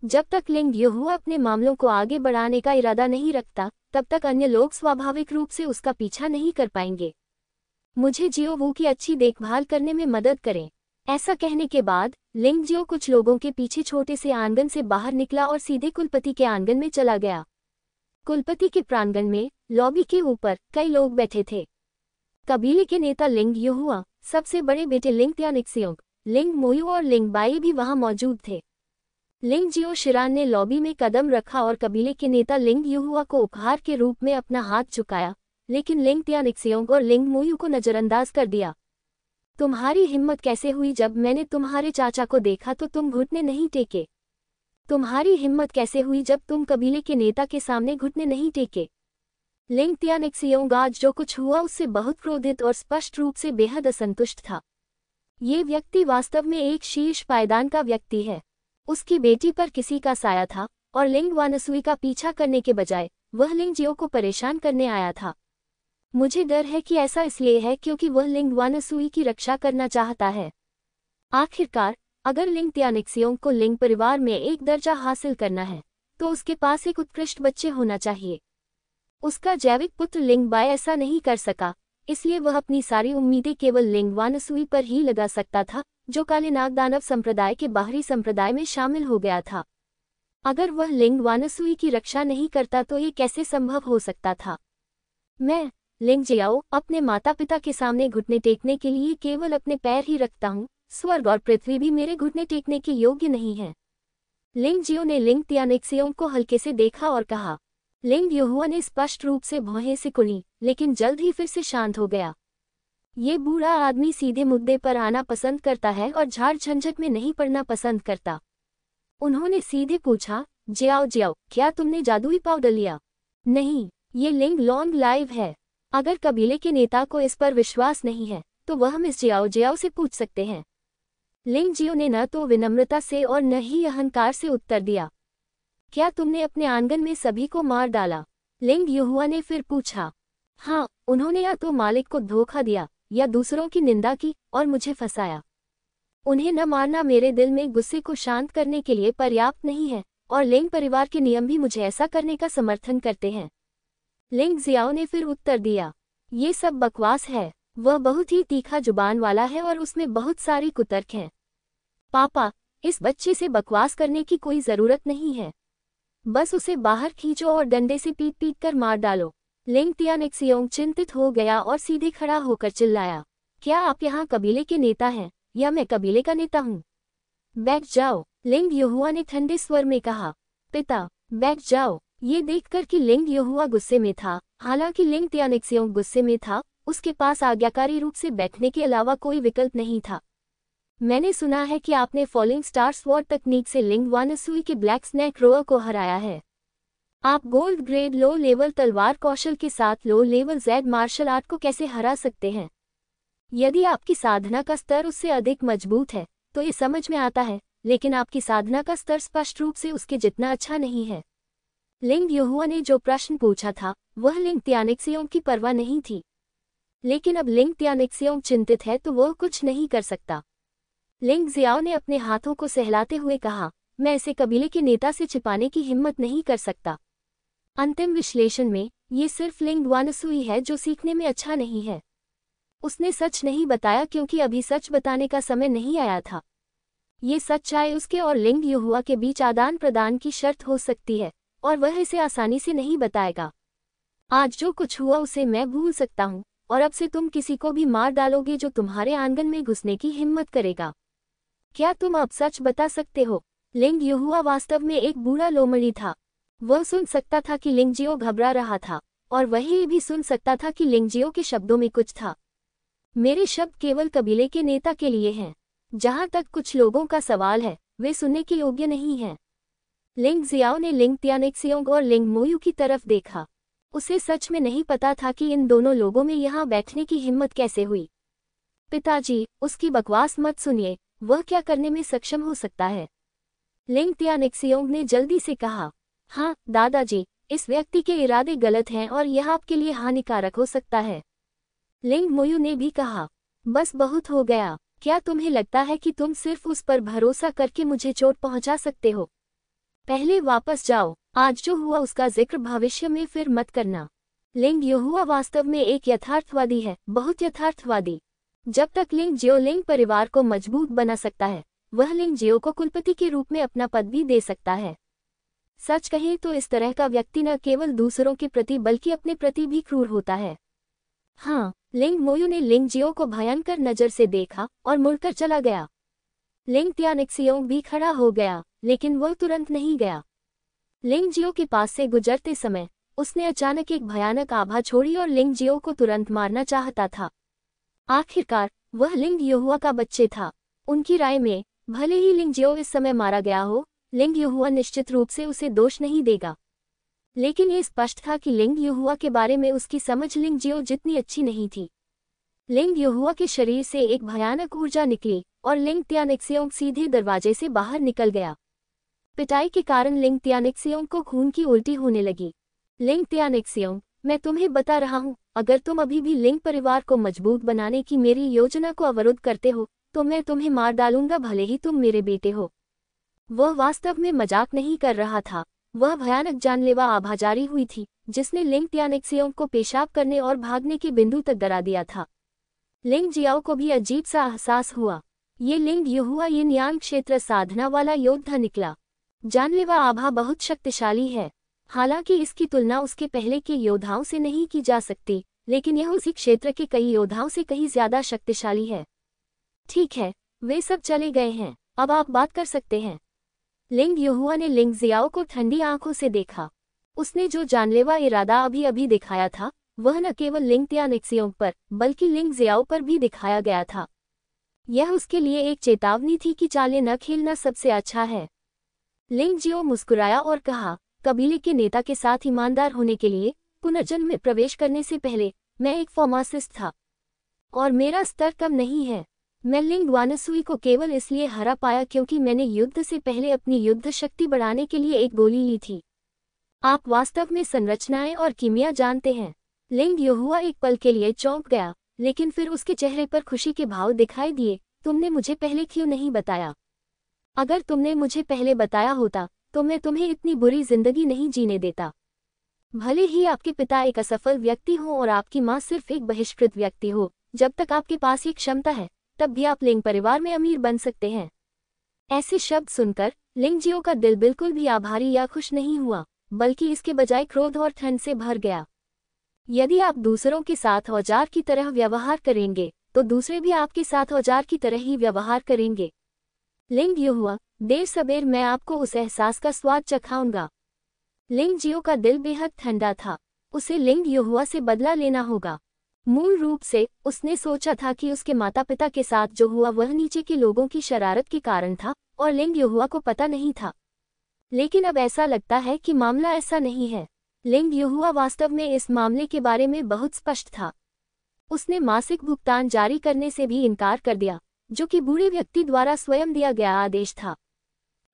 जब तक लिंग युहुआ अपने मामलों को आगे बढ़ाने का इरादा नहीं रखता, तब तक अन्य लोग स्वाभाविक रूप से उसका पीछा नहीं कर पाएंगे। मुझे जियो की अच्छी देखभाल करने में मदद करें। ऐसा कहने के बाद लिंग जियो कुछ लोगों के पीछे छोटे से आंगन से बाहर निकला और सीधे कुलपति के आंगन में चला गया। कुलपति के प्रांगण में लॉबी के ऊपर कई लोग बैठे थे। कबीले के नेता लिंग युहुआ, सबसे बड़े बेटे लिंग त्यानिक्सियोंग, लिंग मोयू और लिंग बाई भी वहां मौजूद थे। लिंग जियो शिरान ने लॉबी में कदम रखा और कबीले के नेता लिंग युहुआ को उपहार के रूप में अपना हाथ झुकाया, लेकिन लिंग त्यानिक्सियोंग और लिंग मोयू को नजरअंदाज कर दिया। तुम्हारी हिम्मत कैसे हुई? जब मैंने तुम्हारे चाचा को देखा तो तुम घुटने नहीं टेके। तुम्हारी हिम्मत कैसे हुई जब तुम कबीले के नेता के सामने घुटने नहीं टेके? लिंग त्यानिक्सियोंग आज जो कुछ हुआ उससे बहुत क्रोधित और स्पष्ट रूप से बेहद असंतुष्ट था। ये व्यक्ति वास्तव में एक शीर्ष पायदान का व्यक्ति है। उसकी बेटी पर किसी का साया था और लिंग वानसुई का पीछा करने के बजाय वह लिंग जियो को परेशान करने आया था। मुझे डर है कि ऐसा इसलिए है क्योंकि वह लिंग वानसुई की रक्षा करना चाहता है। आखिरकार अगर लिंग त्यानिक्सियोंग को लिंग परिवार में एक दर्जा हासिल करना है तो उसके पास एक उत्कृष्ट बच्चे होना चाहिए। उसका जैविक पुत्र लिंग बाय ऐसा नहीं कर सका, इसलिए वह अपनी सारी उम्मीदें केवल लिंग वानसुई पर ही लगा सकता था, जो काले नाग दानव संप्रदाय के बाहरी संप्रदाय में शामिल हो गया था। अगर वह लिंग वानसुई की रक्षा नहीं करता तो ये कैसे संभव हो सकता था? मैं लिंग जियाओ अपने माता पिता के सामने घुटने टेकने के लिए केवल अपने पैर ही रखता हूँ। स्वर्ग और पृथ्वी भी मेरे घुटने टेकने के योग्य नहीं है। लिंग जियो ने लिंग त्यानिक्सियोंग को हल्के से देखा और कहा। लिंग युहुआ ने स्पष्ट रूप से भौहें सिकुड़ी, लेकिन जल्द ही फिर से शांत हो गया। ये बूढ़ा आदमी सीधे मुद्दे पर आना पसंद करता है और झाड़ झंझट में नहीं पड़ना पसंद करता। उन्होंने सीधे पूछा, जियाओ जियाओ, क्या तुमने जादुई पाउडर लिया? नहीं, ये लिंग लॉन्ग लाइव है। अगर कबीले के नेता को इस पर विश्वास नहीं है तो वह मिस जियाओ जियाओ से पूछ सकते हैं। लिंग जियो ने न तो विनम्रता से और न ही अहंकार से उत्तर दिया। क्या तुमने अपने आंगन में सभी को मार डाला? लिंग युहुआ ने फिर पूछा। हाँ, उन्होंने या तो मालिक को धोखा दिया या दूसरों की निंदा की और मुझे फंसाया। उन्हें न मारना मेरे दिल में गुस्से को शांत करने के लिए पर्याप्त नहीं है और लिंग परिवार के नियम भी मुझे ऐसा करने का समर्थन करते हैं। लिंग जियाओ ने फिर उत्तर दिया। ये सब बकवास है। वह बहुत ही तीखा जुबान वाला है और उसमें बहुत सारी कुतर्क हैं। पापा, इस बच्चे से बकवास करने की कोई जरूरत नहीं है। बस उसे बाहर खींचो और डंडे से पीट पीट कर मार डालो। लिंग त्यानिक्सियोंग चिंतित हो गया और सीधे खड़ा होकर चिल्लाया, क्या आप यहाँ कबीले के नेता हैं या मैं कबीले का नेता हूँ? बैठ जाओ। लिंग यहोवा ने ठंडे स्वर में कहा, पिता, बैठ जाओ। ये देखकर कि लिंग यहोवा गुस्से में था, हालांकि लिंग त्यानिक्सियोंग गुस्से में था, उसके पास आज्ञाकारी रूप से बैठने के अलावा कोई विकल्प नहीं था। मैंने सुना है कि आपने फॉलिंग स्टार स्वॉर्ड तकनीक से लिंग वानसुई के ब्लैक स्नैक रोअर को हराया है। आप गोल्ड ग्रेड लो लेवल तलवार कौशल के साथ low level Z martial art को कैसे हरा सकते हैं? यदि आपकी साधना का स्तर उससे अधिक मजबूत है तो ये समझ में आता है, लेकिन आपकी साधना का स्तर स्पष्ट रूप से उसके जितना अच्छा नहीं है। लिंग यहोवा ने जो प्रश्न पूछा था वह लिंग त्यानिक्सियोंग की परवाह नहीं थी, लेकिन अब लिंग त्यानिक्सियोंग चिंतित है तो वह कुछ नहीं कर सकता। लिंग जियाओ ने अपने हाथों को सहलाते हुए कहा, मैं इसे कबीले के नेता से छिपाने की हिम्मत नहीं कर सकता। अंतिम विश्लेषण में ये सिर्फ लिंग वानसुई है जो सीखने में अच्छा नहीं है। उसने सच नहीं बताया क्योंकि अभी सच बताने का समय नहीं आया था। ये सच्चाई उसके और लिंग यहोवा के बीच आदान प्रदान की शर्त हो सकती है और वह इसे आसानी से नहीं बताएगा। आज जो कुछ हुआ उसे मैं भूल सकता हूँ और अब से तुम किसी को भी मार डालोगे जो तुम्हारे आंगन में घुसने की हिम्मत करेगा। क्या तुम अब सच बता सकते हो? लिंग यहोवा वास्तव में एक बूढ़ा लोमड़ी था। वह सुन सकता था कि लिंगजियो घबरा रहा था और वह ये भी सुन सकता था कि लिंगजियो के शब्दों में कुछ था। मेरे शब्द केवल कबीले के नेता के लिए हैं। जहां तक कुछ लोगों का सवाल है वे सुनने के योग्य नहीं हैं। लिंग जियाओ ने लिंग त्यानिक्सियोंग और लिंग मोयू की तरफ देखा। उसे सच में नहीं पता था कि इन दोनों लोगों में यहाँ बैठने की हिम्मत कैसे हुई। पिताजी, उसकी बकवास मत सुनिए, वह क्या करने में सक्षम हो सकता है? लिंग त्यानिक्सियोंग ने जल्दी से कहा। हाँ दादाजी, इस व्यक्ति के इरादे गलत हैं और यह आपके लिए हानिकारक हो सकता है। लिंग मोयू ने भी कहा, बस बहुत हो गया। क्या तुम्हें लगता है कि तुम सिर्फ उस पर भरोसा करके मुझे चोट पहुंचा सकते हो? पहले वापस जाओ। आज जो हुआ उसका जिक्र भविष्य में फिर मत करना। लिंग यहोवा वास्तव में एक यथार्थवादी है, बहुत यथार्थवादी। जब तक लिंग जियो लिंग परिवार को मजबूत बना सकता है, वह लिंग जियो को कुलपति के रूप में अपना पद भी दे सकता है। सच कहें तो इस तरह का व्यक्ति न केवल दूसरों के प्रति बल्कि अपने प्रति भी क्रूर होता है। हाँ, लिंग मोयू ने लिंग जियो को भयंकर नजर से देखा और मुड़कर चला गया। लिंग त्यानिक्सियोंग भी खड़ा हो गया, लेकिन वह तुरंत नहीं गया। लिंग जियो के पास से गुजरते समय उसने अचानक एक भयानक आभा छोड़ी और लिंग जियो को तुरंत मारना चाहता था। आखिरकार वह लिंग यहोवा का बच्चे था। उनकी राय में भले ही लिंग जियो इस समय मारा गया हो, लिंग यहोवा निश्चित रूप से उसे दोष नहीं देगा। लेकिन ये स्पष्ट था कि लिंग यहोवा के बारे में उसकी समझ लिंग जियो जितनी अच्छी नहीं थी। लिंग यहोवा के शरीर से एक भयानक ऊर्जा निकली और लिंग त्यानिक्सियोंग सीधे दरवाजे से बाहर निकल गया। पिटाई के कारण लिंग त्यानिक्सियोंग को खून की उल्टी होने लगी। लिंग त्यानिक्सियोंग, मैं तुम्हें बता रहा हूँ, अगर तुम अभी भी लिंग परिवार को मजबूत बनाने की मेरी योजना को अवरुद्ध करते हो तो मैं तुम्हें मार डालूंगा, भले ही तुम मेरे बेटे हो। वह वास्तव में मजाक नहीं कर रहा था। वह भयानक जानलेवा आभा जारी हुई थी जिसने लिंग त्यानिक्सियोंग को पेशाब करने और भागने के बिंदु तक डरा दिया था। लिंग जियाओ को भी अजीब सा एहसास हुआ। ये लिंग यहोवा ये न्यान क्षेत्र साधना वाला योद्धा निकला। जानलेवा आभा बहुत शक्तिशाली है। हालांकि इसकी तुलना उसके पहले के योद्धाओं से नहीं की जा सकती, लेकिन यह उसी क्षेत्र के कई योद्धाओं से कहीं ज्यादा शक्तिशाली है। ठीक है, वे सब चले गए हैं, अब आप बात कर सकते हैं। लिंग यहोवा ने लिंग जियाओ को ठंडी आंखों से देखा। उसने जो जानलेवा इरादा अभी अभी दिखाया था वह न केवल लिंग त्यानिक्सियोंग पर बल्कि लिंग जियाओ पर भी दिखाया गया था। यह उसके लिए एक चेतावनी थी कि चालें न खेलना सबसे अच्छा है। लिंग जियो मुस्कुराया और कहा, कबीले के नेता के साथ ईमानदार होने के लिए पुनर्जन्म में प्रवेश करने से पहले मैं एक फार्मासिस्ट था और मेरा स्तर कम नहीं है। मैं लिंग वानसुई को केवल इसलिए हरा पाया क्योंकि मैंने युद्ध से पहले अपनी युद्ध शक्ति बढ़ाने के लिए एक गोली ली थी। आप वास्तव में संरचनाएं और कीमिया जानते हैं। लिंग यहोवा एक पल के लिए चौंक गया, लेकिन फिर उसके चेहरे पर खुशी के भाव दिखाई दिए। तुमने मुझे पहले क्यों नहीं बताया? अगर तुमने मुझे पहले बताया होता तो मैं तुम्हें इतनी बुरी जिंदगी नहीं जीने देता। भले ही आपके पिता एक असफल व्यक्ति हो और आपकी माँ सिर्फ एक बहिष्कृत व्यक्ति हो, जब तक आपके पास ये क्षमता है तब भी आप लिंग परिवार में अमीर बन सकते हैं। ऐसे शब्द सुनकर लिंग जियो का दिल बिल्कुल भी आभारी या खुश नहीं हुआ, बल्कि इसके बजाय क्रोध और ठंड से भर गया। यदि आप दूसरों के साथ औजार की तरह व्यवहार करेंगे तो दूसरे भी आपके साथ औजार की तरह ही व्यवहार करेंगे। लिंग युहुआ, देर सबेर मैं आपको उस एहसास का स्वाद चखाऊंगा। लिंग जियो का दिल बेहद ठंडा था। उसे लिंग युहुआ से बदला लेना होगा। मूल रूप से उसने सोचा था कि उसके माता पिता के साथ जो हुआ वह नीचे के लोगों की शरारत के कारण था और लिंग युहुआ को पता नहीं था। लेकिन अब ऐसा लगता है कि मामला ऐसा नहीं है। लिंग युहुआ वास्तव में इस मामले के बारे में बहुत स्पष्ट था। उसने मासिक भुगतान जारी करने से भी इनकार कर दिया, जो कि बूढ़े व्यक्ति द्वारा स्वयं दिया गया आदेश था।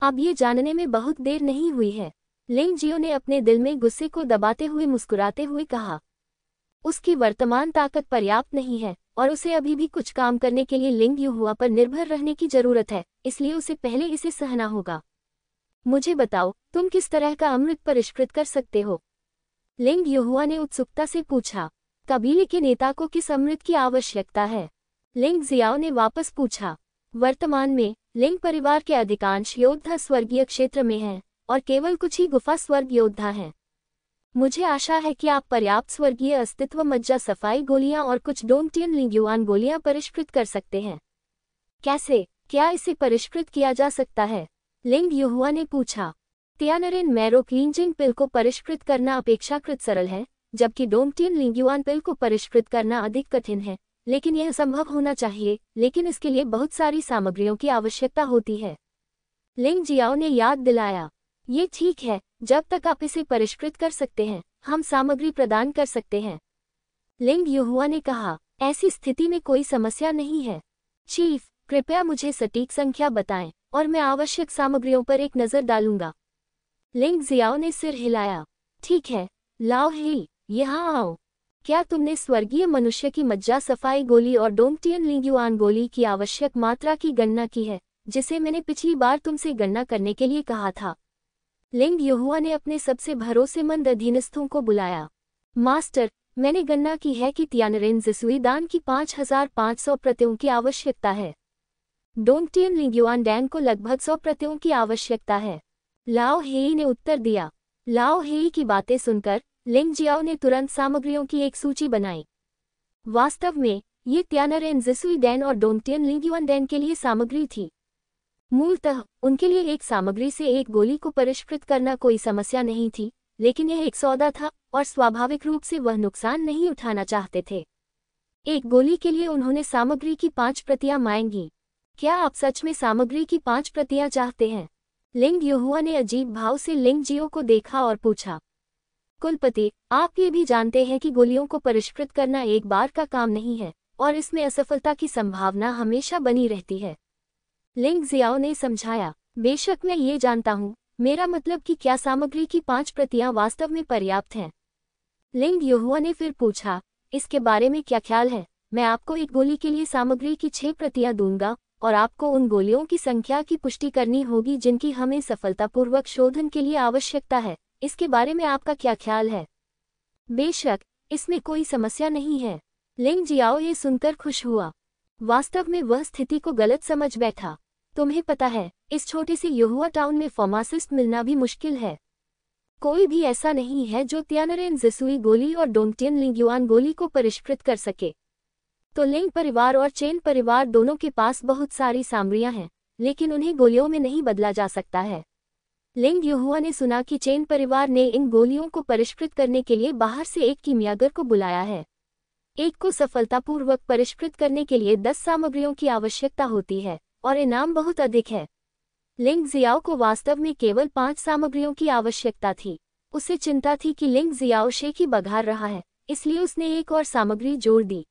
अब ये जानने में बहुत देर नहीं हुई है। लिंग जियो ने अपने दिल में गुस्से को दबाते हुए मुस्कुराते हुए कहा। उसकी वर्तमान ताकत पर्याप्त नहीं है और उसे अभी भी कुछ काम करने के लिए लिंग युहुआ पर निर्भर रहने की जरूरत है, इसलिए उसे पहले इसे सहना होगा। मुझे बताओ, तुम किस तरह का अमृत परिष्कृत कर सकते हो? लिंग युहुआ ने उत्सुकता से पूछा। कबीले के नेता को किस अमृत की आवश्यकता है? लिंग जियाओ ने वापस पूछा। वर्तमान में लिंग परिवार के अधिकांश योद्धा स्वर्गीय क्षेत्र में हैं और केवल कुछ ही गुफा स्वर्ग योद्धा हैं। मुझे आशा है कि आप पर्याप्त स्वर्गीय अस्तित्व मज्जा सफाई गोलियां और कुछ डोंगटियन लिंग्युआन गोलियां परिष्कृत कर सकते हैं। कैसे? क्या इसे परिष्कृत किया जा सकता है? लिंग युहुआ ने पूछा। तियानरेन मैरो क्लींजिंग पिल को परिष्कृत करना अपेक्षाकृत सरल है, जबकि डोंगटियन लिंग्युआन पिल को परिष्कृत करना अधिक कठिन है, लेकिन यह संभव होना चाहिए, लेकिन इसके लिए बहुत सारी सामग्रियों की आवश्यकता होती है। लिंग जियाओ ने याद दिलाया। ये ठीक है, जब तक आप इसे परिष्कृत कर सकते हैं, हम सामग्री प्रदान कर सकते हैं। लिंग युहुआ ने कहा। ऐसी स्थिति में कोई समस्या नहीं है। चीफ, कृपया मुझे सटीक संख्या बताएं और मैं आवश्यक सामग्रियों पर एक नज़र डालूंगा। लिंग जियाओ ने सिर हिलाया। ठीक है, लाओ ही, यहाँ आओ। क्या तुमने स्वर्गीय मनुष्य की मज्जा सफाई गोली और डोंगटियन लिंग्युआन गोली की आवश्यक मात्रा की गणना की है, जिसे मैंने पिछली बार तुमसे गणना करने के लिए कहा था? लिंग युहुआ ने अपने सबसे भरोसेमंद अधीनस्थों को बुलाया। मास्टर, मैंने गणना की है कि तियानरेन जिसुई दान की 5500 प्रतियों की आवश्यकता है। डोंगटियन लिंग्युआन डैन को लगभग 100 प्रतियों की आवश्यकता है। लाओ हेई ने उत्तर दिया। लाओ हेई की बातें सुनकर लिंग जियाओ ने तुरंत सामग्रियों की एक सूची बनाई। वास्तव में ये तियानरेन जिसुई डैन और डोंगटियन लिंग्युआन डैन के लिए सामग्री थी। मूलतः उनके लिए एक सामग्री से एक गोली को परिष्कृत करना कोई समस्या नहीं थी, लेकिन यह एक सौदा था और स्वाभाविक रूप से वह नुकसान नहीं उठाना चाहते थे। एक गोली के लिए उन्होंने सामग्री की 5 प्रतियां मांगी। क्या आप सच में सामग्री की 5 प्रतियां चाहते हैं? लिंग युहुआ ने अजीब भाव से लिंग जियो को देखा और पूछा। कुलपति, आप ये भी जानते हैं कि गोलियों को परिष्कृत करना एक बार का काम नहीं है और इसमें असफलता की संभावना हमेशा बनी रहती है। लिंग जियाओ ने समझाया। बेशक मैं ये जानता हूँ, मेरा मतलब कि क्या सामग्री की 5 प्रतियां वास्तव में पर्याप्त हैं? लिंग युहुआ ने फिर पूछा। इसके बारे में क्या ख्याल है? मैं आपको एक गोली के लिए सामग्री की 6 प्रतियां दूंगा और आपको उन गोलियों की संख्या की पुष्टि करनी होगी जिनकी हमें सफलतापूर्वक शोधन के लिए आवश्यकता है। इसके बारे में आपका क्या ख्याल है? बेशक, इसमें कोई समस्या नहीं है। लिंग जियाओ ये सुनकर खुश हुआ। वास्तव में वह स्थिति को गलत समझ बैठा। तुम्हें पता है, इस छोटे से युहुआ टाउन में फार्मासिस्ट मिलना भी मुश्किल है। कोई भी ऐसा नहीं है जो तियानरेन जिसुई गोली और डोंगटियन लिंग्युआन गोली को परिष्कृत कर सके। तो लिंग परिवार और चेन परिवार दोनों के पास बहुत सारी सामग्रियां हैं, लेकिन उन्हें गोलियों में नहीं बदला जा सकता है। लिंग युहुआ ने सुना कि चेन परिवार ने इन गोलियों को परिष्कृत करने के लिए बाहर से एक कीमियागर को बुलाया है। एक को सफलतापूर्वक परिष्कृत करने के लिए 10 सामग्रियों की आवश्यकता होती है और इनाम बहुत अधिक है। लिंग जियाओ को वास्तव में केवल 5 सामग्रियों की आवश्यकता थी। उसे चिंता थी कि लिंग जियाओ शेखी बघार रहा है, इसलिए उसने एक और सामग्री जोड़ दी।